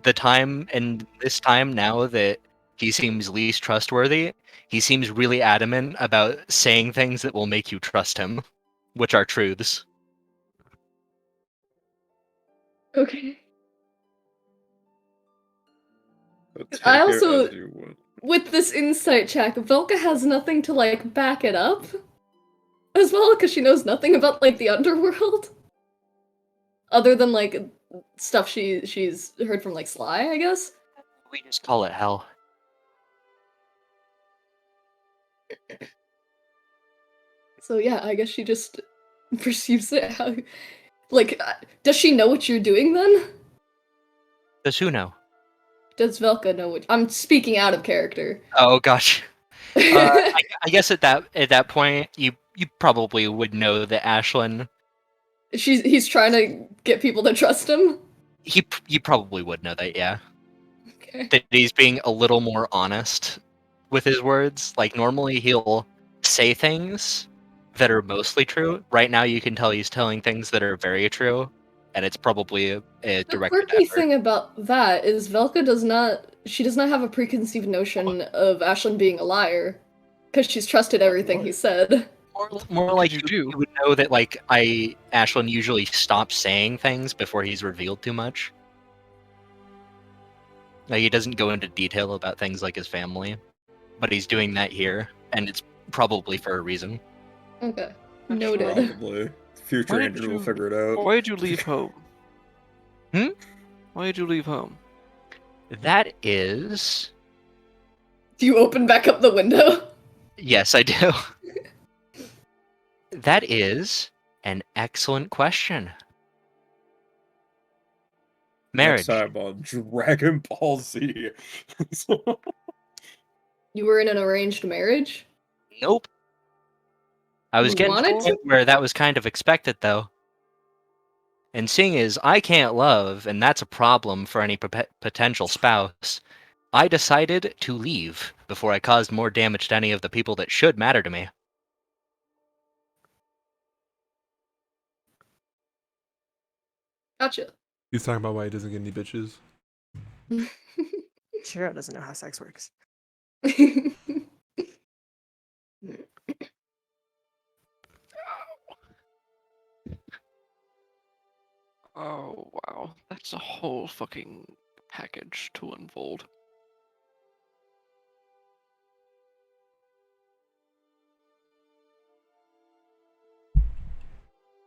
the time and this time now that he seems least trustworthy, he seems really adamant about saying things that will make you trust him, which are truths. Okay. Take I it also- as you would. With this insight check, Velka has nothing to, like, back it up. As well, because she knows nothing about, like, the underworld. Other than, like, stuff she's heard from, like, Sly, I guess. We just call it hell. So yeah, I guess she just perceives it how... Like, does she know what you're doing, then? Does who know? Does Velka know what... I'm speaking out of character. Oh gosh. I guess at that point, you probably would know that Ashlyn. He's trying to get people to trust him? You probably would know that, yeah. Okay. That he's being a little more honest with his words. Like normally he'll say things that are mostly true. Right now you can tell he's telling things that are very true, and it's probably a The directed quirky effort. thing about that is Velka does not have a preconceived notion of Ashlyn being a liar. Because she's trusted everything he said. More What like could you do? you would know that like Ashlyn usually stops saying things before he's revealed too much. Like he doesn't go into detail about things like his family, but he's doing that here, and it's probably for a reason. Okay. That's Noted. Probably. Future Why did Andrew will you- figure it out. Why did you leave home? Hmm? Why did you leave home? That is, Do you open back up the window? yes, I do. That is an excellent question. Marriage. Next time on Dragon Ball Z. You were in an arranged marriage? Nope. I was You getting to the wanted point where that was kind of expected, though. And seeing as I can't love, and that's a problem for any potential spouse, I decided to leave before I caused more damage to any of the people that should matter to me. Gotcha. He's talking about why he doesn't get any bitches. Shiro doesn't know how sex works. Oh wow, that's a whole fucking package to unfold.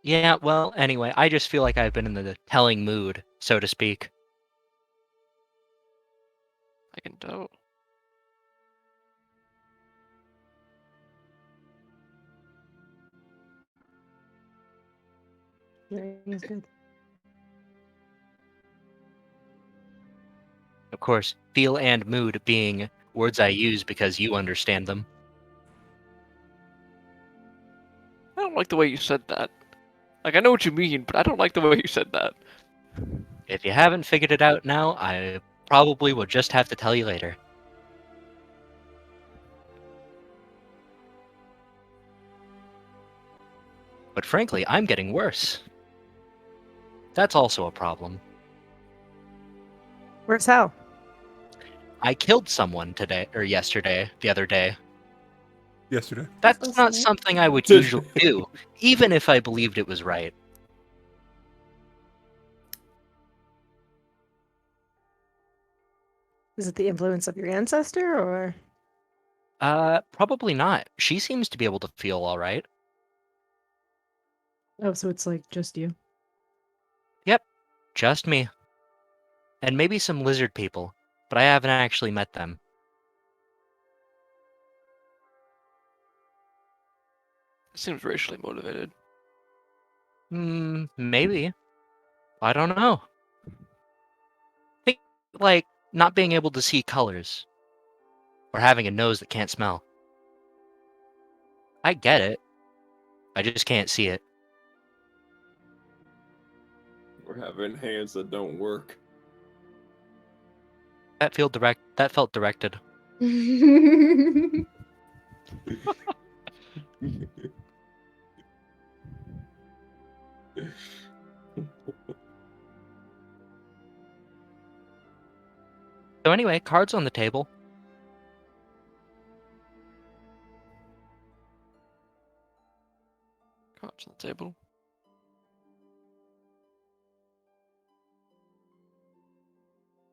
Yeah, well, anyway, I just feel like I've been in the telling mood, so to speak. I can tell. He's good. Of course, feel and mood being words I use because you understand them. I don't like the way you said that. Like I know what you mean, but I don't like the way you said that. If you haven't figured it out now, I probably will just have to tell you later. But frankly, I'm getting worse. That's also a problem. Where's how? I killed someone today, or yesterday, the other day. Yesterday. That's That's not nice. something I would usually do, even if I believed it was right. Is it the influence of your ancestor, or Probably not. She seems to be able to feel alright. oh, so it's like just you? Yep, just me. And maybe some lizard people, but I haven't actually met them. Seems racially motivated. Maybe. I don't know. Think like not being able to see colors. Or having a nose that can't smell. I get it. I just can't see it. We're having hands that don't work. That felt directed. So anyway, cards on the table. Cards on the table.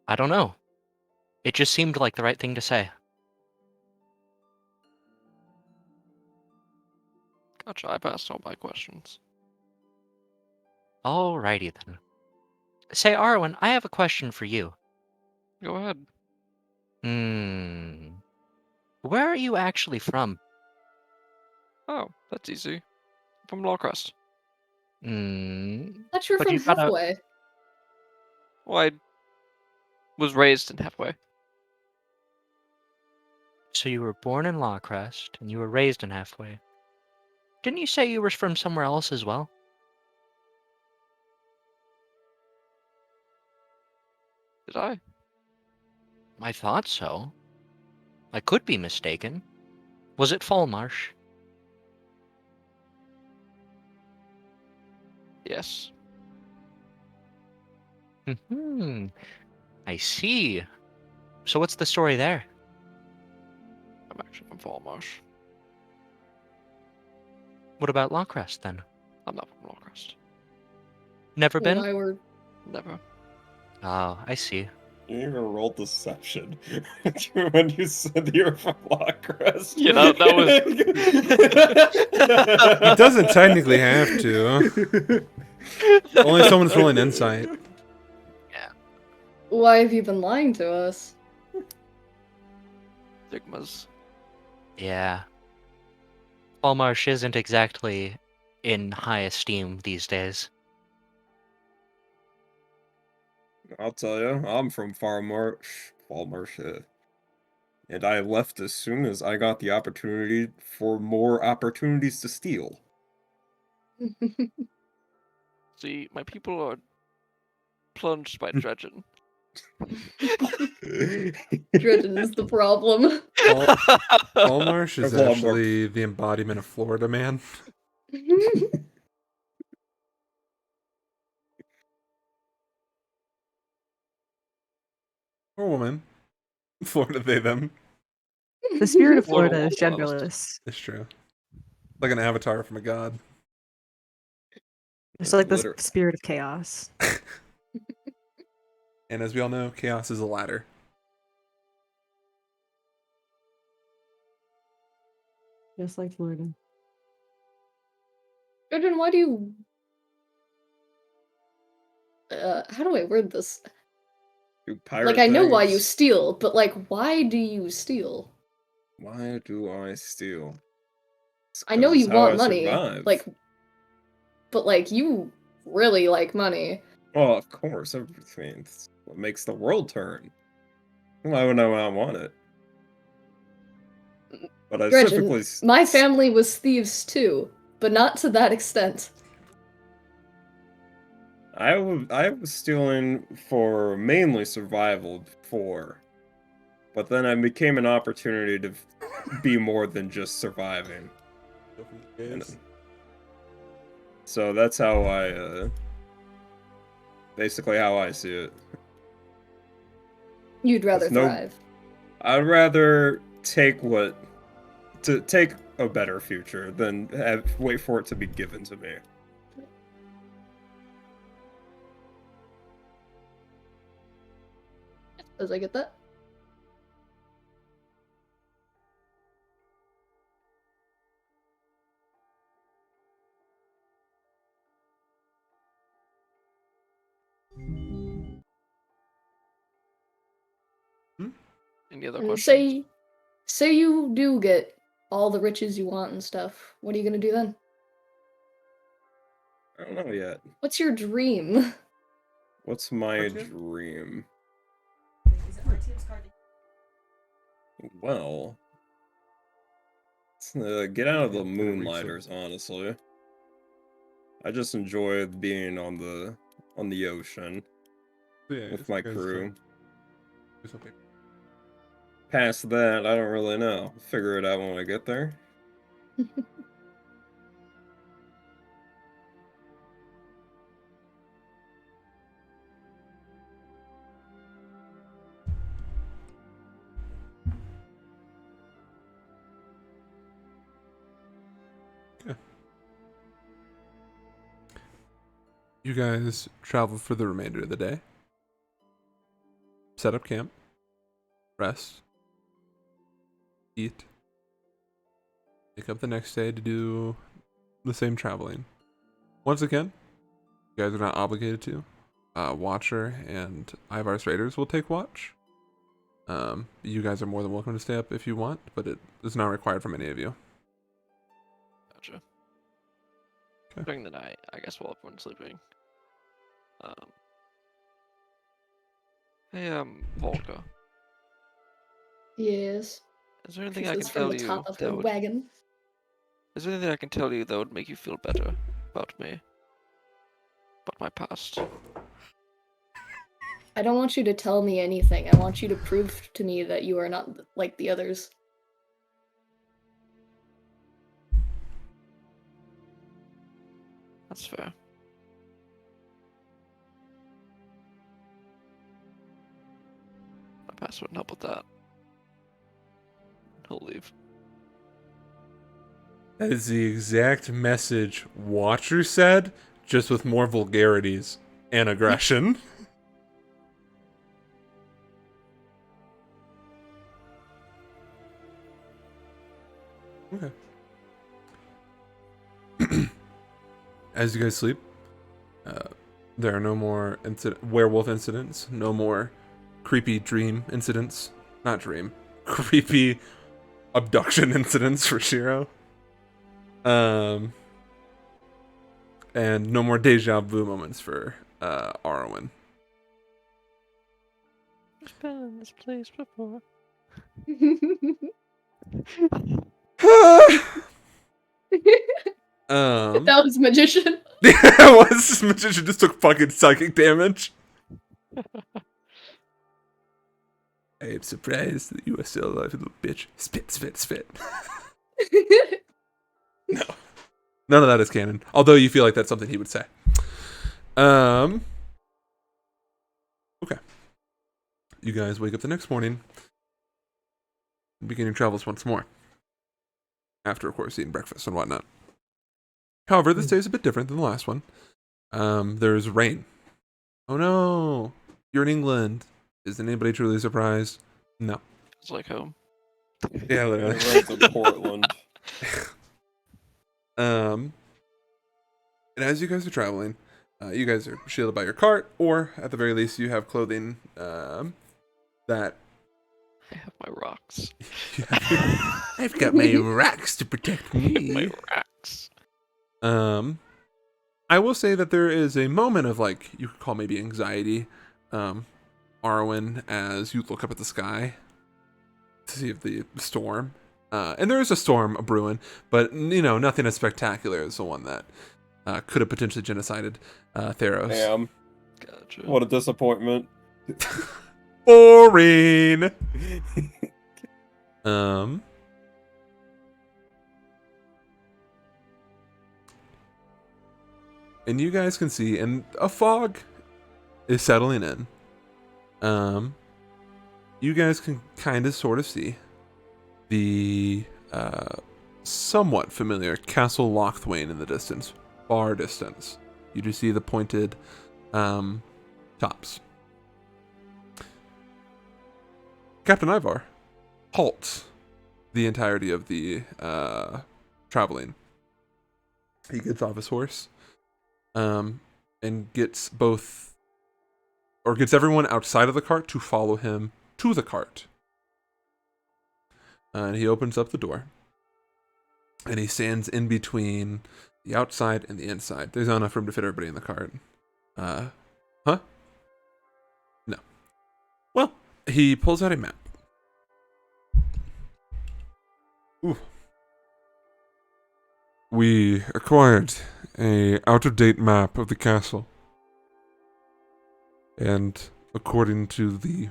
I don't know. It just seemed like the right thing to say. Gotcha, I passed all my questions. Alrighty then. Say, Arwen, I have a question for you. Go ahead. Where are you actually from? Oh, that's easy. From Lawcrest. Thought you were But from you gotta- halfway. Well, I was raised in Halfway. So you were born in Lawcrest, and you were raised in Halfway. Didn't you say you were from somewhere else as well? Did I? I thought so. I could be mistaken. Was it Fallmarsh? Yes. Hmm. I see. So what's the story there? I'm actually from Fallmarsh. What about Lockrest then? I'm not from Lockrest. Never When been? I were Never. Oh, I see. You even rolled deception when you said you were from Lockrest. Yeah, that was. He doesn't technically have to. Only if someone's rolling insight. Why have you been lying to us? Stigmas. Yeah. Fallmarsh isn't exactly in high esteem these days. I'll tell you, I'm from Farmarsh, and I left as soon as I got the opportunity for more opportunities to steal. See, my people are plunged by Dredgen. Dredgen is the problem. Fallmarsh is There's a lot more. actually the embodiment of Florida man. Or woman. Florida, they, them. The spirit of Florida Florida is Wild West. genderless. It's true. Like an avatar from a god. It's like the Liter- spirit of chaos. And as we all know, chaos is a ladder. Just like Florida. Dredgen, why do you... how do I word this? Do pirate Like, I know why you things. steal, but, like, why do you steal? Why do I steal? It's I know 'cause you how want I money, survive. like, but, like, you really like money. Well, of course, everything. It's what makes the world turn. Why would I not want it? But I specifically. Dredgen, my family was thieves too, but not to that extent. I was stealing for mainly survival before, but then I became an opportunity to be more than just surviving. And so that's how I, basically how I see it. You'd rather There's no- thrive. I'd rather take take a better future than wait for it to be given to me. Does I get that? Any other And questions? say you do get all the riches you want and stuff. What are you gonna do then? I don't know yet. What's your dream? What's my Cartoon? dream? Is it Artyom's card? Well, get out of the Yeah, get a refill. moonlighters, honestly. I just enjoy being on the ocean Yeah, with it's my good crew. stuff. Past that, I don't really know. Figure it out when I get there. You guys travel for the remainder of the day. Set up camp. Rest. Eat. Wake up the next day to do the same traveling. Once again, you guys are not obligated to. Watcher and Ivar's Raiders will take watch. You guys are more than welcome to stay up if you want, but it is not required from any of you. Gotcha. Okay. During the night, I guess while everyone's sleeping. Hey, Volga, Yes. is there anything This I can is from tell the you top of that her would... wagon. Is there anything I can tell you that would make you feel better about me? About my past? I don't want you to tell me anything. I want you to prove to me that you are not like the others. That's fair. My pass wouldn't help with that. He'll leave. That is the exact message Watcher said, just with more vulgarities and aggression. Okay. As you guys sleep, there are no more werewolf incidents, no more creepy dream incidents. Not dream. Creepy abduction incidents for Shiro. And no more deja vu moments for Arwen. I've been in this place before. That was magician. Yeah, was this magician just took fucking psychic damage? I am surprised that you are still alive, you little bitch. Spit, spit, spit. No. None of that is canon. Although you feel like that's something he would say. Okay. You guys wake up the next morning. Begin your travels once more. After, of course, eating breakfast and whatnot. However, this day is a bit different than the last one. There's rain. Oh no! You're in England. Is anybody truly surprised? No. It's like home. Yeah, literally. Everyone's in Portland. And as you guys are traveling, you guys are shielded by your cart, or at the very least, you have clothing that. I have my rocks. I've got my rocks to protect me. My rocks. I will say that there is a moment of, like, you could call maybe anxiety, Arwen, as you look up at the sky to see if the storm. And there is a storm brewing, but, you know, nothing as spectacular as the one that could have potentially genocided Theros. Damn. Gotcha. What a disappointment. Boring! And you guys can see, and a fog is settling in. You guys can kind of sort of see the somewhat familiar Castle Lochthwain in the distance, far distance. You do see the pointed tops. Captain Ivar halts the entirety of the traveling. He gets off his horse. And gets everyone outside of the cart to follow him to the cart. And he opens up the door. And he stands in between the outside and the inside. There's not enough room to fit everybody in the cart. Huh? No. Well, he pulls out a map. Ooh. We acquired a out-of-date map of the castle. And according to the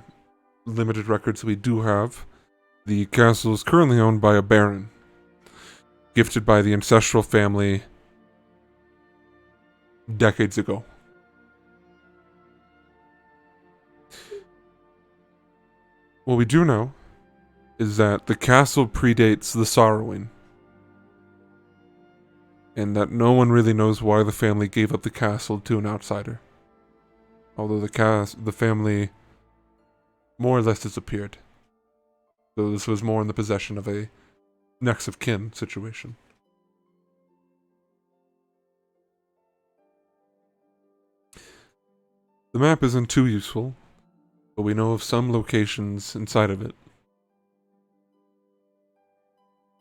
limited records we do have, the castle is currently owned by a baron, gifted by the ancestral family decades ago. What we do know is that the castle predates the Sorrowing, and that no one really knows why the family gave up the castle to an outsider. Although the family more or less disappeared. So this was more in the possession of a next of kin situation. The map isn't too useful, but we know of some locations inside of it.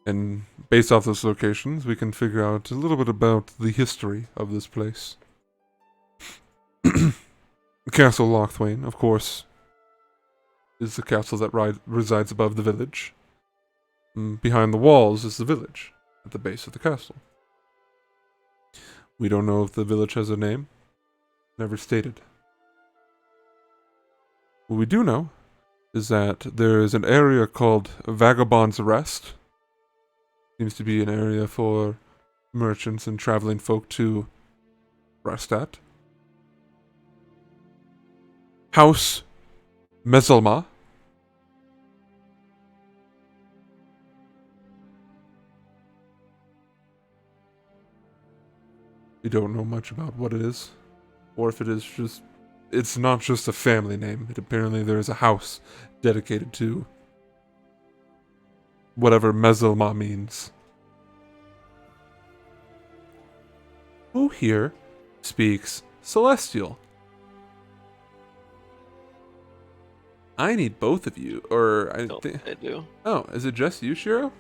And based off those locations, we can figure out a little bit about the history of this place. Castle Lochthwain, of course, is the castle that resides above the village. Behind the walls is the village, at the base of the castle. We don't know if the village has a name. Never stated. What we do know is that there is an area called Vagabond's Rest. Seems to be an area for merchants and traveling folk to rest at. House Mezelma. We don't know much about what it is, or if it is just. It's not just a family name. Apparently, there is a house dedicated to whatever Mezelma means. Who here speaks Celestial? I need both of you, or I Don't think. I do. Oh, is it just you, Shiro?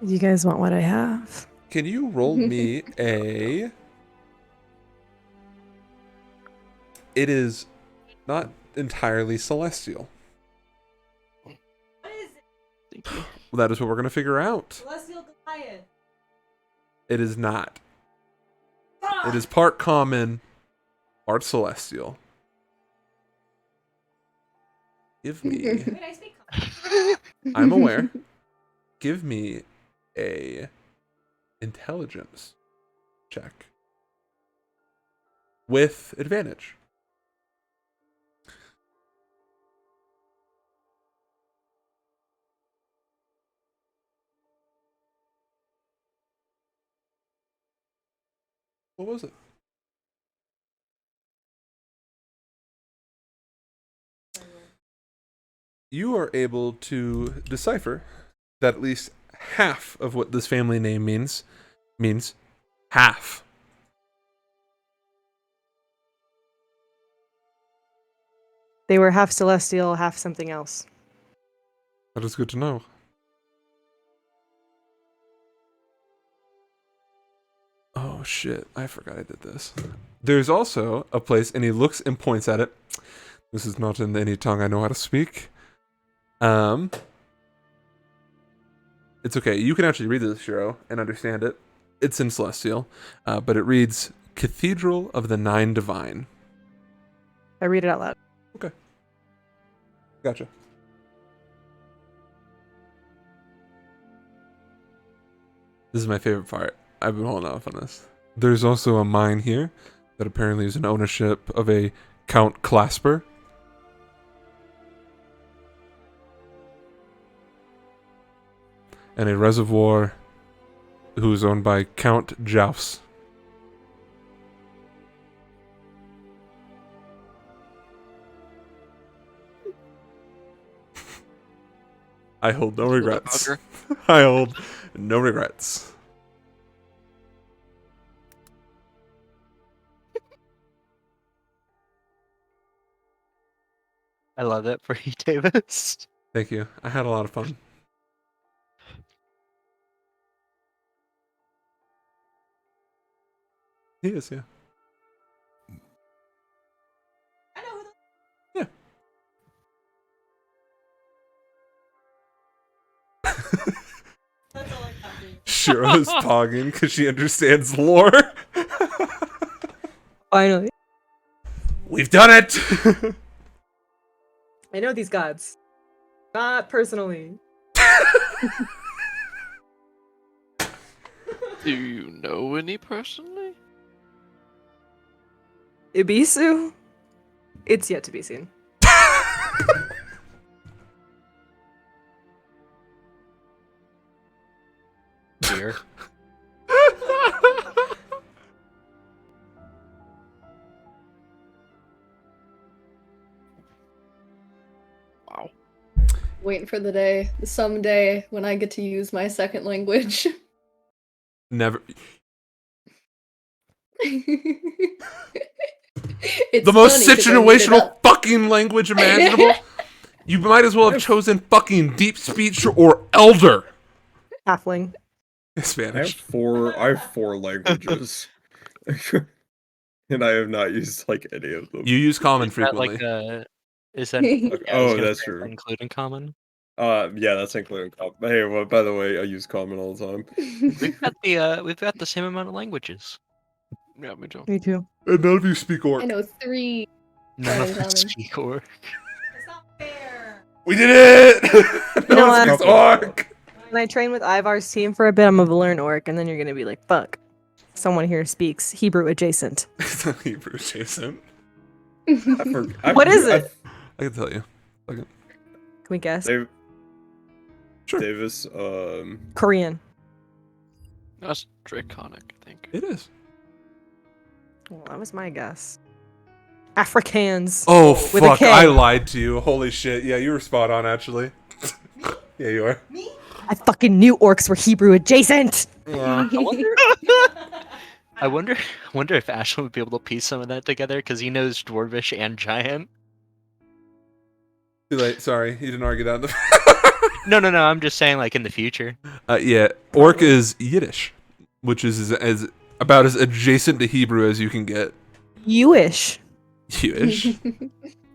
You guys want what I have? Can you roll me a? It is not entirely celestial. What is it? Thank you. Well, that is what we're gonna figure out. Celestial Goliath. It is not. Fuck! It is part common, part celestial. Give me. Wait, I speak common. I'm aware. Give me a intelligence check with advantage. What was it? You are able to decipher that at least half of what this family name means half. They were half celestial, half something else. That is good to know. Oh shit, I forgot I did this. There's also a place, and he looks and points at it. This is not in any tongue I know how to speak. It's okay. You can actually read this, Shiro, and understand it. It's in Celestial, but it reads Cathedral of the Nine Divine. I read it out loud. Gotcha. This is my favorite part. I've been holding off on this. There's also a mine here that apparently is in ownership of a Count Clasper. And a reservoir who's owned by Count Joust. I hold no regrets. Motherfucker. I hold no regrets. I love that for you, Davis. Thank you. I had a lot of fun. He is, yeah. I know who the. Yeah. That's all I got. Dude. Shiro is pogging because she understands lore. Finally. We've done it! I know these gods. Not personally. Do you know any personally? Ibisu? It's yet to be seen. Dear. Wow. Waiting for the day, someday, when I get to use my second language. Never. It's The most funny 'cause I made it situational up. fucking language imaginable. You might as well have chosen fucking deep speech or elder. Halfling. Spanish. I have four languages. And I have not used like any of them. You use common Is that frequently. is that Okay. yeah, I was Oh, gonna that's say, true. including common? Yeah, that's including common. Hey, well, by the way, I use common all the time. We've got the same amount of languages. Yeah, me too. Me too. And none of you speak orc. I know 3. None of Common, us common. speak orc. It's not fair. We did it! You no know one what? speaks orc! When I train with Ivar's team for a bit, I'm gonna learn orc, and then you're gonna be like, fuck. Someone here speaks Hebrew adjacent. Hebrew Jason. What is it? I can tell you. Can we guess? Sure. Davis, Korean. That's Draconic, I think. It is. Well, that was my guess. Afrikaans. Oh, With a fuck. K. I lied to you. Holy shit. Yeah, you were spot on, actually. Yeah, you are. Me? I fucking knew orcs were Hebrew adjacent. Yeah. I wonder if Ashley would be able to piece some of that together because he knows dwarvish and giant. Too late. Sorry. You didn't argue that. No, I'm just saying like in the future. Yeah. Orc is Yiddish, which is as about as adjacent to Hebrew as you can get. Jewish. Jewish.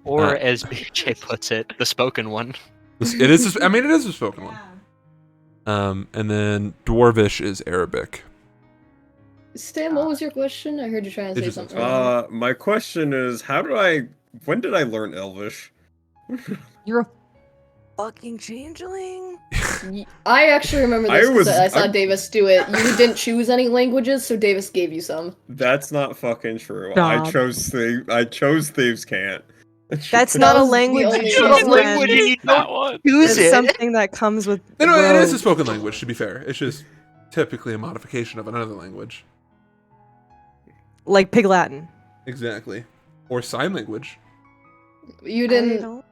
Or as BJ puts it, the spoken one. It is. I mean, it is a spoken one. Yeah. And then Dwarvish is Arabic. Stan, what was your question? I heard you trying to say It's just- something. earlier. my question is, when did I learn Elvish? You're a fucking changeling. I actually remember I this because was- I saw I- Davis do it. You didn't choose any languages, so Davis gave you some. That's not fucking true. Stop. I chose Thieves Can't. That's That not a was the language. only you one. choose, Language man. you That don't one. use It's it. something that comes with. No, it is a growth. spoken language. To be fair, it's just typically a modification of another language. Like Pig Latin. Exactly. Or sign language. You I didn't don't-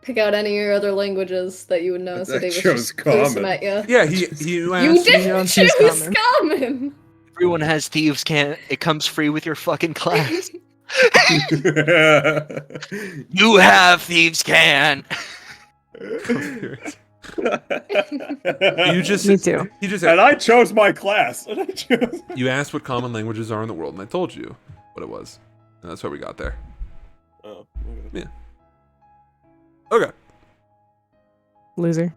pick out any of your other languages that you would know, so I Davis chose just threw some common. at you. Yeah, he You asked. don't didn't choose choose common. common. Everyone has thieves can't. It comes free with your fucking class. You have thieves can. You just. Me too. He just. And I chose my class. You asked what common languages are in the world, and I told you what it was, and that's how we got there. Oh, Okay. Loser.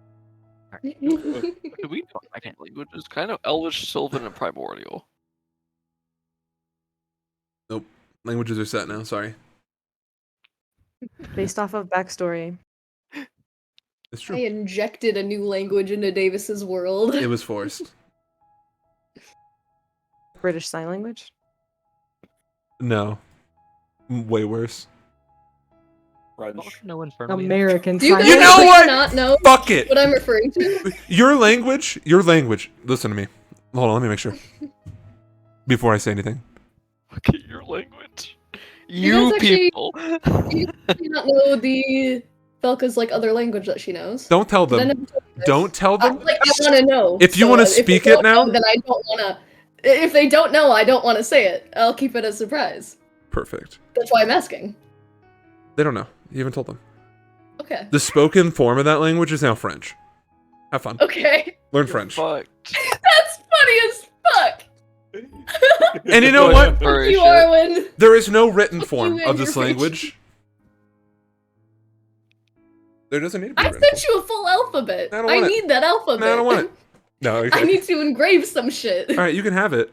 Do we talk second languages? Kind of Elvish, Sylvan, and Primordial. Languages are set now. Sorry. Based off of backstory. It's I true. injected a new language into Davis's world. It was forced. British Sign Language. No. Way worse. No infernal. American Do you Sign guys You know actually what? not know Fuck it. what I'm referring to? Your language. Listen to me. Hold on, let me make sure. Before I say anything. Look at your language. You You guys actually- people. Do you not know the Velka's like other language that she knows? Don't tell 'Cause I them. never told you this. Don't tell I, them. like, I want to know. If you wanna if they speak it don't now- know, then I don't want to. If they don't know, I don't want to say it. I'll keep it a surprise. Perfect. That's why I'm asking. They don't know. You haven't told them. Okay. The spoken form of that language is now French. Have fun. Okay. Learn French. Fucked. That's funny as fuck. And you know Good what? inspiration. You are when. There is no written Fuck form you and of this your language. There doesn't need to be I a written sent form. you a full alphabet. I don't I want it. need that alphabet. No, I don't want it. No, okay. I need to engrave some shit. All right, you can have it.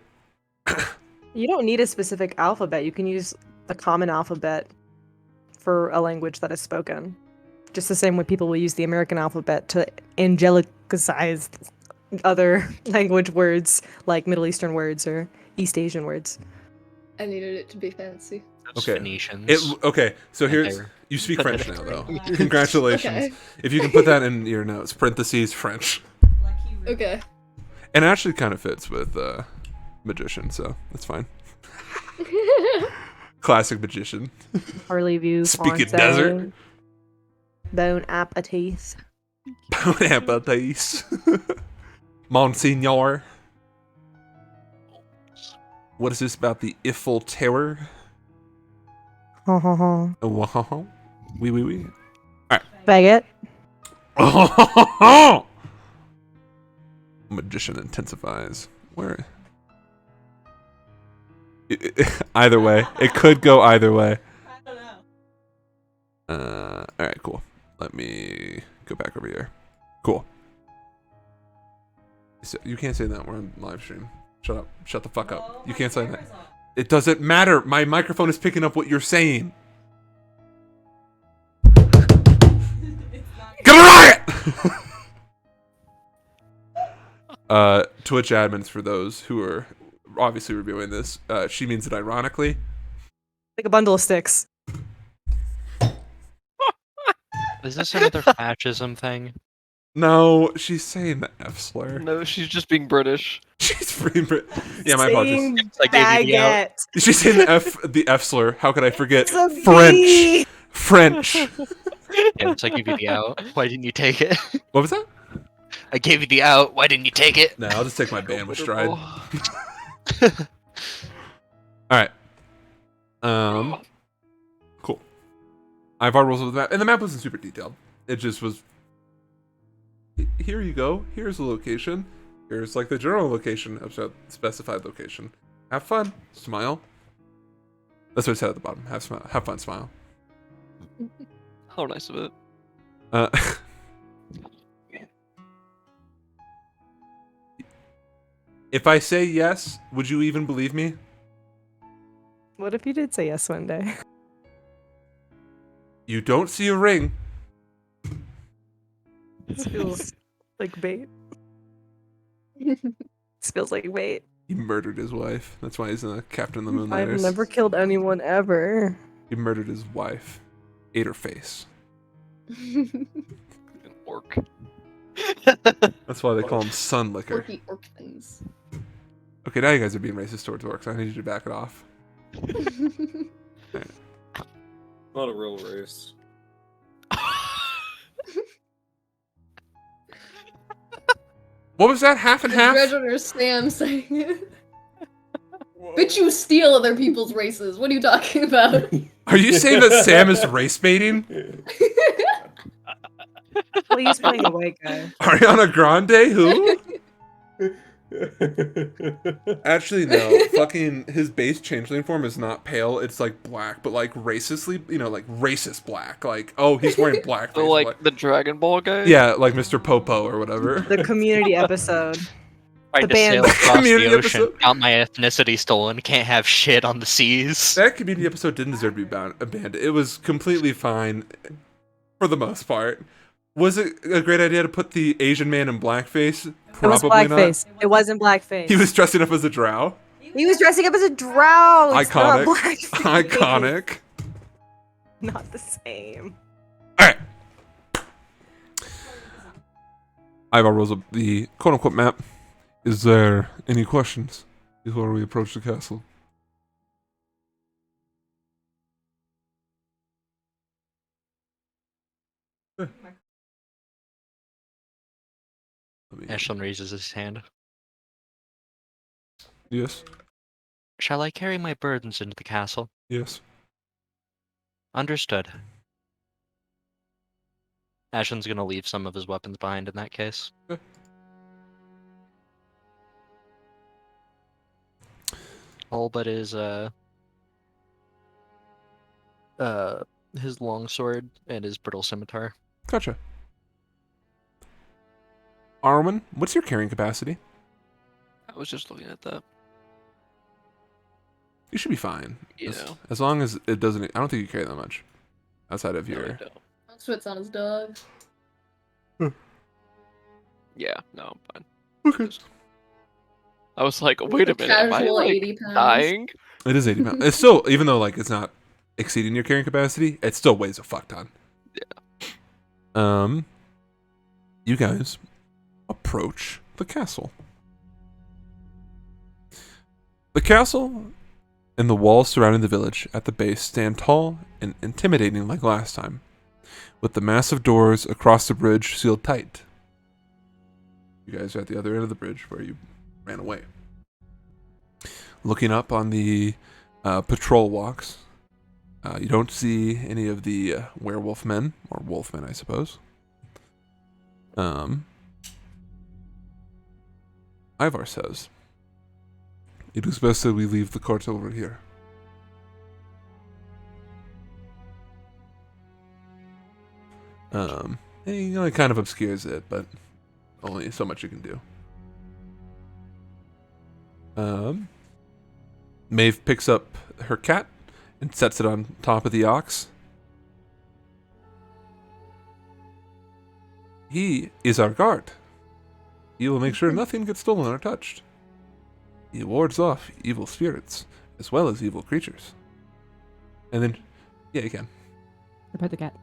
You don't need a specific alphabet. You can use the common alphabet for a language that is spoken. Just the same way people will use the American alphabet to angelicisize other language words like Middle Eastern words or East Asian words. I needed it to be fancy. Those Okay. Phoenicians. Okay, so And here's they're- you speak French now though. Okay. Congratulations. Okay. If you can put that in your notes, parentheses French. Lucky Rick. Okay. And it actually kind of fits with magician, so that's fine. Classic magician. Harley views. Speaking desert. Bone appetit. Bon appetit. Monsignor. What is this about the Eiffel Tower? Ha ha ha. Oh, wow. Oui, oui, oui. Baguette. Magician intensifies. Where? Either way. It could go either way. I don't know. Alright, cool. Let me go back over here. Cool. So, you can't say that. We're on live stream. Shut up. Shut the fuck up. Well, You my can't say that. camera's on. It doesn't matter. My microphone is picking up what you're saying. Twitch admins, for those who are obviously reviewing this, she means it ironically. Like a bundle of sticks. Is this another fascism thing? No, she's saying the F slur. No, she's just being British. She's free. Yeah, my apologies. Saying I gave you the out. baguette. She's saying the F slur. How could I forget? It's a French. bee. French. Yeah, it's I gave you the out. Why didn't you take it? What was that? I gave you the out. Why didn't you take it? No, I'll just take my ban with stride. Wonderful. All right. Cool. I have our rules of the map, and the map wasn't super detailed. It just was. Here you go. Here's the location. Here's like the general location of the specified location. Have fun. Smile. That's what it said at the bottom. Have fun. Smile. How nice of it. Uh, if I say yes, would you even believe me? What if you did say yes one day? You don't see a ring. This feels like bait. This feels like bait. He murdered his wife. That's why he's a Captain of the I've Moonlighters. never killed anyone ever. He murdered his wife. Ate her face. Orc. That's why they call him Sun Liquor. Orky orc things. Okay, now you guys are being racist towards orcs. I need you to back it off. Not a real race. What was that? Half and I half? dread understand saying it. Bitch, you steal other people's races. What are you talking about? Are you saying that Sam is race baiting? Please playing a white guy. Ariana Grande? Who? Actually, no. Fucking his base changeling form is not pale. It's like black, but like racistly, like racist black. Like, oh, he's wearing black. So like the Dragon Ball guy? Yeah, like Mr. Popo or whatever. The community episode. Tried The to band. sail The across the community ocean. episode. Got my ethnicity stolen. Can't have shit on the seas. That community episode didn't deserve to be abandoned. It was completely fine for the most part. Was it a great idea to put the Asian man in blackface? It was Probably not. blackface. It wasn't blackface. He was dressing up as a drow. He was dressing up as a drow. It's not Iconic. blackface. Iconic. Not the same. Alright. I have our rules of the quote-unquote map. Is there any questions before we approach the castle? Ashlyn raises his hand. Yes. Shall I carry my burdens into the castle? Yes. Understood. Ashlyn's gonna leave some of his weapons behind in that case. Okay. All but his longsword and his brittle scimitar. Gotcha. Arwen, what's your carrying capacity? I was just looking at that. You should be fine. You As, know. as long as it doesn't... I don't think you carry that much. Outside of No, I your... don't. Swit's on his dog. Yeah, no, I'm fine. Okay. I was like, wait a minute, am I Casual like 80 pounds. dying? It is 80 pounds. It's still... Even though, like, it's not exceeding your carrying capacity, it still weighs a fuck ton. Yeah. You guys approach the castle. The castle and the walls surrounding the village at the base stand tall and intimidating like last time, with the massive doors across the bridge sealed tight. You guys are at the other end of the bridge where you ran away. Looking up on the patrol walks, you don't see any of the werewolf men, or wolfmen, I suppose. Ivar says, "It is best that we leave the cart over here." He kind of obscures it, but only so much you can do. Maeve picks up her cat and sets it on top of the ox. He is our guard. He will make sure nothing gets stolen or touched. He wards off evil spirits as well as evil creatures. And then, yeah, you can. I pet the cat.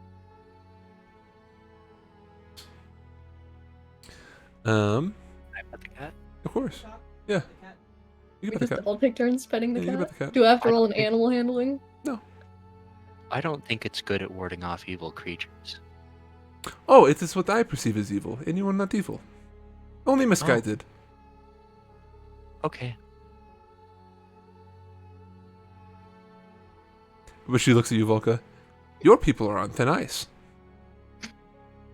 I pet the cat. Of course. Yeah. You We can pet the just cat. all take turns petting the Yeah, you can cat. pet the cat. Do I have to I roll don't an think- animal handling? I don't think it's good at warding off evil creatures. Oh, it is what I perceive as evil, and you are not evil. Only misguided. Okay. But she looks at you, Volka. Your people are on thin ice.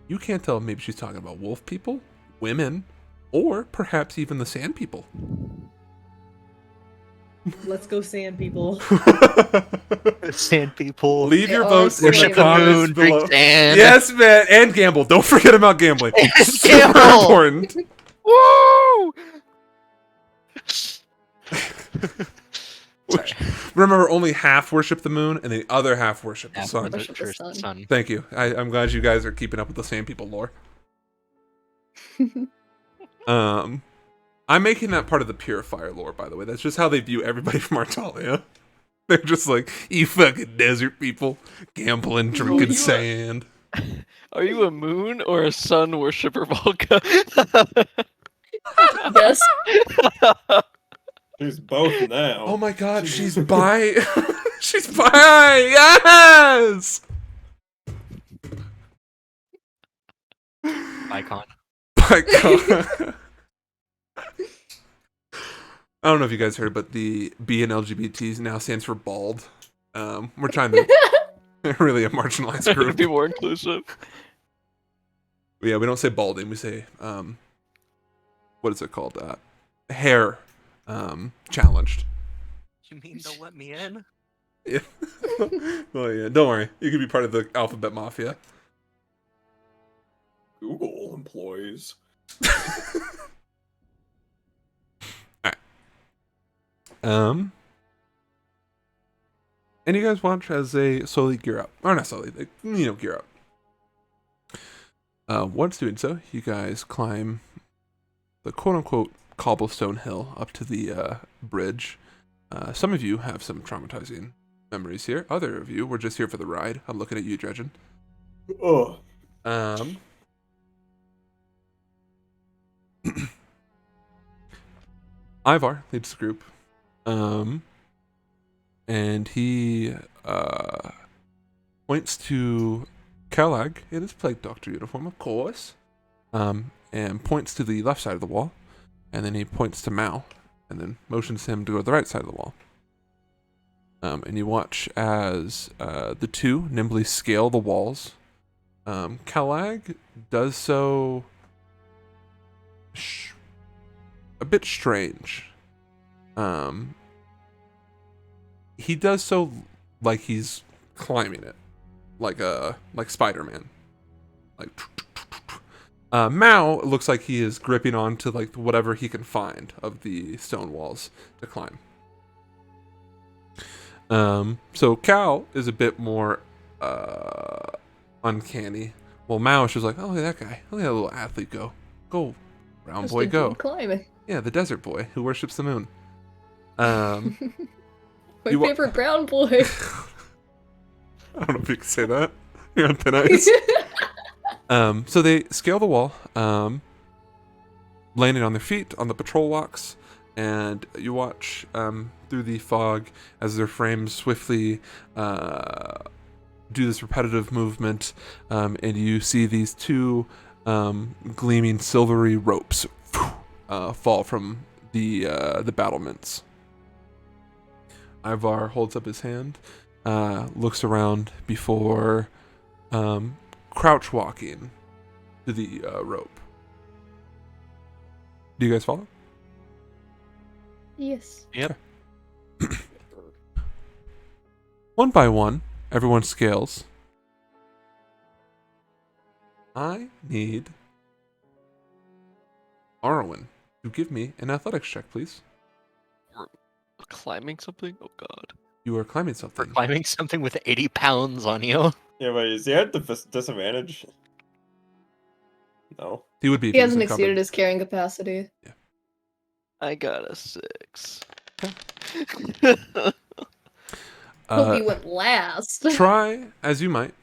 You can't tell if maybe she's talking about wolf people, women, or perhaps even the sand people. Let's go, sand people. Sand people. Leave They your are votes in the slave. Worship the comments moon, drink below. sand. Yes, man, and gamble. Don't forget about gambling. And Super gamble. important. Woo! Remember, only half worship the moon, and the other half worship the Yeah, sun. Worship the first sun. sun. Thank you. I'm glad you guys are keeping up with the sand people lore. I'm making that part of the purifier lore, by the way. That's just how they view everybody from Artalia. They're just like, you fucking desert people, gambling, drinking you are- sand. Are you a moon or a sun worshiper, Volka? Yes. She's both now. Oh my god, she's bi. She's bi. Yes. Icon. My god. I don't know if you guys heard, but the B in LGBTs now stands for bald. We're trying to really a marginalized to group. be more inclusive. Yeah, we don't say balding. We say what is it called? Hair challenged. You mean they'll let me in? Yeah. Well, yeah. Don't worry. You can be part of the alphabet mafia. Google employees. And you guys watch as they slowly gear up, or not slowly, they, gear up. Once doing so, you guys climb the quote-unquote cobblestone hill up to the bridge. Some of you have some traumatizing memories here. Other of you were just here for the ride. I'm looking at you, Dredgen. Oh. Ivar leads the group. And he points to Kellag in his plague doctor uniform, of course, and points to the left side of the wall, and then he points to Mao, and then motions him to go to the right side of the wall. And you watch as the two nimbly scale the walls. Kellag does so a bit strange. He does so like he's climbing it, like Spider-Man. Mao looks like he is gripping on to like whatever he can find of the stone walls to climb. So Cal is a bit more uncanny. Well, Mao is just like, oh, look at that guy. Look at that little athlete go. Go, brown Just boy, a go. dude climbing. Yeah, the desert boy who worships the moon. My You wa- favorite brown boy. I don't know if you can say that. You're on thin ice. So they scale the wall, landing on their feet on the patrol walks, and you watch through the fog as their frames swiftly do this repetitive movement, and you see these two gleaming silvery ropes fall from the battlements. Ivar holds up his hand, looks around before crouch walking to the rope. Do you guys follow? Yes. Yep. One by one, everyone scales. I need Arwen to give me an athletics check, please. Climbing something? Oh god. You are climbing For something. climbing something with 80 pounds on you. Yeah, but is he at the disadvantage? No. He would be. If He was hasn't encumbered. exceeded his carrying capacity. I got a 6. Hope Uh, he went last. try as you might.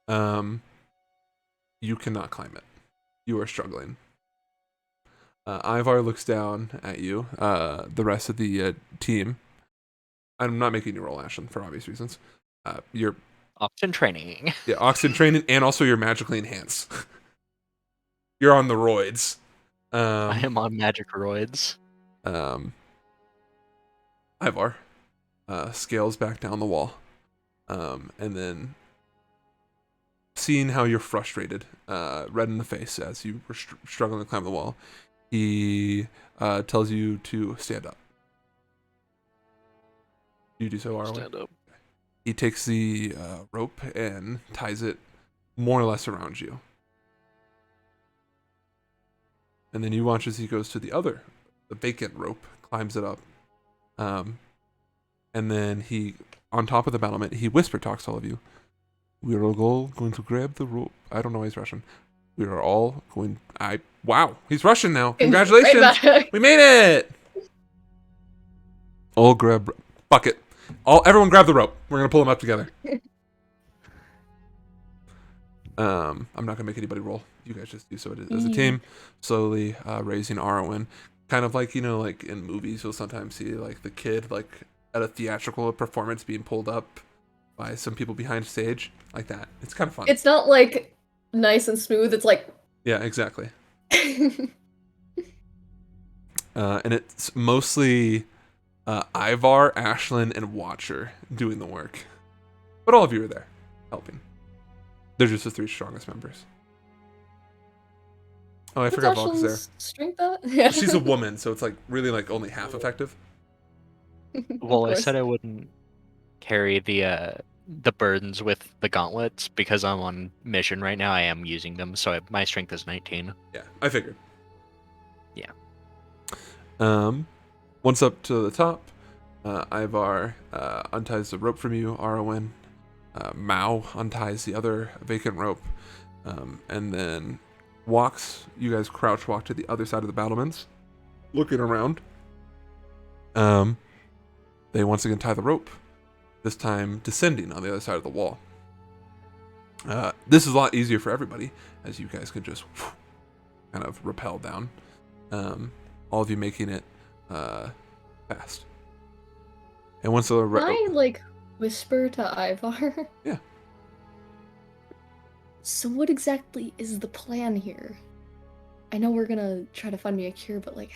You cannot climb it. You are struggling. Ivar looks down at you. The rest of the team. I'm not making you roll, Ashlyn, for obvious reasons. You're Often training. oxygen training, and also you're magically enhanced. You're on the roids. I am on magic roids. Ivar scales back down the wall, and then seeing how you're frustrated, red in the face as you were struggling to climb the wall, he tells you to stand up. You do so, Arwen? Stand up. He takes the rope and ties it more or less around you. And then you watch as he goes to the vacant rope, climbs it up. And then he, on top of the battlement, he whisper talks to all of you. We are all going to grab the rope. I don't know why he's Russian. We are all going... Wow, he's Russian now. Congratulations. Right back. We made it. All grab... Bucket. Everyone grab the rope. We're going to pull them up together. I'm not going to make anybody roll. You guys just do so as a team. Slowly raising Arwen. Kind of like, like in movies, you'll sometimes see like the kid like at a theatrical performance being pulled up by some people behind stage. Like that. It's kind of fun. It's not like nice and smooth. It's like... Yeah, exactly. And it's mostly Ivar, Ashlyn, and Watcher doing the work. But all of you are there, helping. They're just the 3 strongest members. Oh, I forgot Volk is there. Strength that? Yeah. She's a woman, so it's like really like only half effective. Well, I course. said I wouldn't carry the burdens with the gauntlets because I'm on mission right now. I am using them, so my strength is 19. Yeah, I figured. Yeah. Once up to the top, Ivar unties the rope from you, Arwen. Mao unties the other vacant rope, and then you guys crouch walk to the other side of the battlements, looking around. They once again tie the rope, this time descending on the other side of the wall. This is a lot easier for everybody, as you guys can just kind of rappel down. All of you making it fast. And once the Can I, whisper to Ivar? Yeah. So what exactly is the plan here? I know we're gonna try to find me a cure, but, why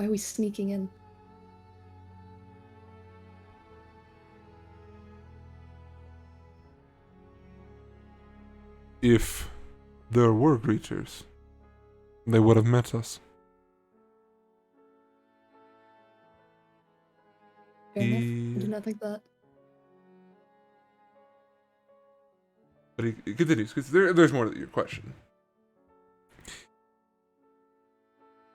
are we sneaking in? If there were creatures, they would have met us. Fair enough. I did not think that. But he continues, because there's more to your question.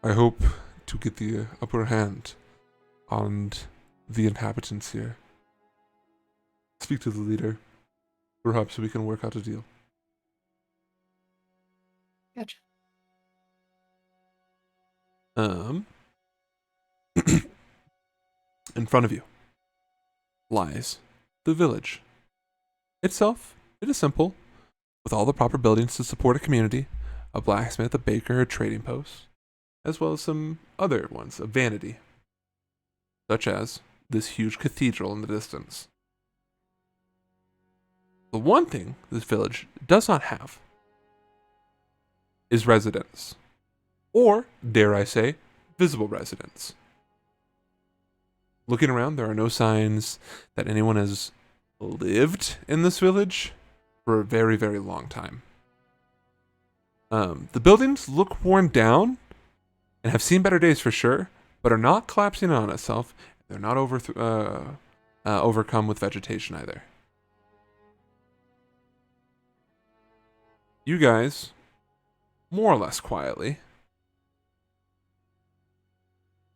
I hope to get the upper hand on the inhabitants here. Speak to the leader. Perhaps we can work out a deal. Gotcha. In front of you lies the village. Itself, it is simple, with all the proper buildings to support a community, a blacksmith, a baker, a trading post, as well as some other ones of vanity, such as this huge cathedral in the distance. The one thing this village does not have is residents, or, dare I say, visible residents. Looking around, there are no signs that anyone has lived in this village for a very, very long time. The buildings look worn down and have seen better days for sure, but are not collapsing on itself. They're not overcome with vegetation either. You guys, more or less quietly,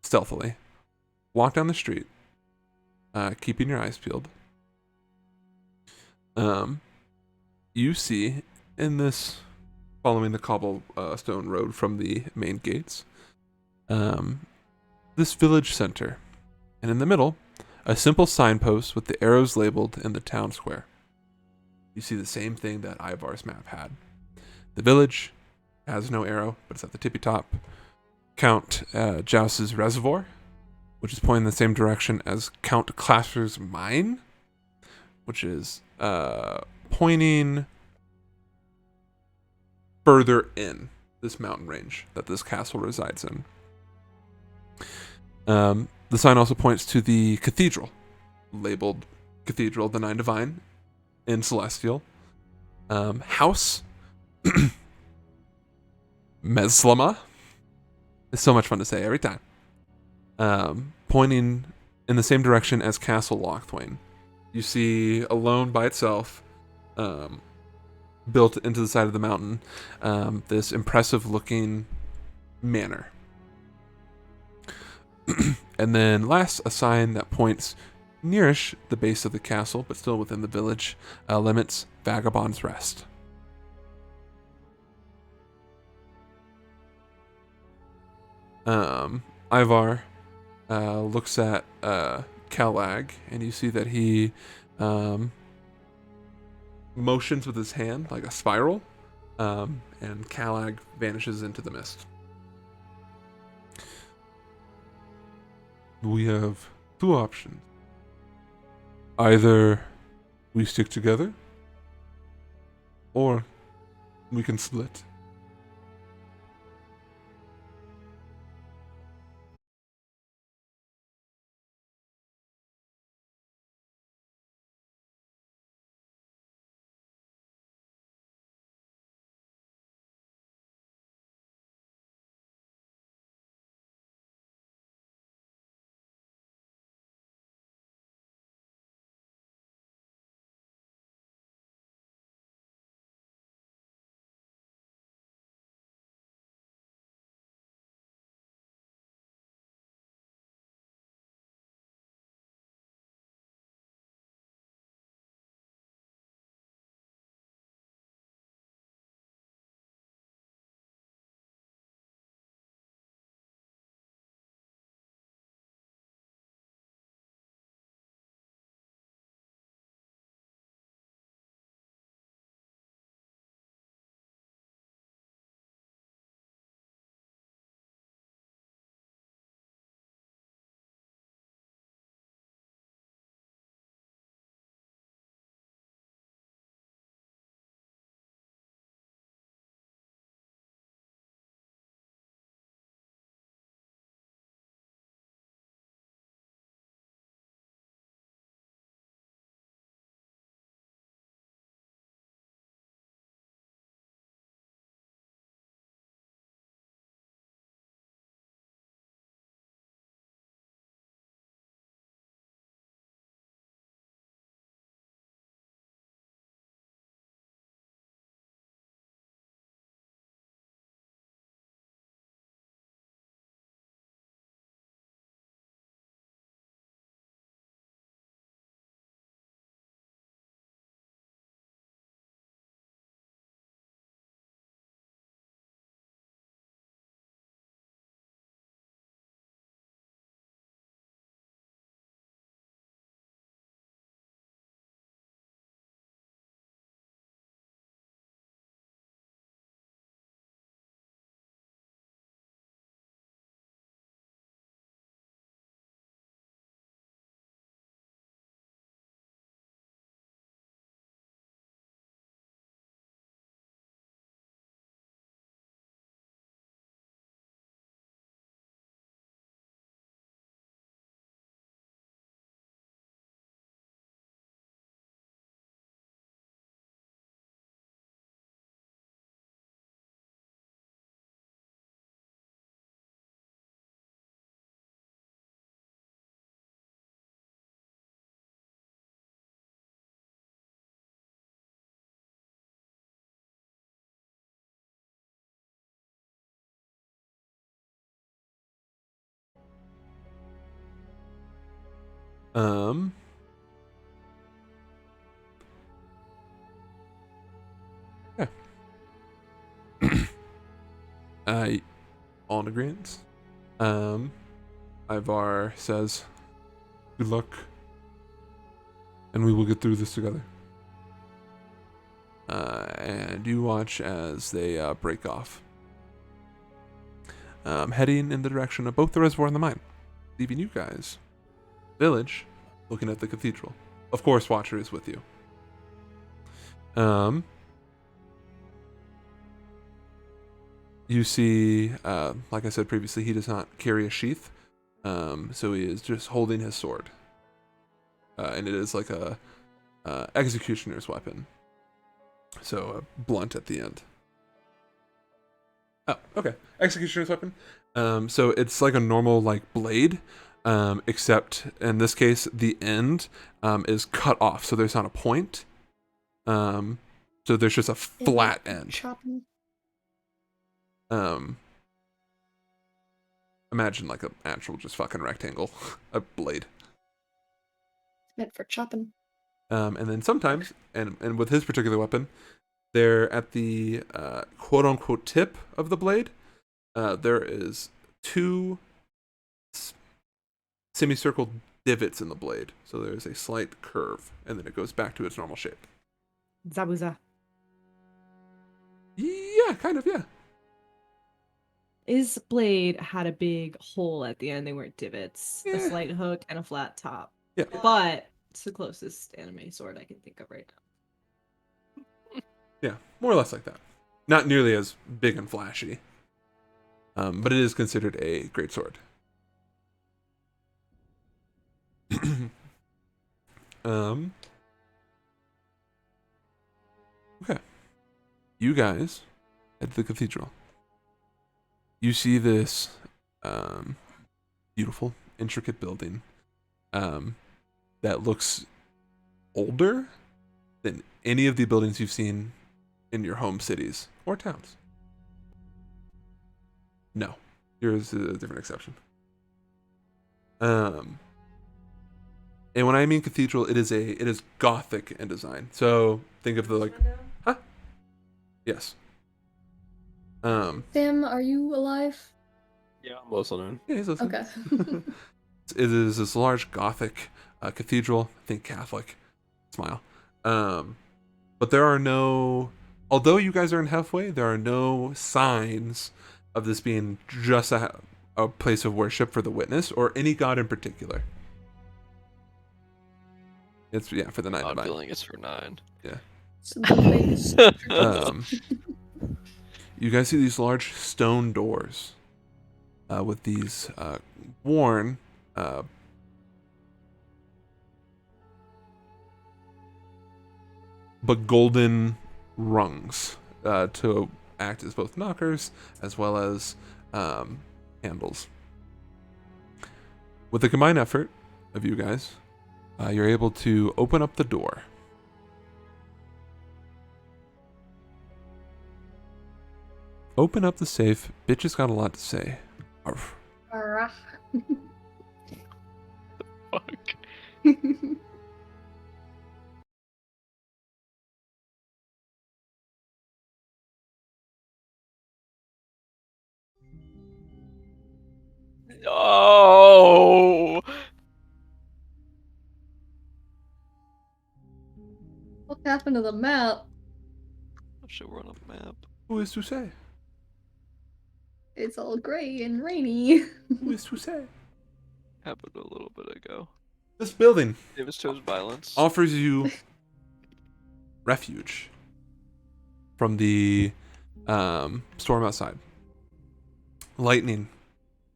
stealthily, walk down the street, keeping your eyes peeled. You see in this following the cobblestone road from the main gates. This village center, and in the middle, a simple signpost with the arrows labeled in the town square. You see the same thing that Ivar's map had. The village has no arrow, but it's at the tippy top. Count Jous's reservoir, which is pointing in the same direction as Count Clasher's mine, which is pointing further in this mountain range that this castle resides in. The sign also points to the cathedral, labeled Cathedral of the Nine Divine in Celestial. House Meslama. It's so much fun to say every time. Pointing in the same direction as Castle Lochthwain. You see, alone by itself, built into the side of the mountain, this impressive-looking manor. And then last, a sign that points nearish the base of the castle, but still within the village limits, Vagabond's Rest. Ivar looks at Kalag, and you see that he motions with his hand like a spiral, and Kalag vanishes into the mist. We have two options. Either we stick together, or we can split. Yeah. All in agreement. Ivar says, "Good luck, and we will get through this together." And you watch as they break off, heading in the direction of both the reservoir and the mine, leaving you guys, village, looking at the cathedral. Of course, Watcher is with you. You see, like I said previously, he does not carry a sheath, so he is just holding his sword, and it is like a executioner's weapon, so a blunt at the end. Oh, okay, executioner's weapon. So it's like a normal like blade, except in this case the end is cut off, so there's not a point. So there's just a flat end. Chopping. Imagine like an actual just fucking rectangle, a blade. Meant for chopping. And then sometimes, and with his particular weapon, they're at the quote unquote tip of the blade. There is 2 semicircle divots in the blade, so there's a slight curve, and then it goes back to its normal shape. Zabuza. Yeah, kind of, yeah. His blade had a big hole at the end. They weren't divots. A Yeah. slight hook and a flat top. Yeah. But it's the closest anime sword I can think of right now. Yeah, more or less like that. Not nearly as big and flashy, but it is considered a great sword. Okay. You guys at the cathedral. You see this beautiful, intricate building that looks older than any of the buildings you've seen in your home cities or towns. No, yours is a different exception. And when I mean cathedral, it is Gothic in design. So think of the like, huh? Yes. Sam, are you alive? Yeah, I'm listening. Yeah, he's listening. Okay. It is this large Gothic cathedral. Think Catholic. Smile. But there are no. Although you guys are in halfway, there are no signs of this being just a place of worship for the witness or any god in particular. It's for the 9 I'm divine. feeling it's for 9. So the place- You guys see these large stone doors with these worn but golden rungs to act as both knockers as well as handles. With the combined effort of you guys, you're able to open up the door. Open up the safe. Bitch has got a lot to say. Arf. Arrgh. Fuck. No. What happened to the map? Oh shit, we're on a map. Who is to say? It's all gray and rainy. Who is to say? Happened a little bit ago. This building Davis chose violence. offers you refuge from the storm outside. Lightning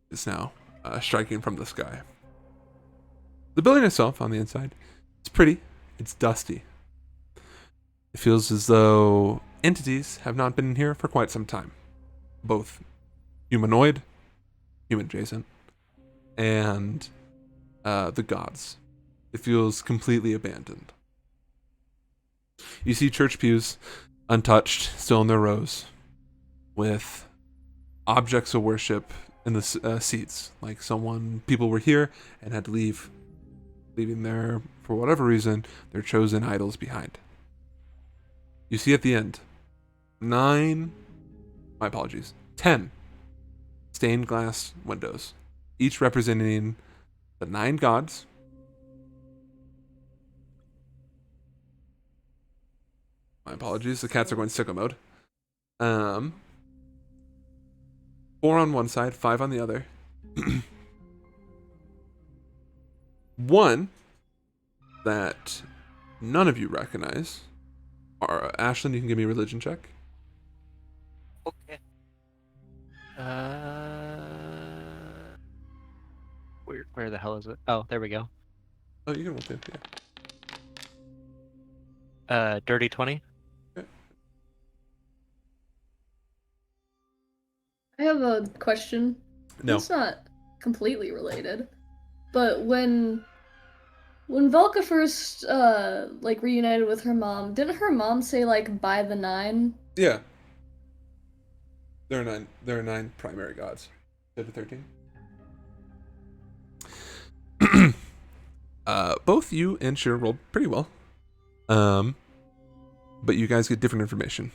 is now striking from the sky. The building itself on the inside, it's pretty, it's dusty. It feels as though entities have not been in here for quite some time. Both humanoid, human adjacent, and the gods. It feels completely abandoned. You see church pews, untouched, still in their rows, with objects of worship in the seats. Like people were here and had to leave, leaving their, for whatever reason, their chosen idols behind. You see at the end, 10 stained glass windows, each representing the 9 gods. My apologies. The cats are going sicko mode. 4 on one side, 5 on the other. One that none of you recognize. Ashlyn, you can give me a religion check. Okay. Where the hell is it? Oh, there we go. Oh, you can roll too. Yeah. Dirty 20. I have a question. No. It's not completely related, but when Velka first like reunited with her mom, didn't her mom say like by the 9? Yeah. There are 9 primary gods. 13. Both you and Shira rolled pretty well. But you guys get different information.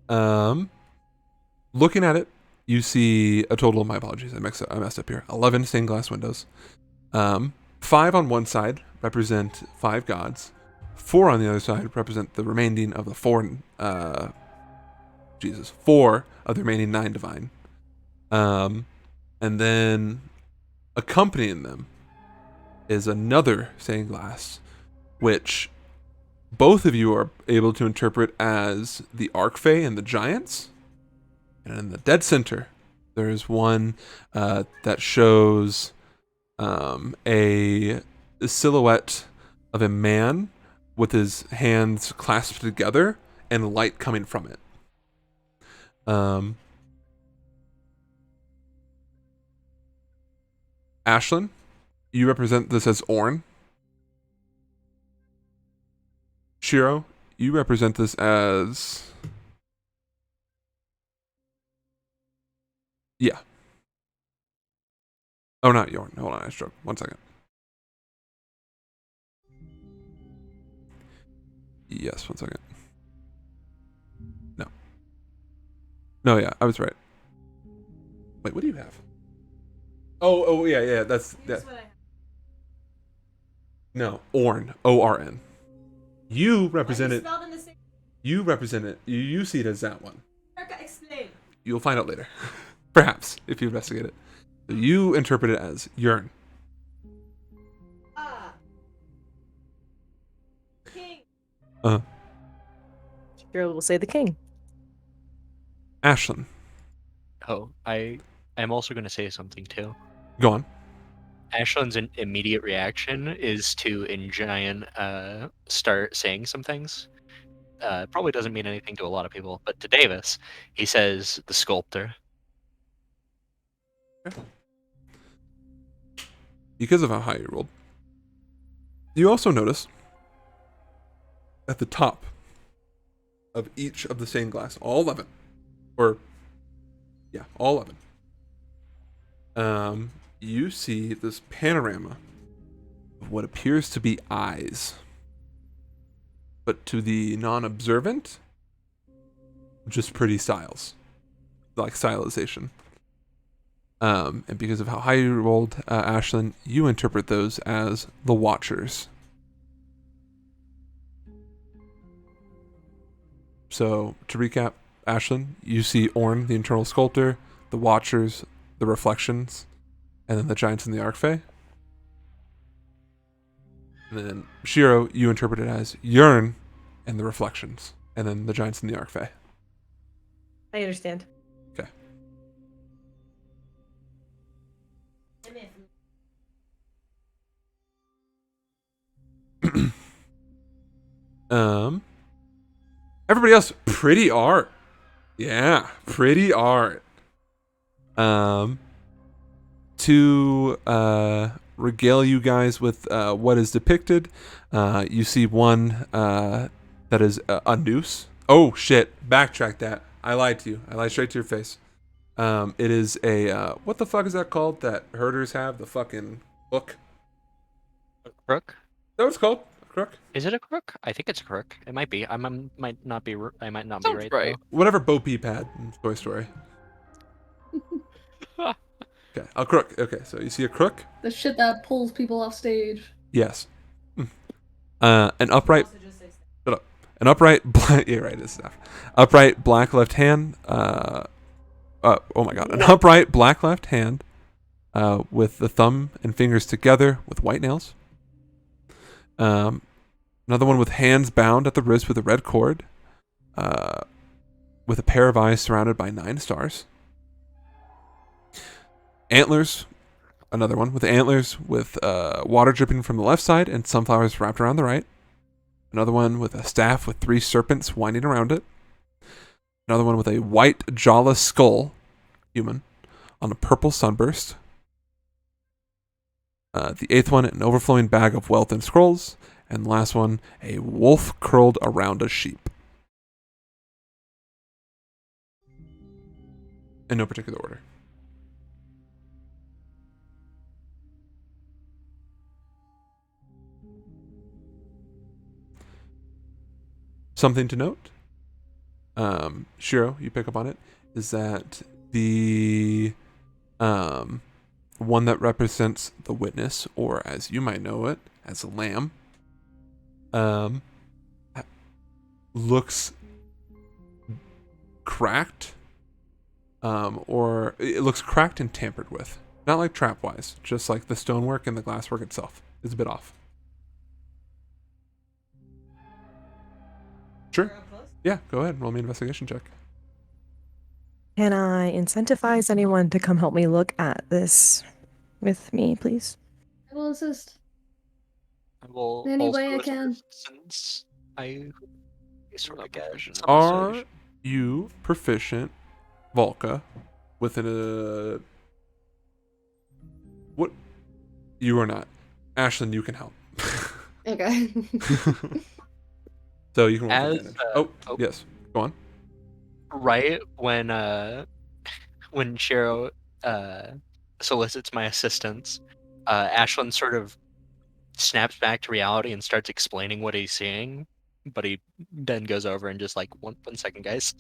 Looking at it, you see a total of, my apologies, I messed up here. 11 stained glass windows. 5 on one side represent 5 gods. 4 on the other side represent the remaining of the 4 of the remaining 9 divine. And then accompanying them is another stained glass, which both of you are able to interpret as the Archfey and the Giants. And in the dead center, there's one that shows a silhouette of a man with his hands clasped together and light coming from it. Ashlyn, you represent this as Orn. Shiro, you represent this as... Yeah. Oh, not Yorn. Hold on, I struck. 1 second. Yes, 1 second. No. No, yeah, I was right. Wait, what do you have? Oh, yeah, that's... Here's that. what I have. No, Orn. O-R-N. You represent Why it... you spelled in the same... You represent it. You see it as that one. Erica, explain. You'll find out later. Perhaps, if you investigate it. So you interpret it as Yearn. Ah. King. Shiro will say the king. Ashlyn, Oh, I'm also going to say something too. go on. Ashlyn's immediate reaction is to, in giant, start saying some things. Probably doesn't mean anything to a lot of people, but to Davis, he says the sculptor. Because of how high you rolled. You also notice at the top of each of the stained glass, all 11, all 11, you see this panorama of what appears to be eyes. But to the non-observant, just pretty styles. Like stylization. And because of how high you rolled, Ashlyn, you interpret those as the Watchers. So, to recap, Ashlyn, you see Orn, the Internal Sculptor, the Watchers, the Reflections, and then the Giants and the Archfey. And then, Shiro, you interpret it as Yearn and the Reflections, and then the Giants and the Archfey. I understand. Okay. Everybody else, pretty art. Yeah, pretty art. To regale you guys with what is depicted, you see one that is a noose. Oh shit! Backtrack that. I lied to you. I lied straight to your face. It is a what the fuck is that called? That herders have the fucking hook. A crook? Is that what it's called? A crook? Is it a crook? I think it's a crook. It might be. Might not be. I might not be Sounds right. right. though. Whatever Bo Peep had in Toy Story. Okay, a crook. Okay, so you see a crook? The shit that pulls people off stage. Yes. An upright. Also just say Shut up. An upright black. Yeah, right. It's staff. Upright black left hand. Oh my god. An upright black left hand. With the thumb and fingers together with white nails. Another one with hands bound at the wrist with a red cord. With a pair of eyes surrounded by 9 stars. Antlers. Another one with antlers with water dripping from the left side and sunflowers wrapped around the right. Another one with a staff with 3 serpents winding around it. Another one with a white jawless skull, human, on a purple sunburst. The 8th one, an overflowing bag of wealth and scrolls. And the last one, a wolf curled around a sheep. In no particular order. Something to note, Shiro, you pick up on it, is that the one that represents the witness, or as you might know it, as a lamb, looks cracked, or it looks cracked and tampered with. Not like trap-wise, just like the stonework and the glasswork itself is a bit off. Sure. you're up close. Yeah, go ahead. Roll me an investigation check. Can I incentivize anyone to come help me look at this with me, please? I will assist. I will Any also way I can. assist since I sort not of get proficient in some this Are stage. you proficient, Volka, with a... What? You are not. Ashlyn, you can help. Okay. So you can roll As, with advantage. oh. Yes. Go on. right when Shiro solicits my assistance, Ashlyn sort of snaps back to reality and starts explaining what he's seeing, but he then goes over and just like, one second, guys.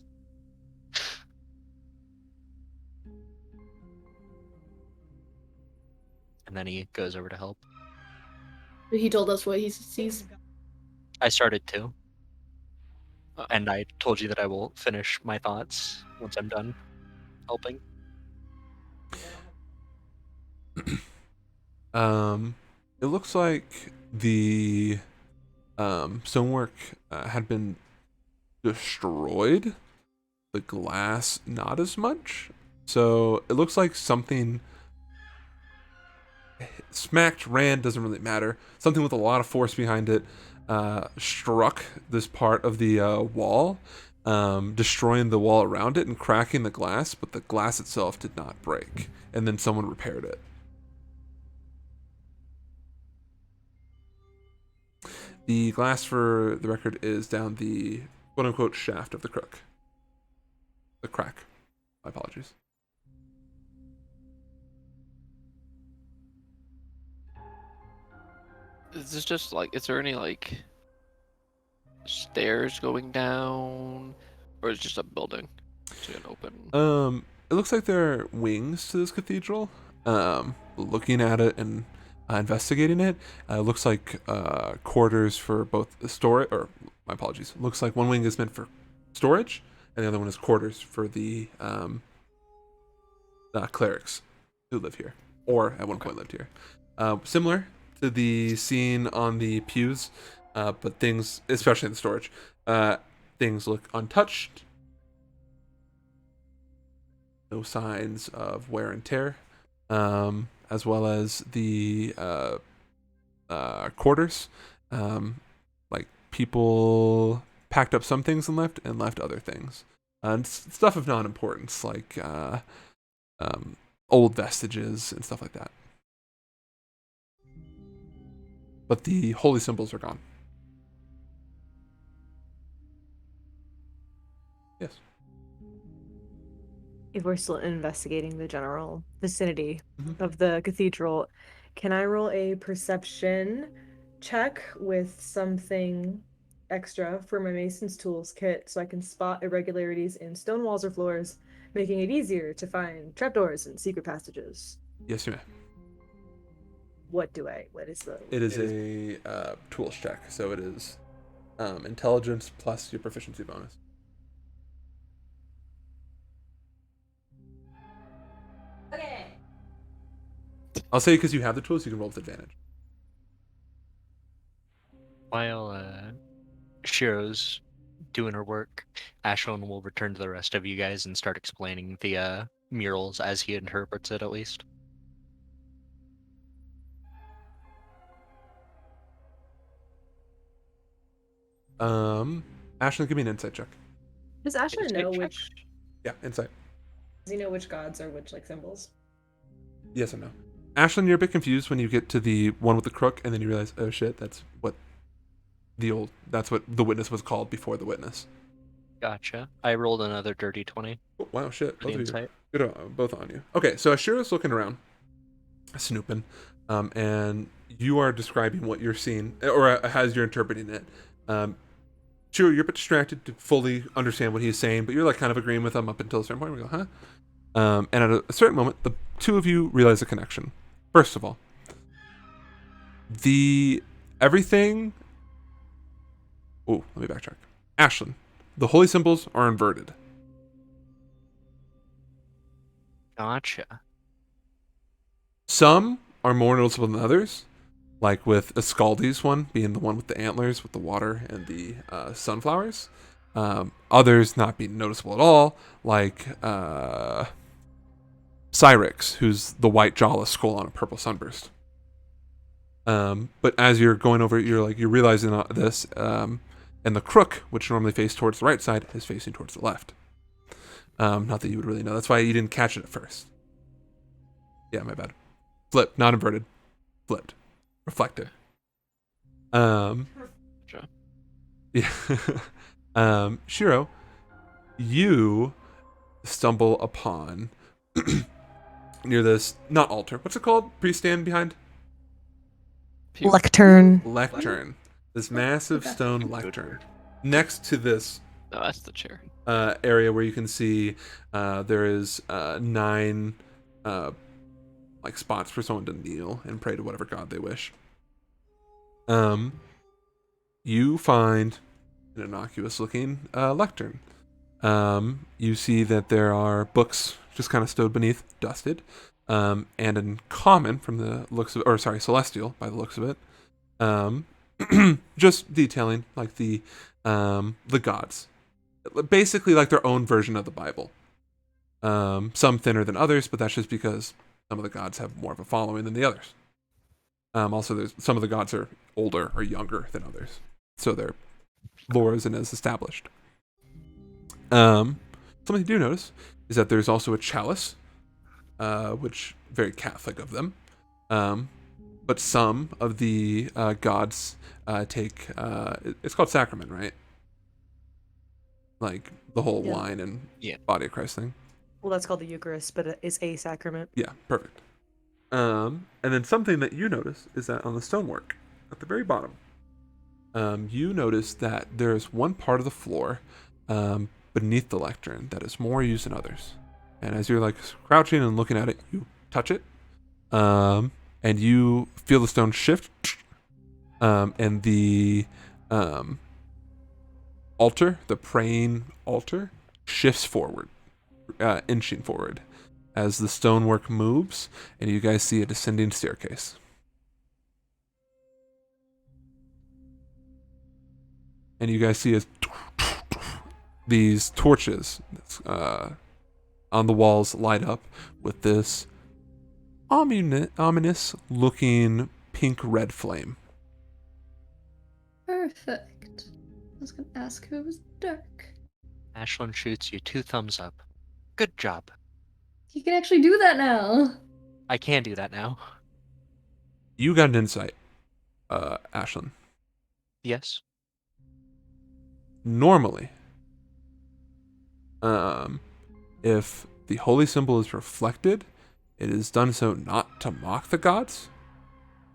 And then he goes over to help. He told us what he sees. I started to. And I told you that I will finish my thoughts once I'm done helping. It looks like the stonework had been destroyed. The glass, not as much. So it looks like something smacked, ran, doesn't really matter. Something with a lot of force behind it struck this part of the wall, destroying the wall around it and cracking the glass, but the glass itself did not break. And then someone repaired it. The glass, for the record, is down the quote-unquote shaft of the crook. The crack. My apologies. Is this just like, is there any like stairs going down, or is it just a building to an open? It looks like there are wings to this cathedral. Looking at it and investigating it, looks like quarters for both the storage, or my apologies, looks like one wing is meant for storage, and the other one is quarters for the clerics who live here, or at one point lived here. Similar to the scene on the pews, but things, especially in the storage, things look untouched. No signs of wear and tear, as well as the quarters. Like people packed up some things and left other things. And stuff of non-importance, like old vestiges and stuff like that. But the holy symbols are gone. Yes. If we're still investigating the general vicinity Mhm. of the cathedral, can I roll a perception check with something extra for my Mason's Tools kit so I can spot irregularities in stone walls or floors, making it easier to find trapdoors and secret passages? Yes, you may. What is the? It is a tools check, so it is intelligence plus your proficiency bonus. Okay. I'll say because you have the tools, you can roll with advantage. While Shiro's doing her work, Ashlyn will return to the rest of you guys and start explaining the murals as he interprets it, at least. Ashlyn, give me an insight check. Does Ashley Insight know check? which? Yeah, insight. Does he know which gods are which like symbols? Yes and no. Ashlyn, you're a bit confused when you get to the one with the crook, and then you realize, oh shit, that's what the witness was called before the witness. Gotcha. I rolled another dirty 20 Oh, wow, shit. for the Both of you. insight. Good, both on you. Okay, so Ashira's looking around, snooping, and you are describing what you're seeing, or as you're interpreting it. Shiro, you're a bit distracted to fully understand what he's saying, but you're like kind of agreeing with him up until a certain point where you go, huh? And at a certain moment, the two of you realize a connection. First of all, everything. Oh, let me backtrack. Ashlyn, the holy symbols are inverted. Gotcha. Some are more noticeable than others, like with Ascaldi's one being the one with the antlers, with the water and the sunflowers. Others not being noticeable at all, like Cyrix, who's the white jawless skull on a purple sunburst. But as you're going over it, you're realizing this, and the crook, which normally faced towards the right side, is facing towards the left. Not that you would really know. That's why you didn't catch it at first. Yeah, my bad. Flipped, not inverted. Flipped. Reflected. Sure. Yeah. Shiro, you stumble upon near this, not altar. What's it called? Priest stand behind? Lectern. Lectern. This massive Okay. stone lectern. Next to this No, that's the chair. area where you can see there is 9 like spots for someone to kneel and pray to whatever god they wish. You find an innocuous looking lectern. You see that there are books just kind of stowed beneath, dusted, and in common from the looks of, or sorry, celestial by the looks of it. Just detailing like the gods, basically like their own version of the Bible. Some thinner than others, but that's just because some of the gods have more of a following than the others. Also, there's some of the gods are older or younger than others, so their lore isn't as established. Something you do notice is that there's also a chalice, which very Catholic of them. But some of the gods take it's called sacrament, right? Like the whole Yeah. wine and Yeah. body of Christ thing. Well, that's called the Eucharist, but it is a sacrament. Yeah, perfect. And then something that you notice is that on the stonework at the very bottom, you notice that there's one part of the floor beneath the lectern that is more used than others. And as you're like crouching and looking at it, you touch it, and you feel the stone shift, and the altar, the praying altar, shifts forward, inching forward as the stonework moves, and you guys see a descending staircase. And you guys see these torches on the walls light up with this ominous looking pink-red flame. Perfect. I was gonna ask who it was dark. Ashlyn shoots you 2 thumbs up. Good job. You can actually do that now. I can do that now. You got an insight, Ashlyn. Yes. Normally, if the holy symbol is reflected, it is done so not to mock the gods,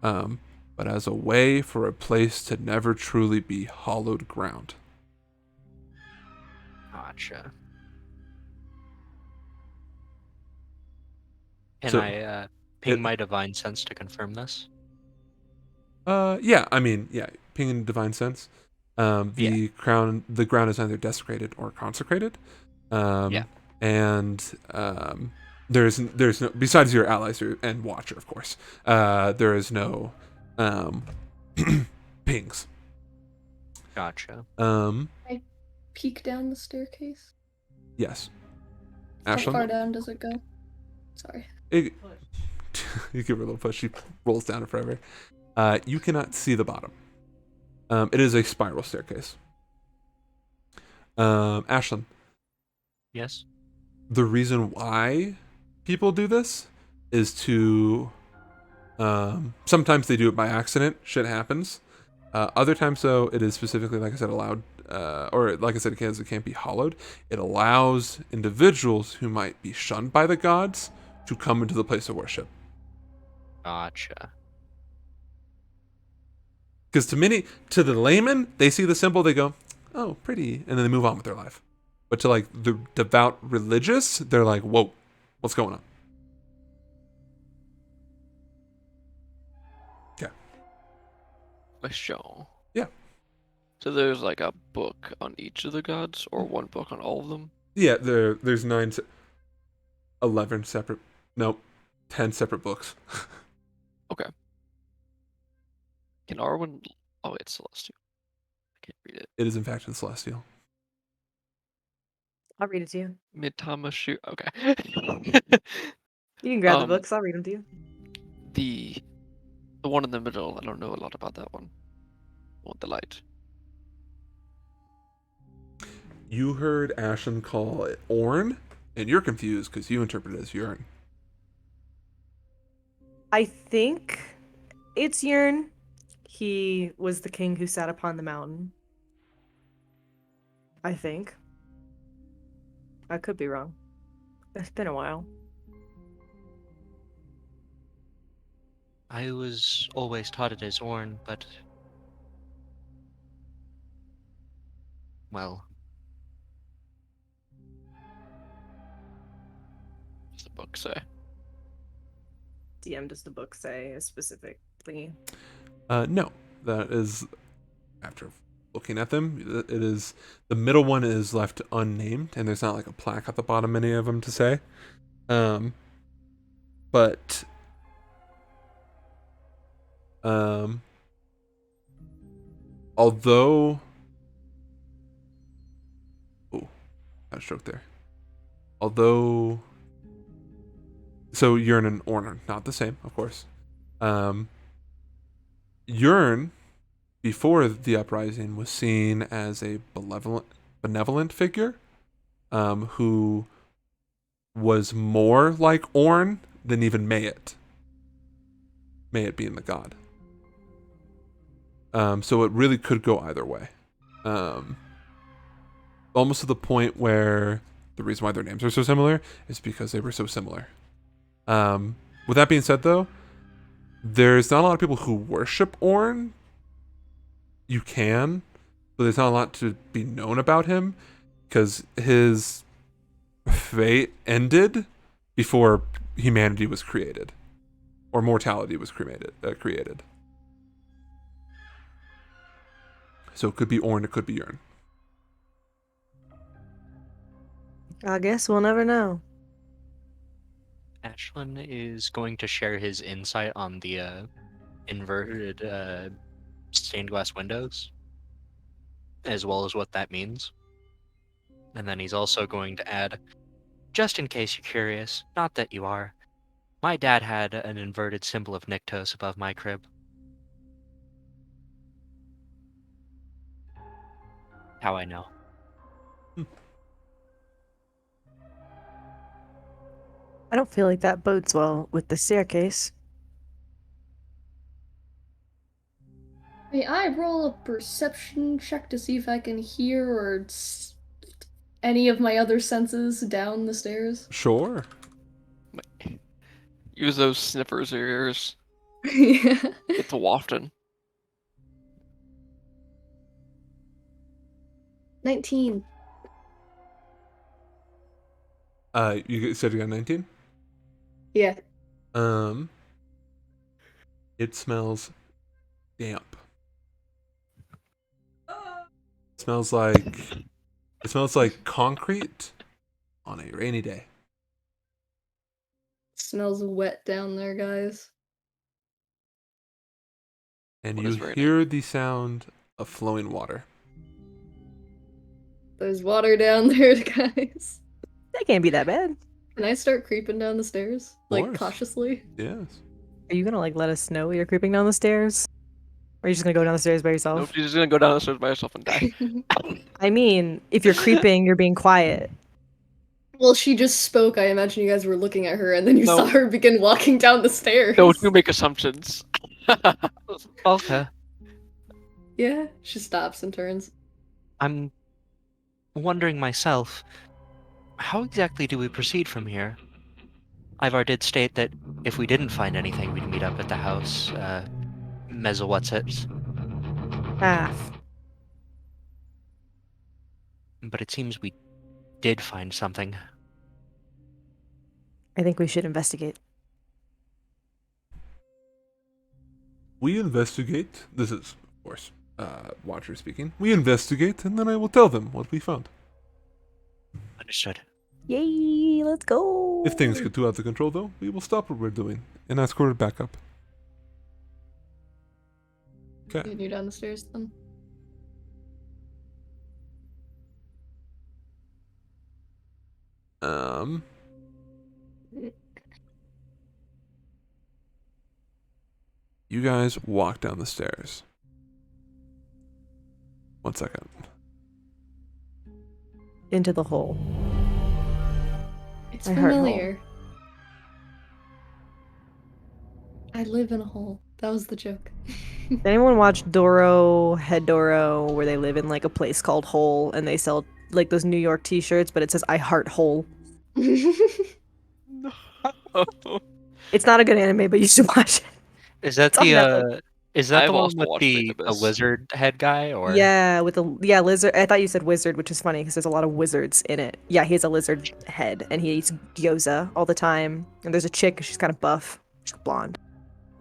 but as a way for a place to never truly be hallowed ground. Gotcha. Can So- I ping my divine sense to confirm this? Yeah, I mean, yeah, ping in divine sense. The ground is either desecrated or consecrated. Yeah. And there's no, besides your allies and Watcher, of course. There is no pings. Gotcha. Peek down the staircase. Yes. How Ashlyn? far down does it go? Sorry. You give her a little push. She rolls down it forever. You cannot see the bottom. It is a spiral staircase. Ashlyn, Yes. the reason why people do this is to. Sometimes they do it by accident. Shit happens. Other times, though, it is specifically, like I said, allowed, or like I said, it can't be hollowed. It allows individuals who might be shunned by the gods to come into the place of worship. Gotcha. Because to the layman, they see the symbol, they go, "Oh, pretty," and then they move on with their life. But to like the devout religious, they're like, "Whoa, what's going on?" Okay. Question. Yeah. So there's like a book on each of the gods, or one book on all of them? Yeah, there's 11 separate, nope, 10 separate books. Okay. Can Arwen? Oh, it's Celestial. I can't read it. It is in fact the Celestial. I'll read it to you. Mitamashu. Okay. You can grab the Um, books. I'll read them to you. the one in the middle. I don't know a lot about that one. Want the light? You heard Ashlyn call it Orn, and you're confused because you interpret it as Urn. I think it's Yurn. He was the king who sat upon the mountain. I think. I could be wrong. It's been a while. I was always taught it as Orn, but well, What's the book say? DM, does the book say specifically? No, that is after looking at them. It is the middle one is left unnamed, and there's not like a plaque at the bottom. Any of them to say, but although, oh, got a stroke there. Although, so Urn and Orn are not the same, of course. Urn, before the uprising, was seen as a benevolent figure, who was more like Orn than even Mayet. Mayet being the god. So it really could go either way. Almost to the point where the reason why their names are so similar is because they were so similar. With that being said, though, there's not a lot of people who worship Orn. You can, but there's not a lot to be known about him because his fate ended before humanity was created, or mortality was created. So it could be Orn, it could be Urn. I guess we'll never know. Ashlyn is going to share his insight on the inverted stained glass windows, as well as what that means. And then he's also going to add, just in case you're curious, not that you are, my dad had an inverted symbol of Nyktos above my crib. How I know. I don't feel like that bodes well with the staircase. May I roll a perception check to see if I can hear or any of my other senses down the stairs? Sure. Use those sniffers ears. Yeah. Get to wafting. 19. You said you got 19? Yeah. It smells damp. It smells like concrete on a rainy day. Smells wet down there, guys. And What you is raining? hear the sound of flowing water. There's water down there, guys. That can't be that bad. Can I start creeping down the stairs? Like, course. cautiously? Yes. Are you gonna like let us know you're creeping down the stairs? Or are you just gonna go down the stairs by yourself? Nope, she's just gonna go down the stairs by herself and die. I mean, if you're creeping, you're being quiet. Well, she just spoke. I imagine you guys were looking at her, and then you No. saw her begin walking down the stairs. Don't you make assumptions. Balta, Yeah, she stops and turns. I'm wondering myself, how exactly do we proceed from here? Ivar did state that if we didn't find anything, we'd meet up at the house, Mezzo-What's-Its. Half. But it seems we did find something. I think we should investigate. We investigate. This is, of course, Watcher speaking. We investigate, and then I will tell them what we found. Understood. Yay, let's go. If things get too out of control, though, we will stop what we're doing and ask for backup. Okay. Continue down the stairs then. You guys walk down the stairs. 1 second. Into the hole. It's I heard hole. familiar. I live in a hole. That was the joke. Did anyone watch Doro, Head Doro, where they live in like a place called Hole and they sell like those New York t-shirts, but it says I heart hole. It's not a good anime, but you should watch it. Is that It's on Netflix. Is that I've the one also with watched the Incubus. lizard head guy, or? Yeah, with the lizard. I thought you said wizard, which is funny because there's a lot of wizards in it. Yeah, he has a lizard head and he eats gyoza all the time. And there's a chick, she's kind of buff, she's blonde.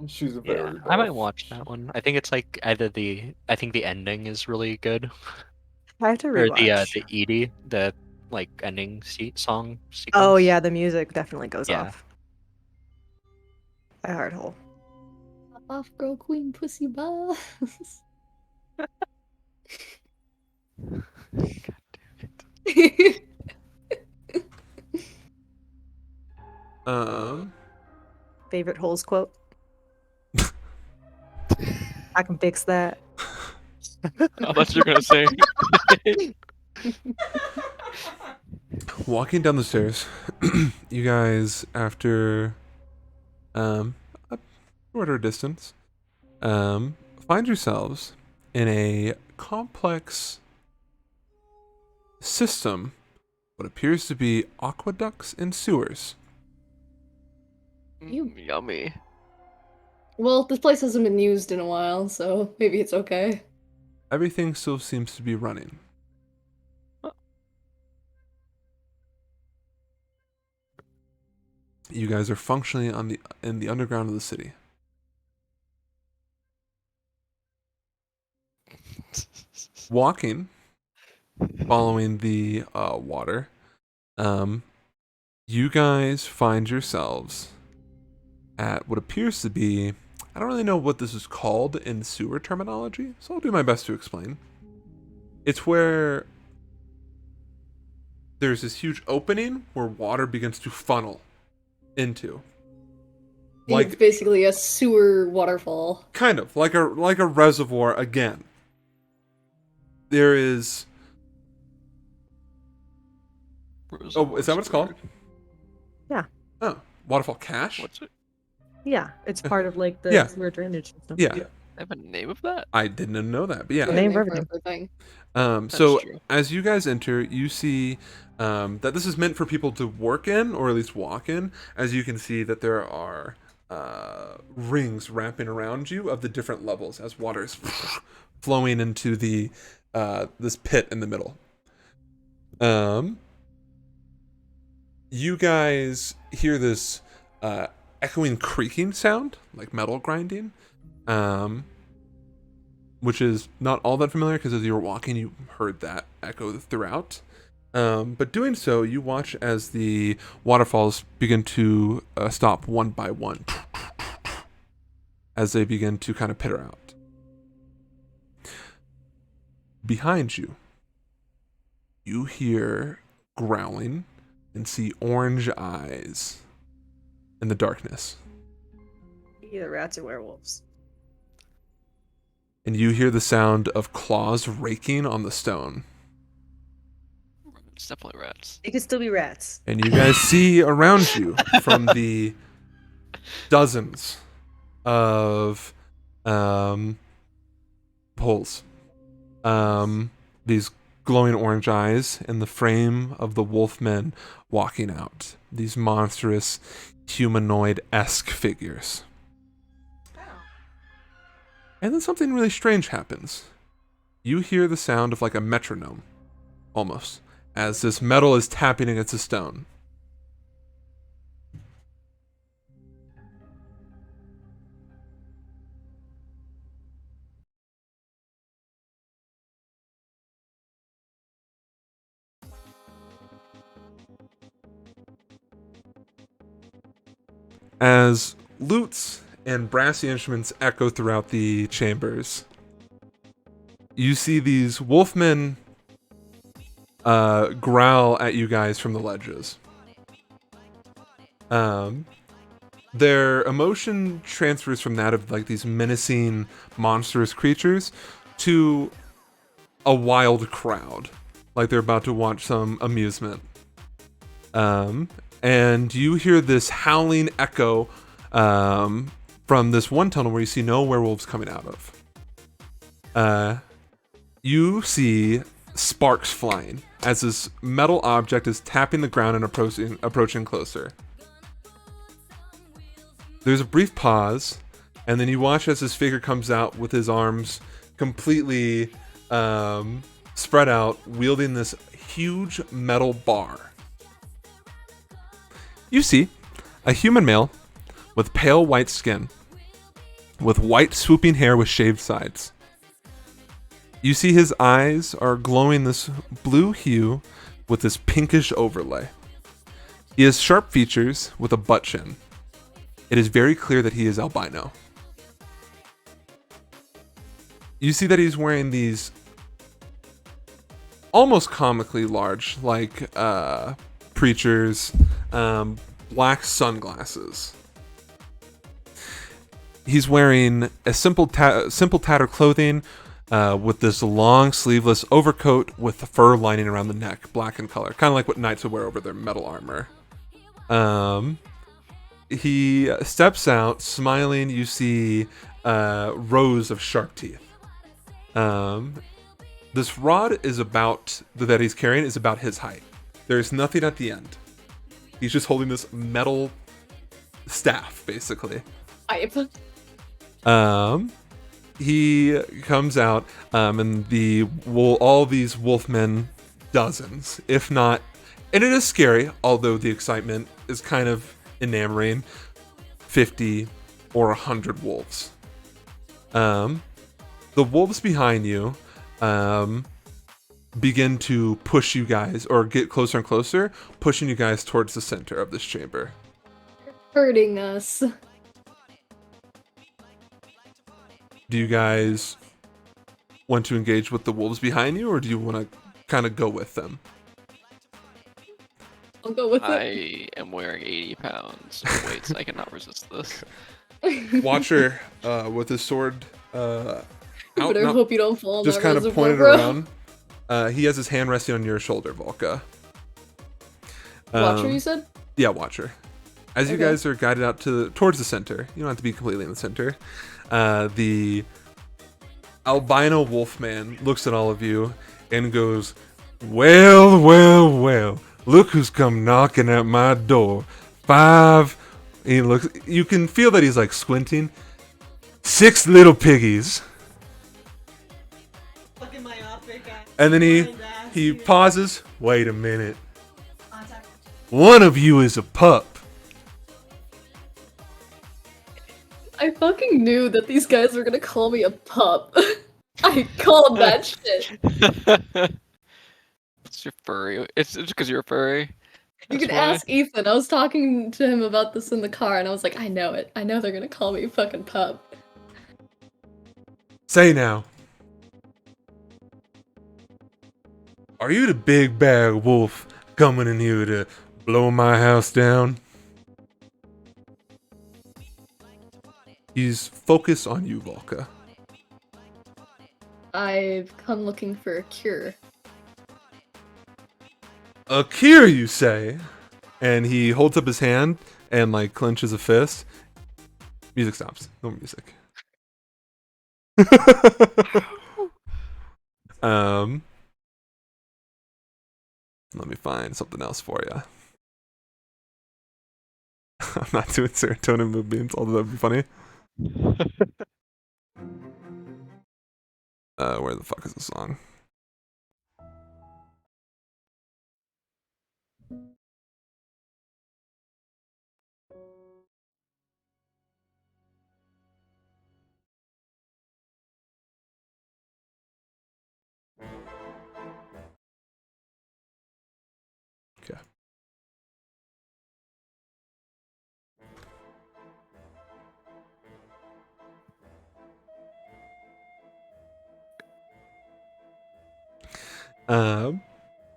She's a Yeah, very I might buff. watch that one. I think it's like either I think the ending is really good, I have to or rewatch. the Edie, the like ending song sequence. Oh yeah, the music definitely goes Yeah. off. I heart hole. Pop off, girl, queen, pussy boss. Favorite holes quote. I can fix that. I thought you were gonna say. Walking down the stairs, you guys, after a shorter distance, find yourselves in a complex system, what appears to be aqueducts and sewers. Yummy. Well, this place hasn't been used in a while, so maybe it's okay. Everything still seems to be running. You guys are functioning in the underground of the city. Walking, following the water, you guys find yourselves at what appears to be, I don't really know what this is called in sewer terminology, so I'll do my best to explain. It's where there's this huge opening where water begins to funnel into. It's basically a sewer waterfall. Kind of like a reservoir again. There is. Oh, is that what it's called? Yeah. Oh, waterfall cache. What's it? Yeah, it's part of like the Yeah. sewer drainage system. Yeah, I have a name of that? I didn't know that, but yeah. The name for everything. everything. So true. as you guys enter, you see that this is meant for people to work in, or at least walk in. As you can see that there are rings wrapping around you of the different levels as water is flowing into the this pit in the middle. You guys hear this echoing creaking sound, like metal grinding, which is not all that familiar because as you were walking, you heard that echo throughout. But doing so, you watch as the waterfalls begin to stop one by one as they begin to kind of pitter out. Behind you, you hear growling and see orange eyes in the darkness. Either rats or werewolves. And you hear the sound of claws raking on the stone. It's definitely rats. It could still be rats. And you guys see around you from the dozens of holes. These glowing orange eyes in the frame of the wolfmen walking out. These monstrous humanoid-esque figures. And then something really strange happens. You hear the sound of like a metronome, almost, as this metal is tapping against the stone. As lutes and brassy instruments echo throughout the chambers, you see these wolfmen growl at you guys from the ledges. Their emotion transfers from that of like these menacing, monstrous creatures to a wild crowd, like they're about to watch some amusement. And you hear this howling echo from this one tunnel where you see no werewolves coming out of. You see sparks flying as this metal object is tapping the ground and approaching closer. There's a brief pause, and then you watch as this figure comes out with his arms completely spread out, wielding this huge metal bar. You see a human male with pale white skin, with white swooping hair with shaved sides. You see his eyes are glowing this blue hue with this pinkish overlay. He has sharp features with a butt chin. It is very clear that he is albino. You see that he's wearing these almost comically large, like preachers, black sunglasses. He's wearing a simple tattered clothing with this long sleeveless overcoat with the fur lining around the neck, black in color, kind of like what knights would wear over their metal armor. He steps out, smiling. You see rows of sharp teeth. This rod is that he's carrying is about his height. There's nothing at the end. He's just holding this metal staff, basically. He comes out, and all these wolfmen, dozens, if not, and it is scary, although the excitement is kind of enamoring, 50 or 100 wolves. The wolves behind you begin to push you guys, or get closer and closer, pushing you guys towards the center of this chamber. Hurting us. Do you guys want to engage with the wolves behind you, or do you want to kind of go with them? I'll go with it. I am wearing 80 pounds of weight, so I cannot resist this. Watcher, with his sword out, Better hope you don't fall in just that kind of reservoir, pointed bro. around. He has his hand resting on your shoulder, Volka. Watcher, you said? Yeah, Watcher. As you Okay. guys are guided out towards the center, you don't have to be completely in the center. The albino wolfman looks at all of you and goes, "Well, well, well. Look who's come knocking at my door. 5." He looks. You can feel that he's like squinting. 6 little piggies. And then he pauses. Wait a minute. One of you is a pup. I fucking knew that these guys were gonna call me a pup. I called that shit. It's your furry. It's because you're a furry. You That's can why. ask Ethan. I was talking to him about this in the car, and I was like, I know it. I know they're gonna call me fucking pup. Say now. Are you the big bad wolf coming in here to blow my house down? He's focused on you, Volka. I've come looking for a cure. A cure, you say? And he holds up his hand and like clenches a fist. Music stops. No music. Let me find something else for you. I'm not doing serotonin moonbeams, although that'd be funny. Where the fuck is the song? Okay.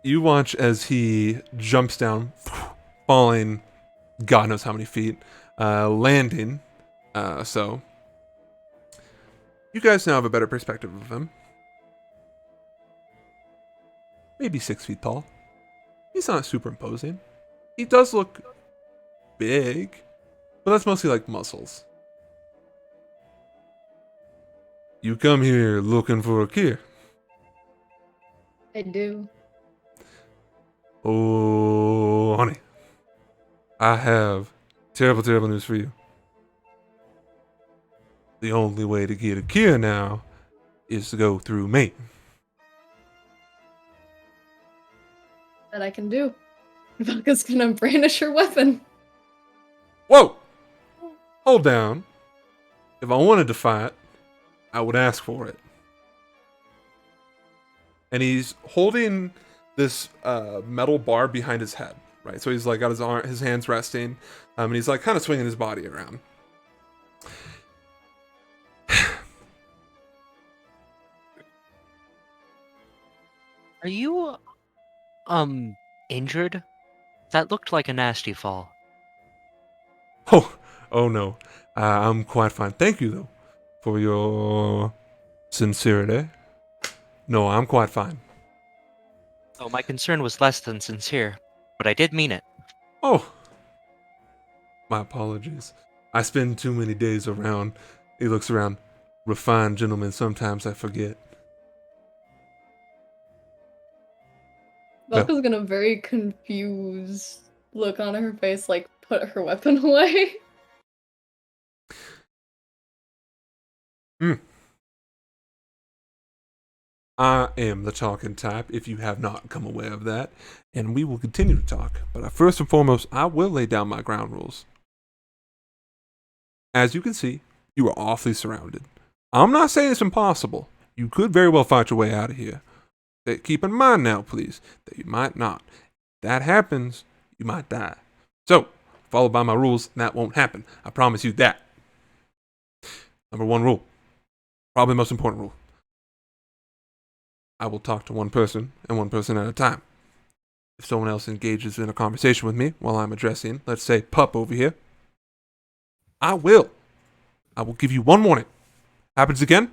You watch as he jumps down, falling God knows how many feet, landing. So you guys now have a better perspective of him. Maybe 6 feet tall. He's not super imposing. He does look big, but that's mostly like muscles. You come here looking for a cure. I do. Oh, honey. I have terrible, terrible news for you. The only way to get a cure now is to go through me. That I can do. Valka's gonna brandish her weapon. Whoa! Hold down. If I wanted to fight, I would ask for it. And he's holding this metal bar behind his head, right? So he's like got his hands resting, and he's like kind of swinging his body around. Are you, injured? That looked like a nasty fall. Oh no, I'm quite fine. Thank you though for your sincerity. No, I'm quite fine. Oh, my concern was less than sincere, but I did mean it. Oh, my apologies. I spend too many days around. He looks around. Refined gentlemen, sometimes I forget. Valka's gonna very confused look on her face, like put her weapon away. I am the talking type, if you have not come aware of that, and we will continue to talk. But first and foremost, I will lay down my ground rules. As you can see, you are awfully surrounded. I'm not saying it's impossible. You could very well fight your way out of here. Keep in mind now, please, that you might not. If that happens, you might die. So, follow by my rules, and that won't happen. I promise you that. Number 1 rule, probably the most important rule. I will talk to one person and one person at a time. If someone else engages in a conversation with me while I'm addressing, let's say, Pup over here, I will give you one warning. Happens again,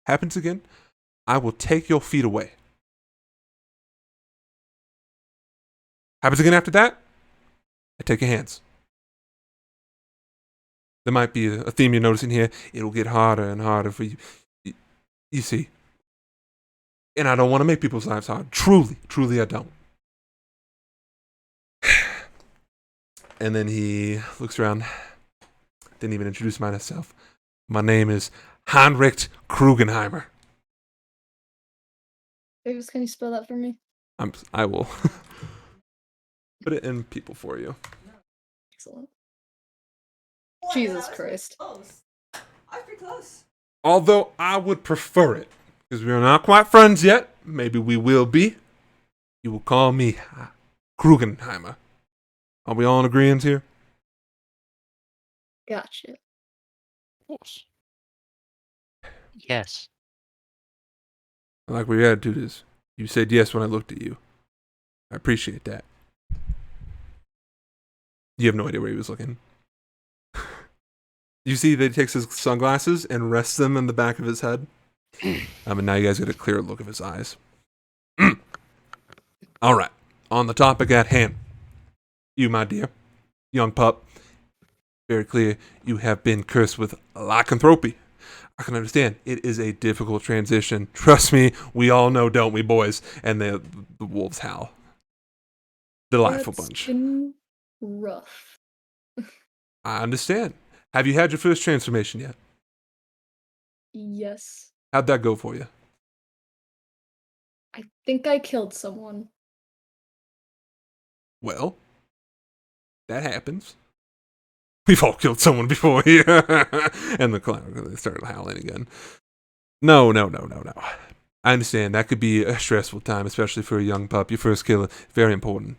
I will take your feet away. Happens again after that, I take your hands. There might be a theme you're noticing here. It'll get harder and harder for you. You see. And I don't want to make people's lives hard. Truly I don't. And then he looks around. Didn't even introduce myself. My name is Heinrich Krugenheimer. Davis, can you spell that for me? I will put it in people for you. Excellent. Jesus Christ. Although I would prefer it, because we are not quite friends yet. Maybe we will be. You will call me Krugenheimer. Are we all in agreement here? Gotcha. Of course. Yes. I like where your attitude is. You said yes when I looked at you. I appreciate that. You have no idea where he was looking. You see that he takes his sunglasses and rests them in the back of his head. And now you guys get a clear look of his eyes. All right. On the topic at hand. You, my dear, young pup, very clear you have been cursed with lycanthropy. I can understand. It is a difficult transition. Trust me, we all know, don't we, boys? And the wolves howl. Delightful That's bunch. been rough. I understand. Have you had your first transformation yet? Yes. How'd that go for you? I think I killed someone. Well, that happens. We've all killed someone before here. And the clown started howling again. No. I understand. That could be a stressful time, especially for a young pup. Your first kill, very important.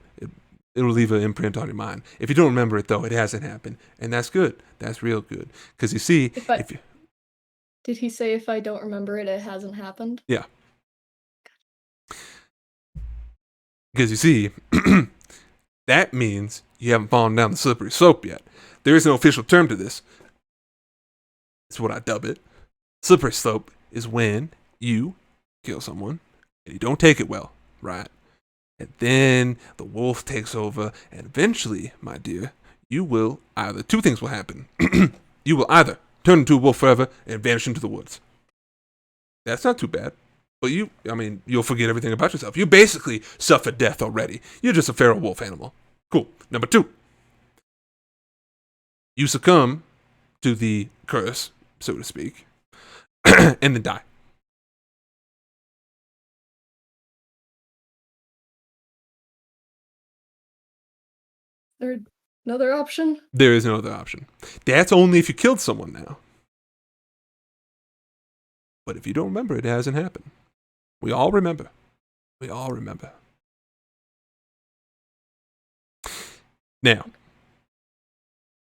It'll leave an imprint on your mind. If you don't remember it, though, it hasn't happened. And that's good. That's real good. Because you see, Did he say if I don't remember it, it hasn't happened? Yeah. Because you see, that means you haven't fallen down the slippery slope yet. There is no official term to this. It's what I dub it. Slippery slope is when you kill someone and you don't take it well, right? And then the wolf takes over, and eventually, my dear, you will two things will happen. You will either turn into a wolf forever and vanish into the woods. That's not too bad. But you'll forget everything about yourself. You basically suffered death already. You're just a feral wolf animal. Cool. Number 2. You succumb to the curse, so to speak, and then die. There another option? There is no other option. That's only if you killed someone now. But if you don't remember, it hasn't happened. We all remember. Now,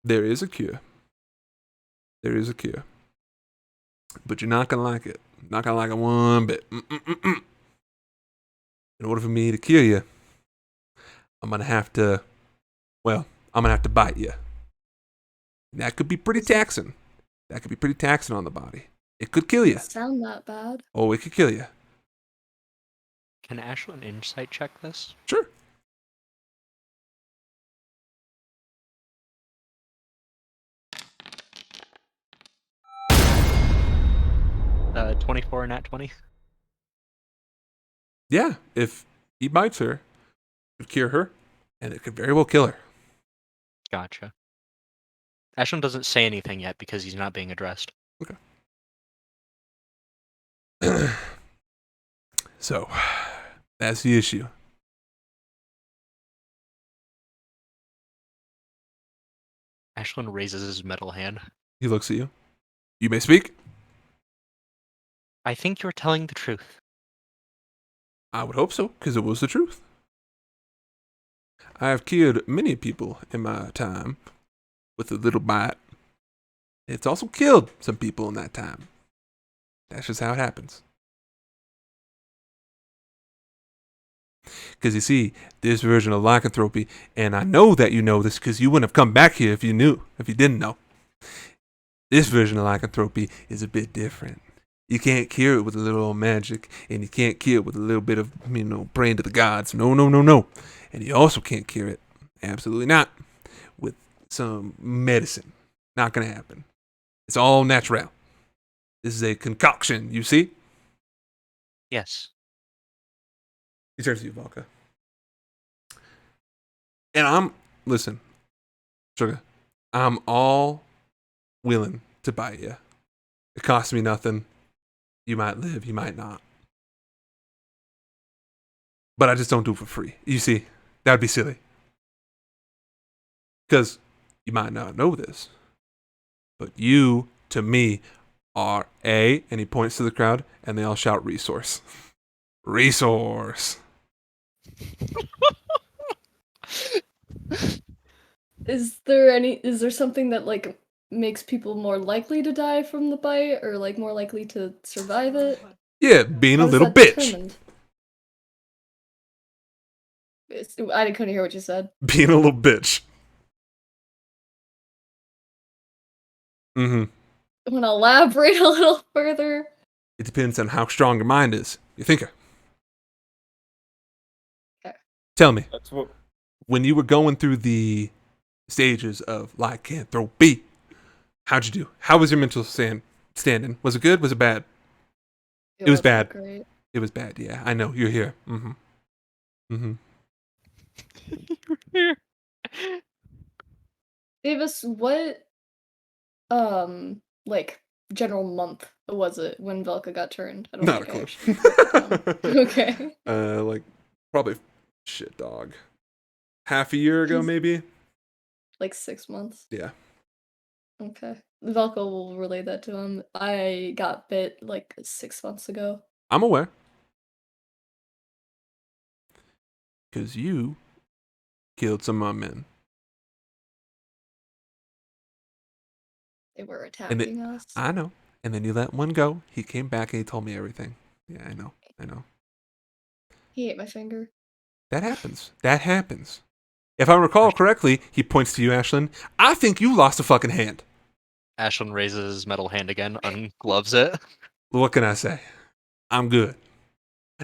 there is a cure. But you're not going to like it. Not going to like it one bit. In order for me to cure you, I'm going to have to bite you. And that could be pretty taxing. On the body. It could kill you. Doesn't sound that bad. Oh, it could kill you. Can Ashlyn insight check this? Sure. 24 nat 20. Yeah, if he bites her, it could cure her, and it could very well kill her. Gotcha. Ashlyn doesn't say anything yet because he's not being addressed. Okay. So, that's the issue. Ashlyn raises his metal hand. He looks at you. You may speak. I think you're telling the truth. I would hope so, because it was the truth. I have cured many people in my time with a little bite. It's also killed some people in that time. That's just how it happens. Because you see, this version of lycanthropy, and I know that you know this because you wouldn't have come back here if you didn't know. This version of lycanthropy is a bit different. You can't cure it with a little magic, and you can't cure it with a little bit of, praying to the gods. No. And you also can't cure it, absolutely not, with some medicine. Not going to happen. It's all natural. This is a concoction, you see? Yes. He turns to you, Valka. And listen, Sugar, I'm all willing to bite you. It costs me nothing. You might live, you might not. But I just don't do it for free. You see, that would be silly. Because you might not know this, But you, to me, are a, and he points to the crowd, and they all shout resource. Resource. Is there something that like makes people more likely to die from the bite or like more likely to survive it? Yeah, being a How is little that bitch. determined? I couldn't hear what you said. Being a little bitch. Mm-hmm. Want to elaborate a little further? It depends on how strong your mind is. You thinker. Okay. Tell me, That's what. when you were going through the stages of lycanthropy, how'd you do? How was your mental standing? Was it good? Was it bad? It was wasn't bad. Great. It was bad, yeah. I know. You're here. Mm-hmm. Mm-hmm. Davis, what like general month was it when Velka got turned? I don't Not a think I clue. actually wrote it down. Okay. Like, probably, shit, dog. Half a year ago, He's- maybe? Like 6 months. Yeah. Okay. Velka will relay that to him. I got bit like 6 months ago. I'm aware. Because you killed some of my men. They were And attacking us. I know. And then you let one go. He came back and he told me everything. Yeah, I know. I know. He ate my finger. That happens. That happens. If I recall correctly, he points to you, Ashlyn. I think you lost a fucking hand. Ashlyn raises his metal hand again, ungloves it. What can I say? I'm good.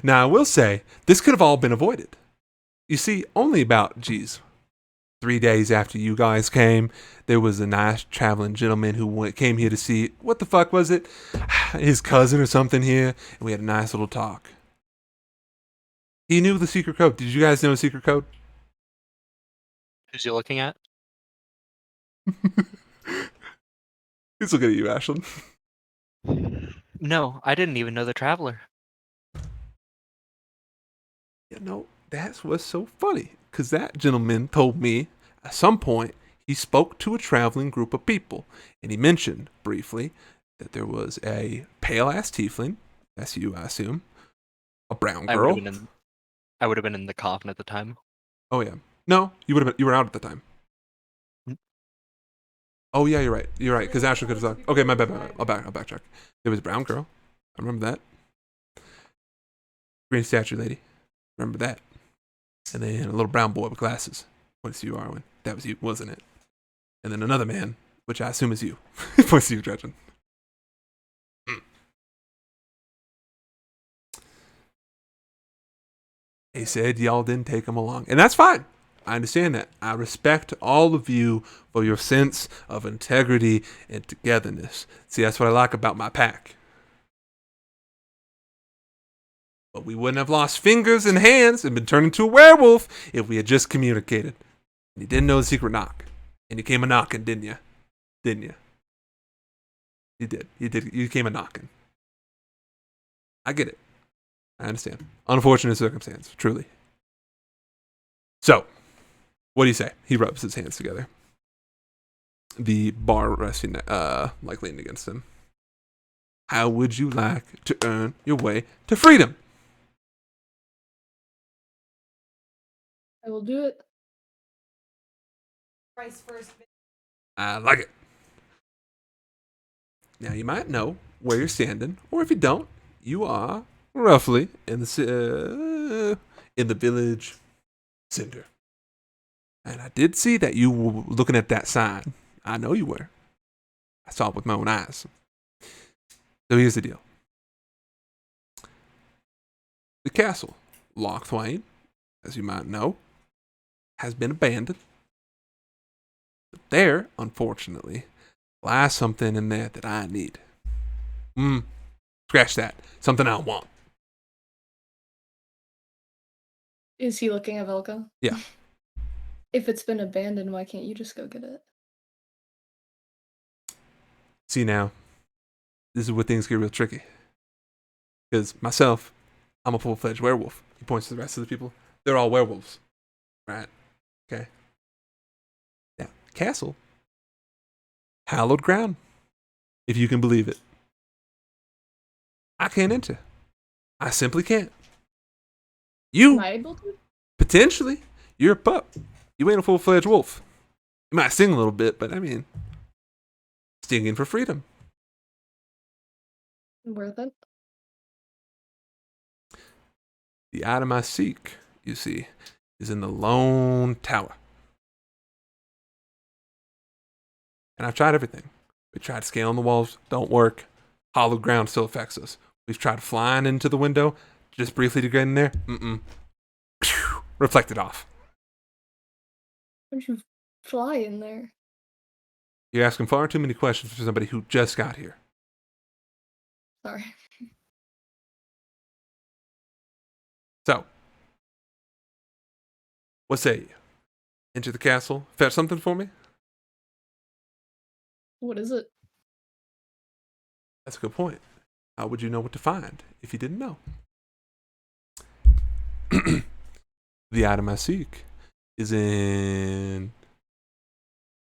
Now, I will say, this could have all been avoided. You see, only about, 3 days after you guys came, there was a nice traveling gentleman who came here to see, what the fuck was it? His cousin or something here, and we had a nice little talk. He knew the secret code. Did you guys know the secret code? Who's he looking at? He's looking at you, Ashlyn. No, I didn't even know the Traveler. You know, that's what's so funny, because that gentleman told me at some point he spoke to a traveling group of people, and he mentioned briefly that there was a pale-ass tiefling, that's you, I assume, a brown I girl. would have been in the coffin at the time. Oh yeah, no, you were out at the time. Mm. Oh yeah, you're right, because Ashley could have talked. Okay, my bad. I'll backtrack. There was a brown girl. I remember that. Green statue lady. Remember that. And then a little brown boy with glasses. Points to you, Arwen. That was you, wasn't it? And then another man, which I assume is you. Points to you, Dredgen. He said y'all didn't take him along. And that's fine. I understand that. I respect all of you for your sense of integrity and togetherness. See, that's what I like about my pack. But we wouldn't have lost fingers and hands and been turned into a werewolf if we had just communicated. And you didn't know the secret knock. And you came a knocking, didn't you? Didn't you? You did. You came a knocking. I get it. I understand. Unfortunate circumstance, truly. So, what do you say? He rubs his hands together. The bar resting, leaning against him. How would you like to earn your way to freedom? I will do it. Price first. I like it. Now, you might know where you're standing, or if you don't, you are roughly in the village center. And I did see that you were looking at that sign. I know you were. I saw it with my own eyes. So here's the deal. The castle, Loch Twain, as you might know, has been abandoned. But there, unfortunately, lies something in there that I need. Scratch that. Something I want. Is he looking at Velka? Yeah. If it's been abandoned, why can't you just go get it? See now, this is where things get real tricky. Because myself, I'm a full-fledged werewolf. He points to the rest of the people. They're all werewolves. Right? Okay. Now, castle hallowed ground, if you can believe it. I can't enter. I simply can't. You, Am I able to? potentially, you're a pup. You ain't a full-fledged wolf. You might sing a little bit, but I mean, singing for freedom. Worth it. The item I seek, you see, is in the lone tower. And I've tried everything. We tried scaling the walls, don't work. Hollow ground still affects us. We've tried flying into the window, just briefly to get in there. Reflected off. How'd you fly in there? You're asking far too many questions for somebody who just got here. Sorry. So, what say you? Enter the castle, fetch something for me? What is it? That's a good point. How would you know what to find if you didn't know? The item I seek is in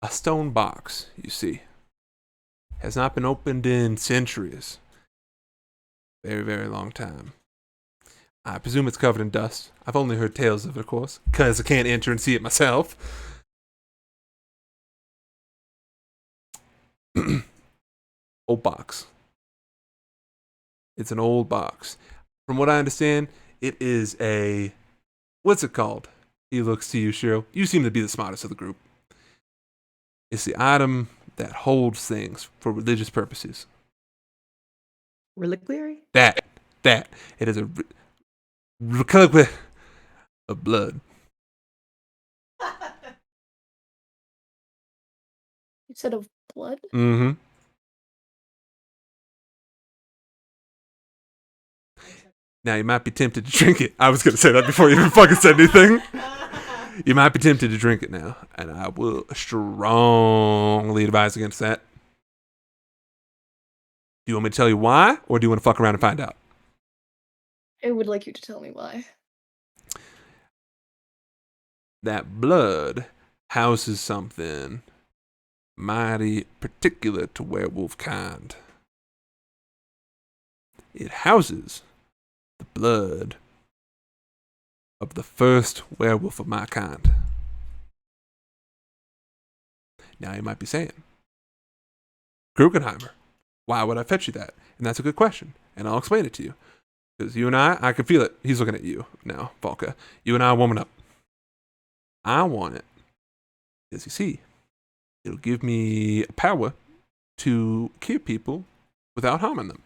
a stone box, you see. Has not been opened in centuries. Very, very long time. I presume it's covered in dust. I've only heard tales of it, of course, because I can't enter and see it myself. Old box. It's an old box. From what I understand, it is a... What's it called? He looks to you, Shiro. You seem to be the smartest of the group. It's the item that holds things for religious purposes. Reliquary? That. It is a reliquary of blood. You said of blood? Mm-hmm. Now, you might be tempted to drink it. I was going to say that before you even fucking said anything. You might be tempted to drink it now, and I will strongly advise against that. Do you want me to tell you why, or do you want to fuck around and find out? I would like you to tell me why. That blood houses something mighty particular to werewolf kind. It houses the blood of the first werewolf of my kind. Now you might be saying, Krugenheimer, why would I fetch you that? And that's a good question, and I'll explain it to you. Because you and I can feel it. He's looking at you now, Volka. You and I are warming up. I want it because, you see, it'll give me power to cure people without harming them.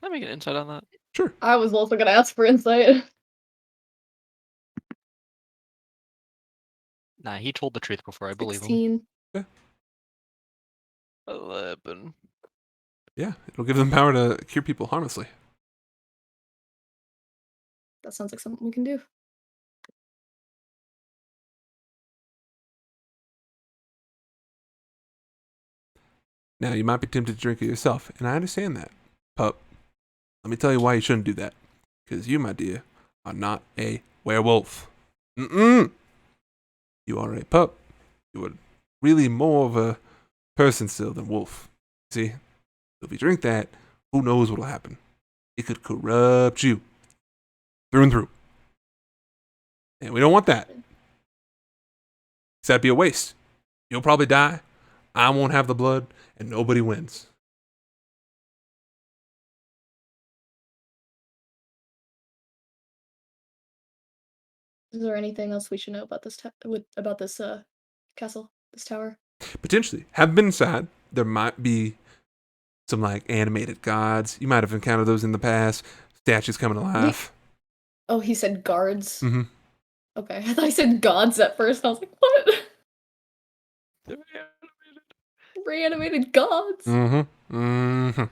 Can I make an insight on that? Sure. I was also gonna ask for insight. Nah, he told the truth before. I believe him. 16. 11. Yeah, it'll give them power to cure people harmlessly. That sounds like something we can do. Now, you might be tempted to drink it yourself, and I understand that. Pup, let me tell you why you shouldn't do that. Because you, my dear, are not a werewolf. You are a pup. You are really more of a person still than wolf. See? If you drink that, who knows what'll happen? It could corrupt you through and through. And we don't want that. 'Cause that'd be a waste. You'll probably die. I won't have the blood, and nobody wins. Is there anything else we should know about this castle, this tower? Potentially. Haven't been inside. There might be some like animated gods. You might have encountered those in the past. Statues coming alive. Oh, he said guards. Mm-hmm. Okay, I thought he said gods at first. I was like, what? They're animated. Reanimated gods. Mm-hmm. Mm-hmm.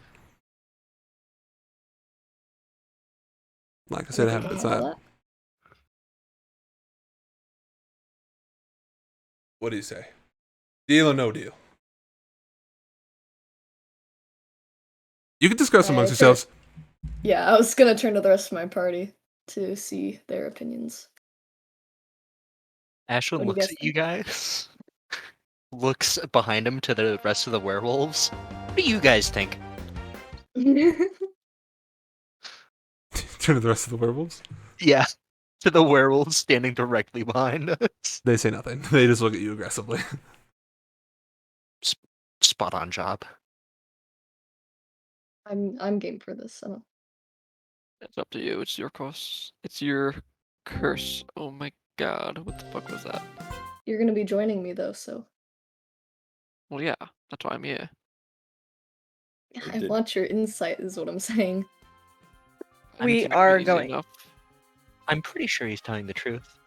Like I said, it happened Anything about inside. that? What do you say? Deal or no deal? You can discuss amongst sure. yourselves. Yeah, I was gonna turn to the rest of my party to see their opinions. Ashwin What do you looks guys at you guys, looks behind him to the rest of the werewolves. What do you guys think? Turn to the rest of the werewolves. Yeah, to the werewolves standing directly behind us. They say nothing. They just look at you aggressively. Spot on job. I'm game for this. I don't. It's up to you. It's your curse. It's your curse. Oh my god, what the fuck was that? You're gonna be joining me though, so Well, yeah, that's why I'm here. I did- want your insight. Is what I'm saying. I'm We making it are easy going. enough. I'm pretty sure he's telling the truth.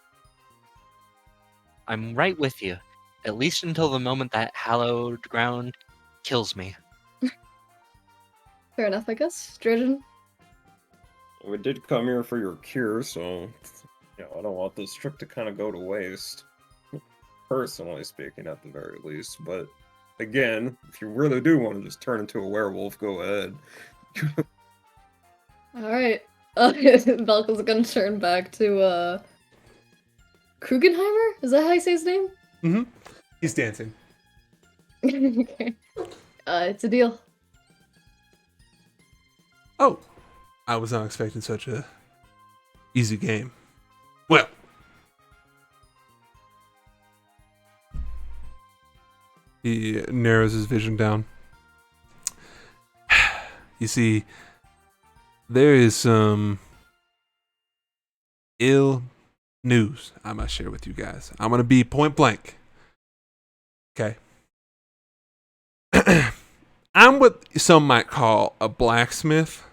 I'm right with you, at least until the moment that hallowed ground kills me. Fair enough, I guess. Dredgen. We did come here for your cure, so I don't want this trip to kind of go to waste. Personally speaking, at the very least. But again, if you really do want to just turn into a werewolf, go ahead. All right. Velka's gonna turn back to Krugenheimer. Is that how you say his name? Mm-hmm. He's dancing. Okay. It's a deal. Oh, I was not expecting such a easy game. Well, he narrows his vision down. You see, there is some ill news I must share with you guys. I'm gonna be point blank. Okay. I'm what some might call a blacksmith.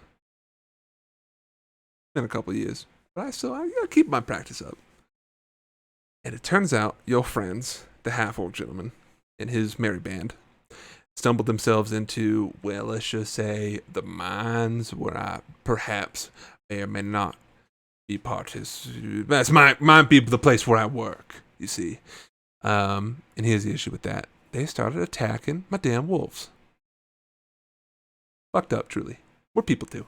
In a couple of years, but I gotta keep my practice up. And it turns out your friends, the half-orc gentleman and his merry band, stumbled themselves into, well, let's just say, the mines where I perhaps may or may not be That's might be the place where I work. You see, and here's the issue with that: they started attacking my damn wolves. Fucked up, truly. We're people too.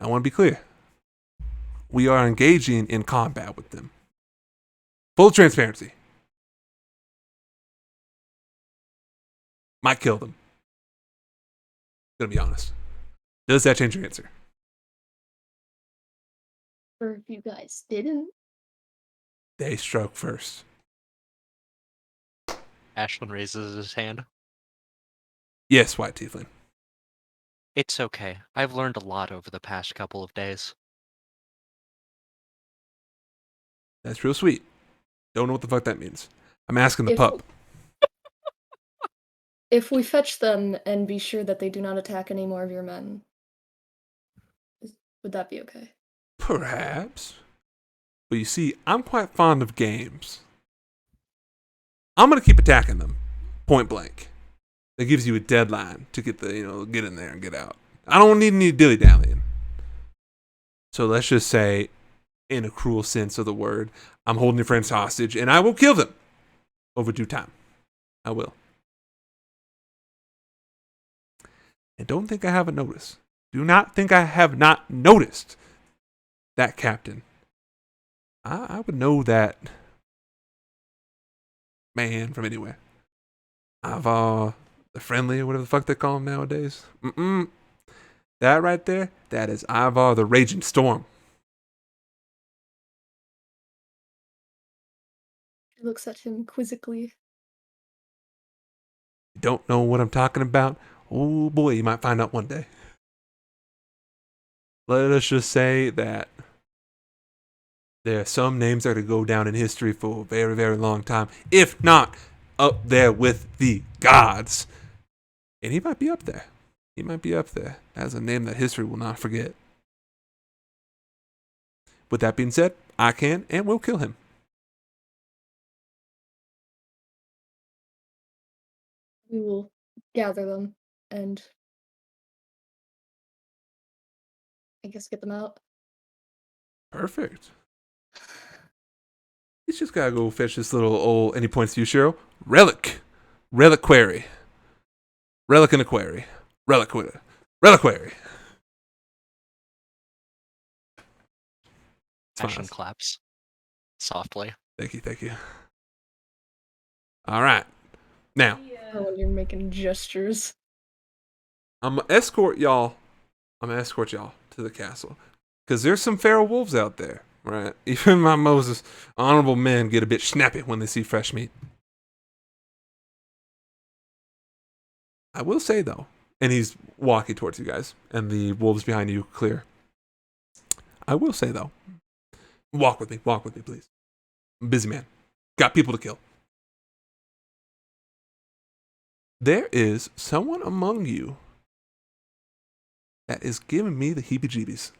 I want to be clear. We are engaging in combat with them. Full transparency. Might kill them. Gonna be honest. Does that change your answer? Or if you guys didn't. They struck first. Ashlyn raises his hand. Yes, White Tiefling. It's okay. I've learned a lot over the past couple of days. That's real sweet. Don't know what the fuck that means. I'm asking the If- pup. If we fetch them and be sure that they do not attack any more of your men, would that be okay? Perhaps. But you see, I'm quite fond of games. I'm gonna keep attacking them. Point blank. That gives you a deadline to get get in there and get out. I don't need any dilly-dallying. So let's just say, in a cruel sense of the word, I'm holding your friends hostage and I will kill them over due time. I will. And don't think I haven't noticed. Do not think I have not noticed that, Captain. I would know that man from anywhere. Ivar the Friendly, or whatever the fuck they call him nowadays. That right there, that is Ivar the Raging Storm. She looks at him quizzically. You don't know what I'm talking about? Oh boy, you might find out one day. Let us just say that there are some names that are going to go down in history for a very, very long time, if not up there with the gods. And he might be up there. He might be up there as a name that history will not forget. With that being said, I can and will kill him. We will gather them and I guess get them out. Perfect. He's just gotta go fetch this little old, and he points to you, Cheryl, reliquary. Relic in a quarry. Reliquary. It's Ashlyn fine. claps. softly. Thank you, thank you. All right. Now, Or when you're making gestures. I'm gonna escort y'all. I'm gonna escort y'all to the castle, cause there's some feral wolves out there, right? Even my Moses honorable men get a bit snappy when they see fresh meat. I will say though, and he's walking towards you guys, and the wolves behind you clear. I will say though, walk with me, please. I'm a busy man, got people to kill. There is someone among you that is giving me the heebie-jeebies,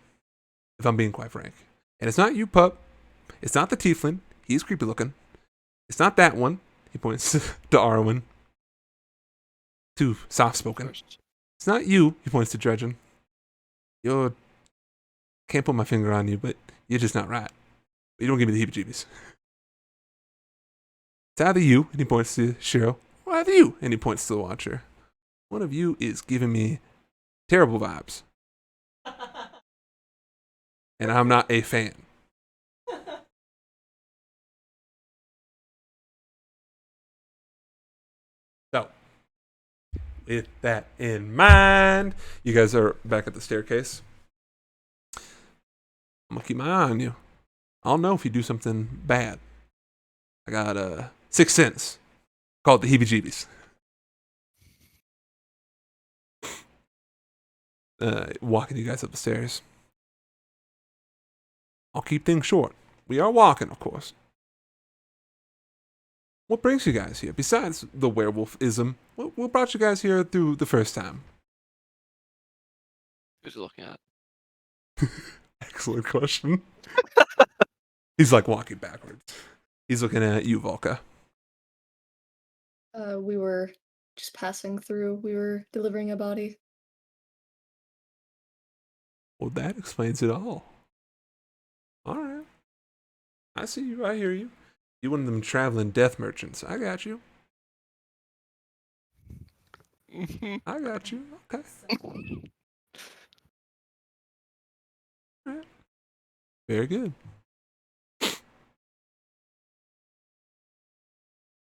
if I'm being quite frank. And it's not you, pup. It's not the tiefling. He's creepy looking. It's not that one. He points to Arwen. Too soft-spoken. It's not you. He points to Dredgen. You're... Can't put my finger on you, but you're just not right. You don't give me the heebie-jeebies. It's either you, and he points to Shiro, or either you, and he points to the Watcher. One of you is giving me terrible vibes. And I'm not a fan. So, with that in mind, you guys are back at the staircase. I'm gonna keep my eye on you. I'll know if you do something bad. I got a 6th sense. Call it the heebie-jeebies. Walking you guys up the stairs. I'll keep things short. We are walking, of course. What brings you guys here? Besides the werewolfism, what brought you guys here through the first time? Who's he looking at? Excellent question. He's like walking backwards. He's looking at you, Volka. We were just passing through. We were delivering a body. Well, that explains it all. All right. I see you. I hear you. You one of them traveling death merchants. I got you. I got you. Okay. All right. Very good.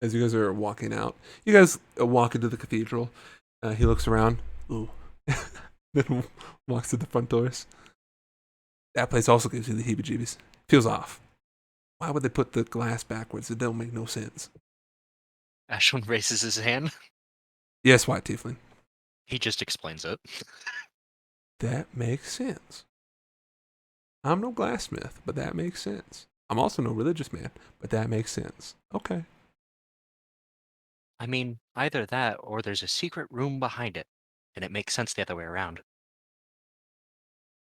As you guys are walking out, you guys walk into the cathedral. He looks around. Ooh. Then walks to the front doors. That place also gives you the heebie-jeebies. Feels off. Why would they put the glass backwards? It don't make no sense. Ashwin raises his hand. Yes, White Tiefling. He just explains it. That makes sense. I'm no glassmith, but that makes sense. I'm also no religious man, but that makes sense. Okay. I mean, either that or there's a secret room behind it, and it makes sense the other way around.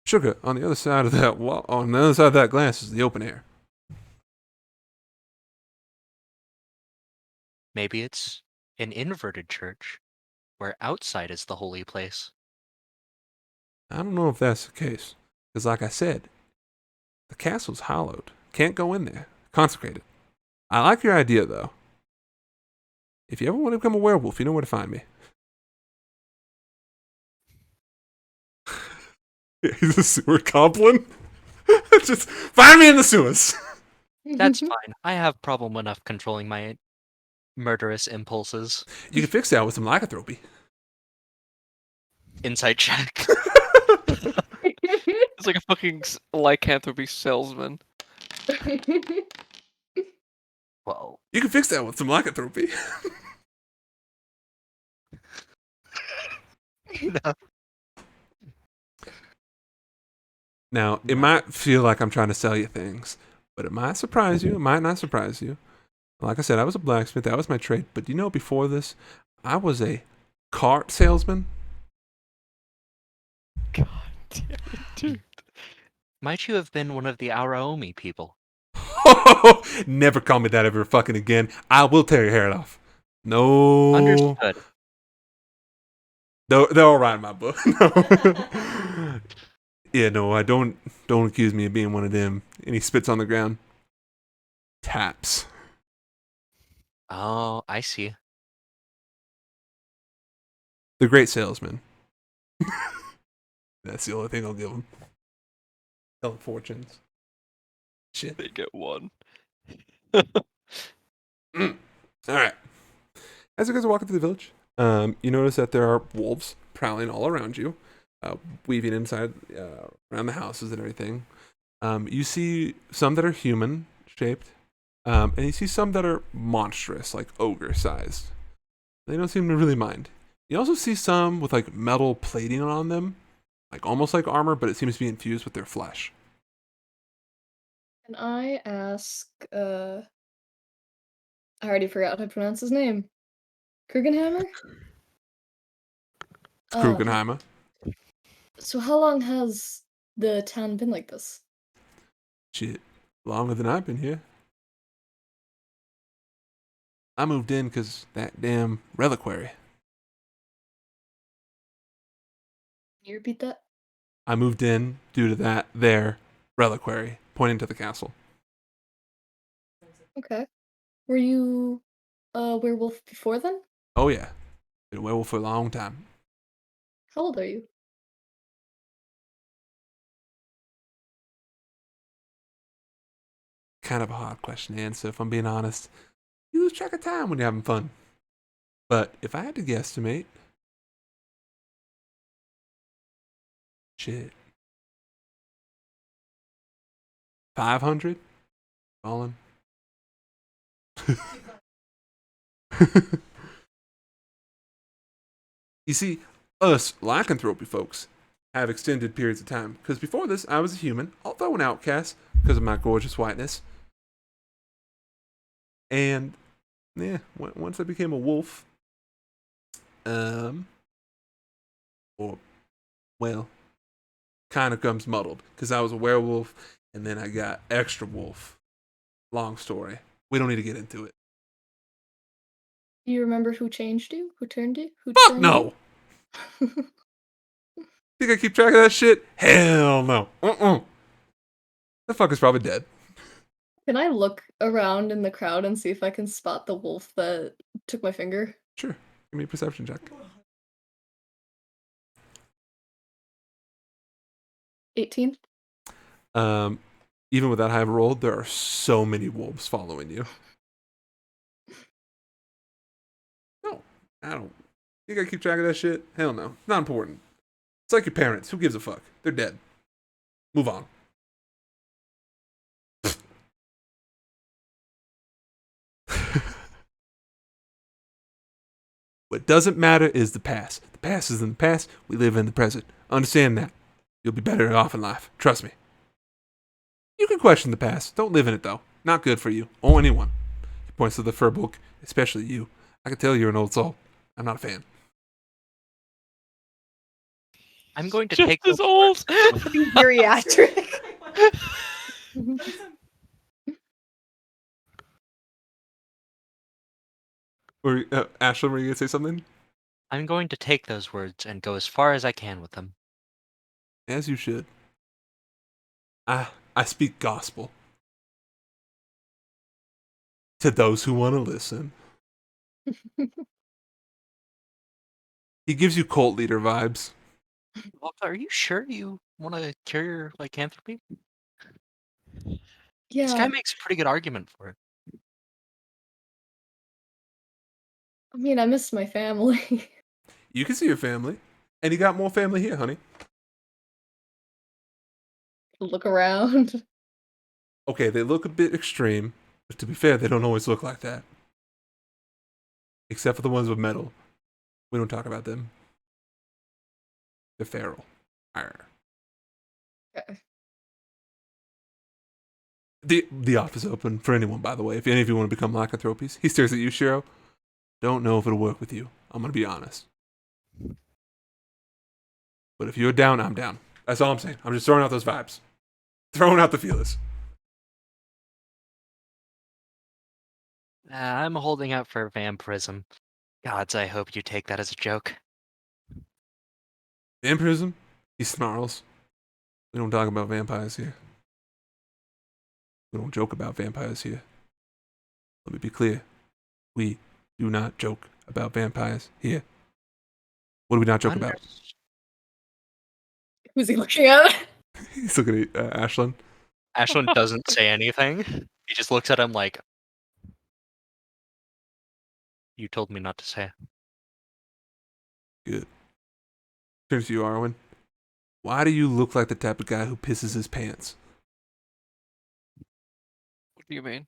Sugar, on the other side of that wall, on the other side of that glass is the open air. Maybe it's an inverted church, where outside is the holy place. I don't know if that's the case. Because like I said, the castle's hallowed. Can't go in there. Consecrated. I like your idea, though. If you ever want to become a werewolf, you know where to find me. He's a sewer goblin. Just find me in the sewers. That's fine. I have problem enough controlling my murderous impulses. You can fix that with some lycanthropy. Insight check. It's like a fucking lycanthropy salesman. Well, You can fix that with some lycanthropy. no. Now, it might feel like I'm trying to sell you things, but it might surprise you. It might not surprise you. Like I said, I was a blacksmith. That was my trade. But you know, before this, I was a cart salesman. God damn it, dude. Might you have been one of the Araomi people? Never call me that ever fucking again. I will tear your hair off. No. Understood. They're all right in my book. No. Yeah, no, I don't accuse me of being one of them. And he spits on the ground. Taps. Oh, I see. The great salesman. That's the only thing I'll give him. Tell fortunes. Shit. They get one. All right. As you guys are walking through the village, you notice that there are wolves prowling all around you, weaving inside around the houses and everything. You see some that are human shaped, and you see some that are monstrous, like ogre sized. They don't seem to really mind. You also see some with like metal plating on them, like almost like armor, but it seems to be infused with their flesh. Can I ask, I already forgot how to pronounce his name. Krugenhammer? It's Krugenheimer. So how long has the town been like this? Shit, longer than I've been here. I moved in because that damn reliquary. Can you repeat that? I moved in due to that there reliquary, pointing to the castle. Okay. Were you a werewolf before then? Oh yeah, been a werewolf for a long time. How old are you? Kind of a hard question to answer, if I'm being honest. You lose track of time when you're having fun. But if I had to guesstimate, shit, 500, fallen. You see, us lycanthropy folks have extended periods of time. Because before this, I was a human, although an outcast because of my gorgeous whiteness. And yeah, once I became a wolf, or well, kind of comes muddled because I was a werewolf and then I got extra wolf. Long story. We don't need to get into it. Do you remember who changed you? Who turned you? Who Fuck turned no! you? Think I keep track of that shit? Hell no. That fucker's probably dead. Can I look around in the crowd and see if I can spot the wolf that took my finger? Sure. Give me a perception check. 18? Even with that high of a roll, there are so many wolves following you. No, I don't. You gotta keep track of that shit? Hell no. Not important. It's like your parents. Who gives a fuck? They're dead. Move on. What doesn't matter is the past. The past is in the past. We live in the present. Understand that. You'll be better off in life. Trust me. You can question the past. Don't live in it, though. Not good for you or anyone. He points to the fur book, especially you. I can tell you're an old soul. I'm not a fan. I'm going to Just take as those old. Geriatric. Ashlyn, were you going to say something? I'm going to take those words and go as far as I can with them. As you should. I speak gospel. To those who want to listen. He gives you cult leader vibes. Walker, are you sure you want to cure your lycanthropy? This guy Yeah, makes a pretty good argument for it. I mean, I miss my family. You can see your family. And you got more family here, honey. Look around. Okay, they look a bit extreme, but to be fair, they don't always look like that. Except for the ones with metal. We don't talk about them. They're feral. Arr. Okay. The office is open for anyone, by the way. If any of you want to become lycanthropes, he stares at you, Shiro. Don't know if it'll work with you. I'm gonna be honest. But if you're down, I'm down. That's all I'm saying. I'm just throwing out those vibes. Throwing out the feelers. I'm holding out for vampirism. Gods, I hope you take that as a joke. Vampirism? He snarls. We don't talk about vampires here. We don't joke about vampires here. Let me be clear. We do not joke about vampires here. What do we not joke about? Who's he looking at? He's looking at Ashlyn. Ashlyn doesn't say anything. He just looks at him like, "You told me not to say." Good. Turns to you, Arwen. Why do you look like the type of guy who pisses his pants? What do you mean?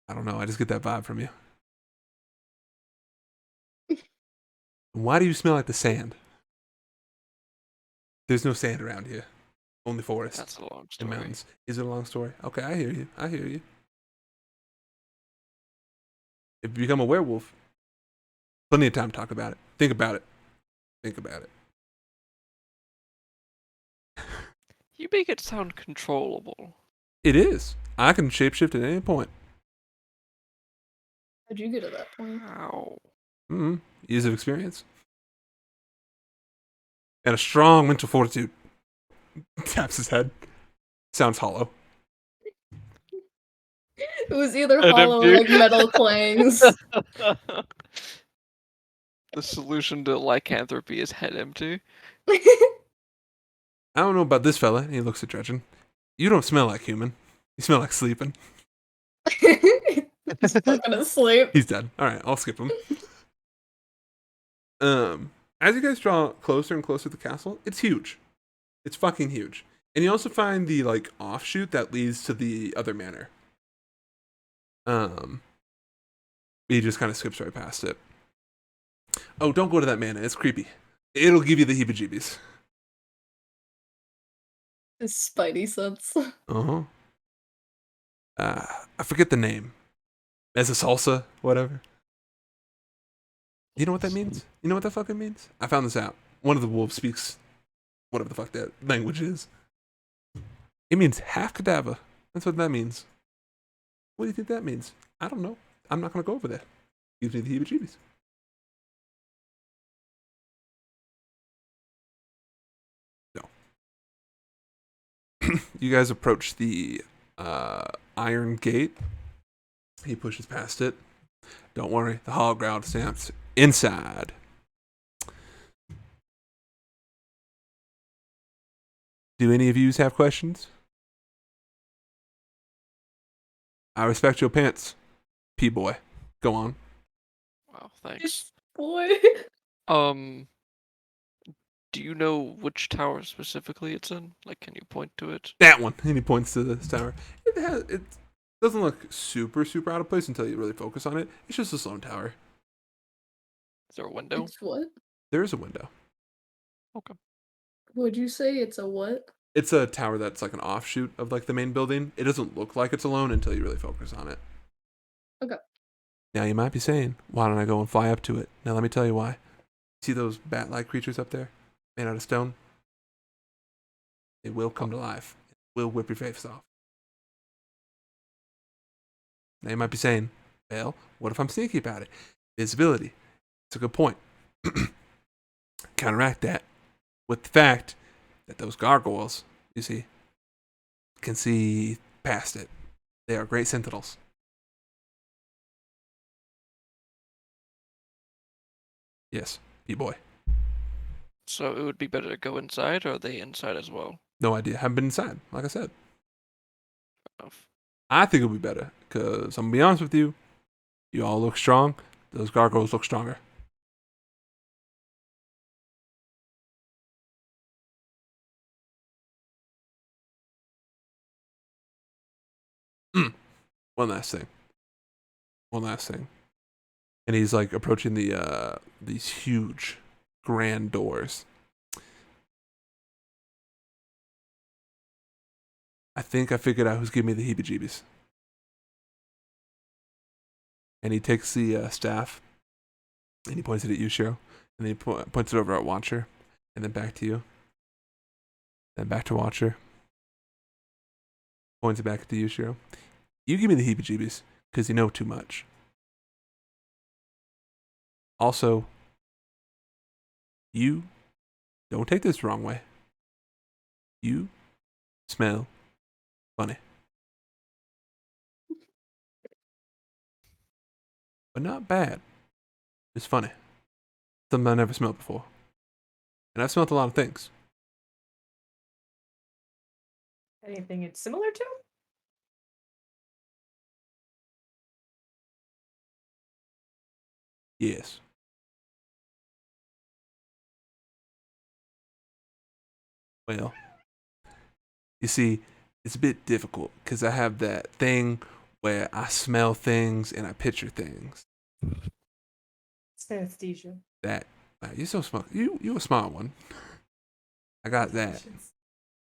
I don't know. I just get that vibe from you. Why do you smell like the sand? There's no sand around here. Only forest That's a long and story. mountains. Is it a long story? Okay, I hear you. I hear you. If you become a werewolf, plenty of time to talk about it. Think about it. Think about it. You make it sound controllable. It is. I can shapeshift at any point. How'd you get to that point? How? Years of experience. And a strong mental fortitude. Taps his head. Sounds hollow. It was either An hollow or empty- like metal clangs. The solution to lycanthropy is head empty. I don't know about this fella. And he looks at Dredgen. You don't smell like human. You smell like sleeping. He's fucking asleep. He's dead. All right, I'll skip him. As you guys draw closer and closer to the castle, it's huge. It's fucking huge. And you also find the like offshoot that leads to the other manor. He just kind of skips right past it. Oh, don't go to that manor. It's creepy. It'll give you the heebie-jeebies. His spidey sense. Uh-huh. I forget the name. As a salsa, whatever. You know what that means? You know what that fucking means? I found this out. One of the wolves speaks whatever the fuck that language is. It means half cadaver. That's what that means. What do you think that means? I don't know. I'm not gonna go over there. Gives me the heebie-jeebies. No. You guys approach the iron gate. He pushes past it. Don't worry, the hall ground stamps inside. Do any of yous have questions? I respect your pants, P-boy. Go on. Wow, thanks. Boy. Do you know which tower specifically it's in? Like, can you point to it? That one. And he points to this tower. It doesn't look super, super out of place until you really focus on it. It's just a stone tower. Is there a window? It's what? There is a window. Okay. Would you say it's a what? It's a tower that's like an offshoot of like the main building. It doesn't look like it's alone until you really focus on it. Okay. Now you might be saying, why don't I go and fly up to it? Now let me tell you why. See those bat-like creatures up there, made out of stone? They will come to life. Will whip your face off. Now you might be saying, well, what if I'm sneaky about it? Visibility. It's a good point. Counteract that with the fact that those gargoyles, you see, can see past it. They are great sentinels. Yes, B-boy. So it would be better to go inside, or are they inside as well? No idea. Haven't been inside, like I said. Enough. I think it would be better, because I'm going to be honest with you. You all look strong. Those gargoyles look stronger. One last thing. And he's like approaching the these huge grand doors. I think I figured out who's giving me the heebie-jeebies. And he takes the staff and he points it at you, Shiro. And then he points it over at Watcher. And then back to you. Then back to Watcher. Points it back to you, Shiro. You give me the heebie-jeebies because you know too much. Also, you don't take this the wrong way. You smell funny. But not bad. It's funny. Something I never smelled before. And I've smelled a lot of things. Anything it's similar to? Yes. Well, you see, it's a bit difficult because I have that thing where I smell things and I picture things. Synesthesia. That you're so smart. You a smart one. I got that.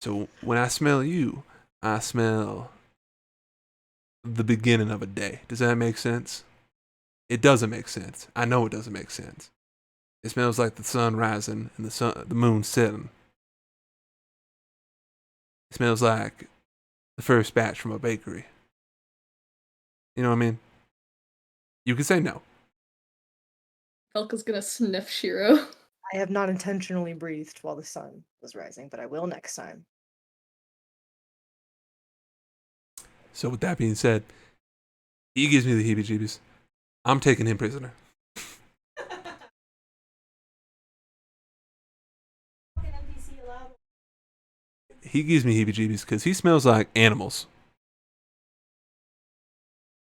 So when I smell you, I smell the beginning of a day. Does that make sense? It doesn't make sense. I know it doesn't make sense. It smells like the sun rising and the moon setting. It smells like the first batch from a bakery. You know what I mean? You can say no. Elka's gonna sniff Shiro. I have not intentionally breathed while the sun was rising, but I will next time. So with that being said, he gives me the heebie-jeebies. I'm taking him prisoner. He gives me heebie-jeebies because he smells like animals.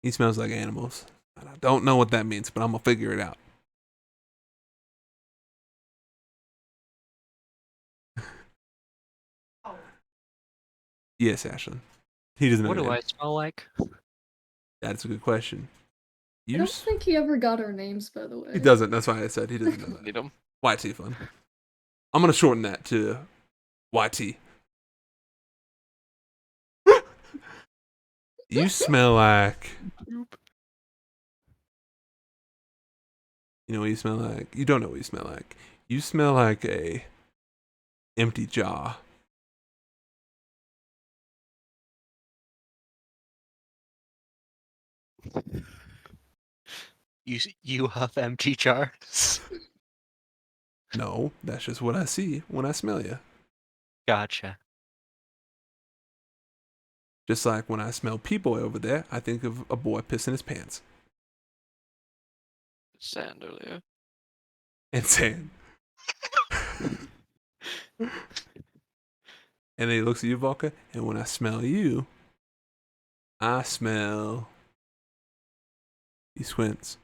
He smells like animals. And I don't know what that means, but I'm going to figure it out. Yes, Ashlyn. He doesn't know. What do your I name. smell like? That's a good question. I don't think he ever got our names, by the way. He doesn't. That's why I said he doesn't know that. Need him. YT fun. I'm going to shorten that to YT. You smell like... You know what you smell like? You don't know what you smell like. You smell like a empty jar. You huff empty jars. No, that's just what I see when I smell you. Gotcha. Just like when I smell P-Boy over there, I think of a boy pissing his pants. Sand earlier. And saying. And then he looks at you, Volka, and when I smell you, I smell... He squints.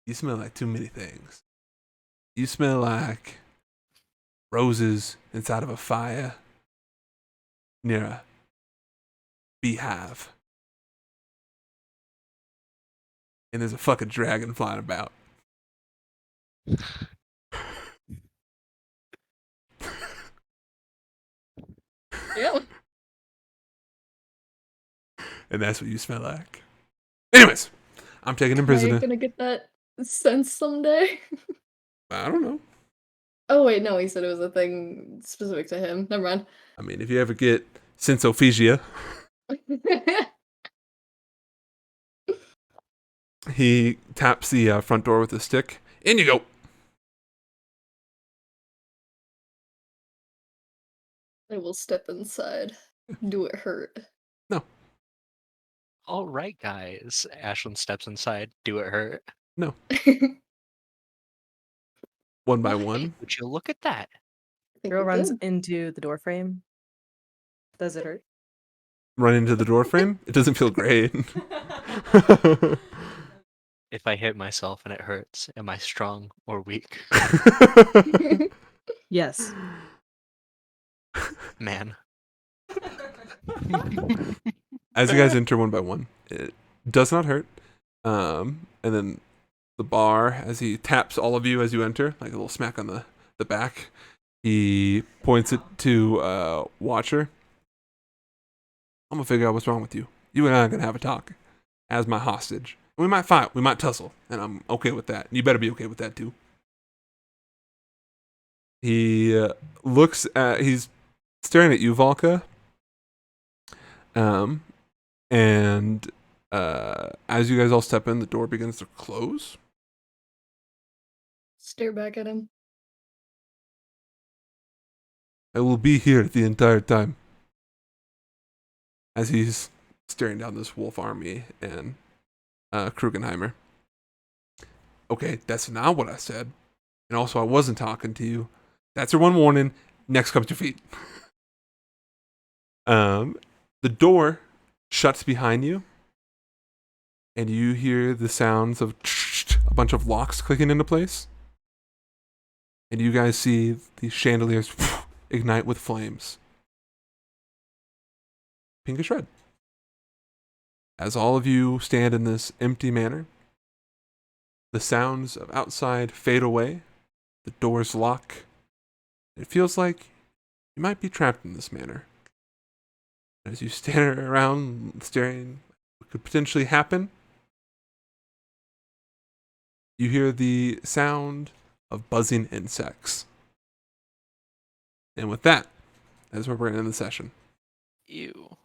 You smell like too many things. You smell like roses inside of a fire near a beehive. And there's a fucking dragon flying about. Yep. And that's what you smell like. Anyways, I'm taking him Am I prisoner. gonna get that sense someday? I don't know. Oh wait, no, he said it was a thing specific to him. Never mind. I mean, if you ever get synsophagia, he taps the front door with a stick. In you go. I will step inside. Do it hurt? All right, guys. Ashlyn steps inside. Do it hurt? No. One by Why one. would you look at that? Shiro runs into the door frame. Does it hurt? Run into the door frame. It doesn't feel great. If I hit myself and it hurts, am I strong or weak? Yes. Man. As you guys enter one by one, it does not hurt. And then the bar, as he taps all of you as you enter, like a little smack on the back, he points it to Watcher. I'm gonna figure out what's wrong with you. You and I are gonna have a talk as my hostage. We might fight, we might tussle, and I'm okay with that. You better be okay with that too. He he's staring at you, Volka. And as you guys all step in, the door begins to close. Stare back at him. I will be here the entire time. As he's staring down this wolf army and Krugenheimer. Okay, that's not what I said. And also, I wasn't talking to you. That's your one warning. Next comes your feet. The door shuts behind you, and you hear the sounds of a bunch of locks clicking into place. And you guys see the chandeliers ignite with flames. Pinkish red. As all of you stand in this empty manor, the sounds of outside fade away, the doors lock. It feels like you might be trapped in this manor. As you stand around staring what could potentially happen, you hear the sound of buzzing insects. And with that, that's where we're going to end the session. Ew.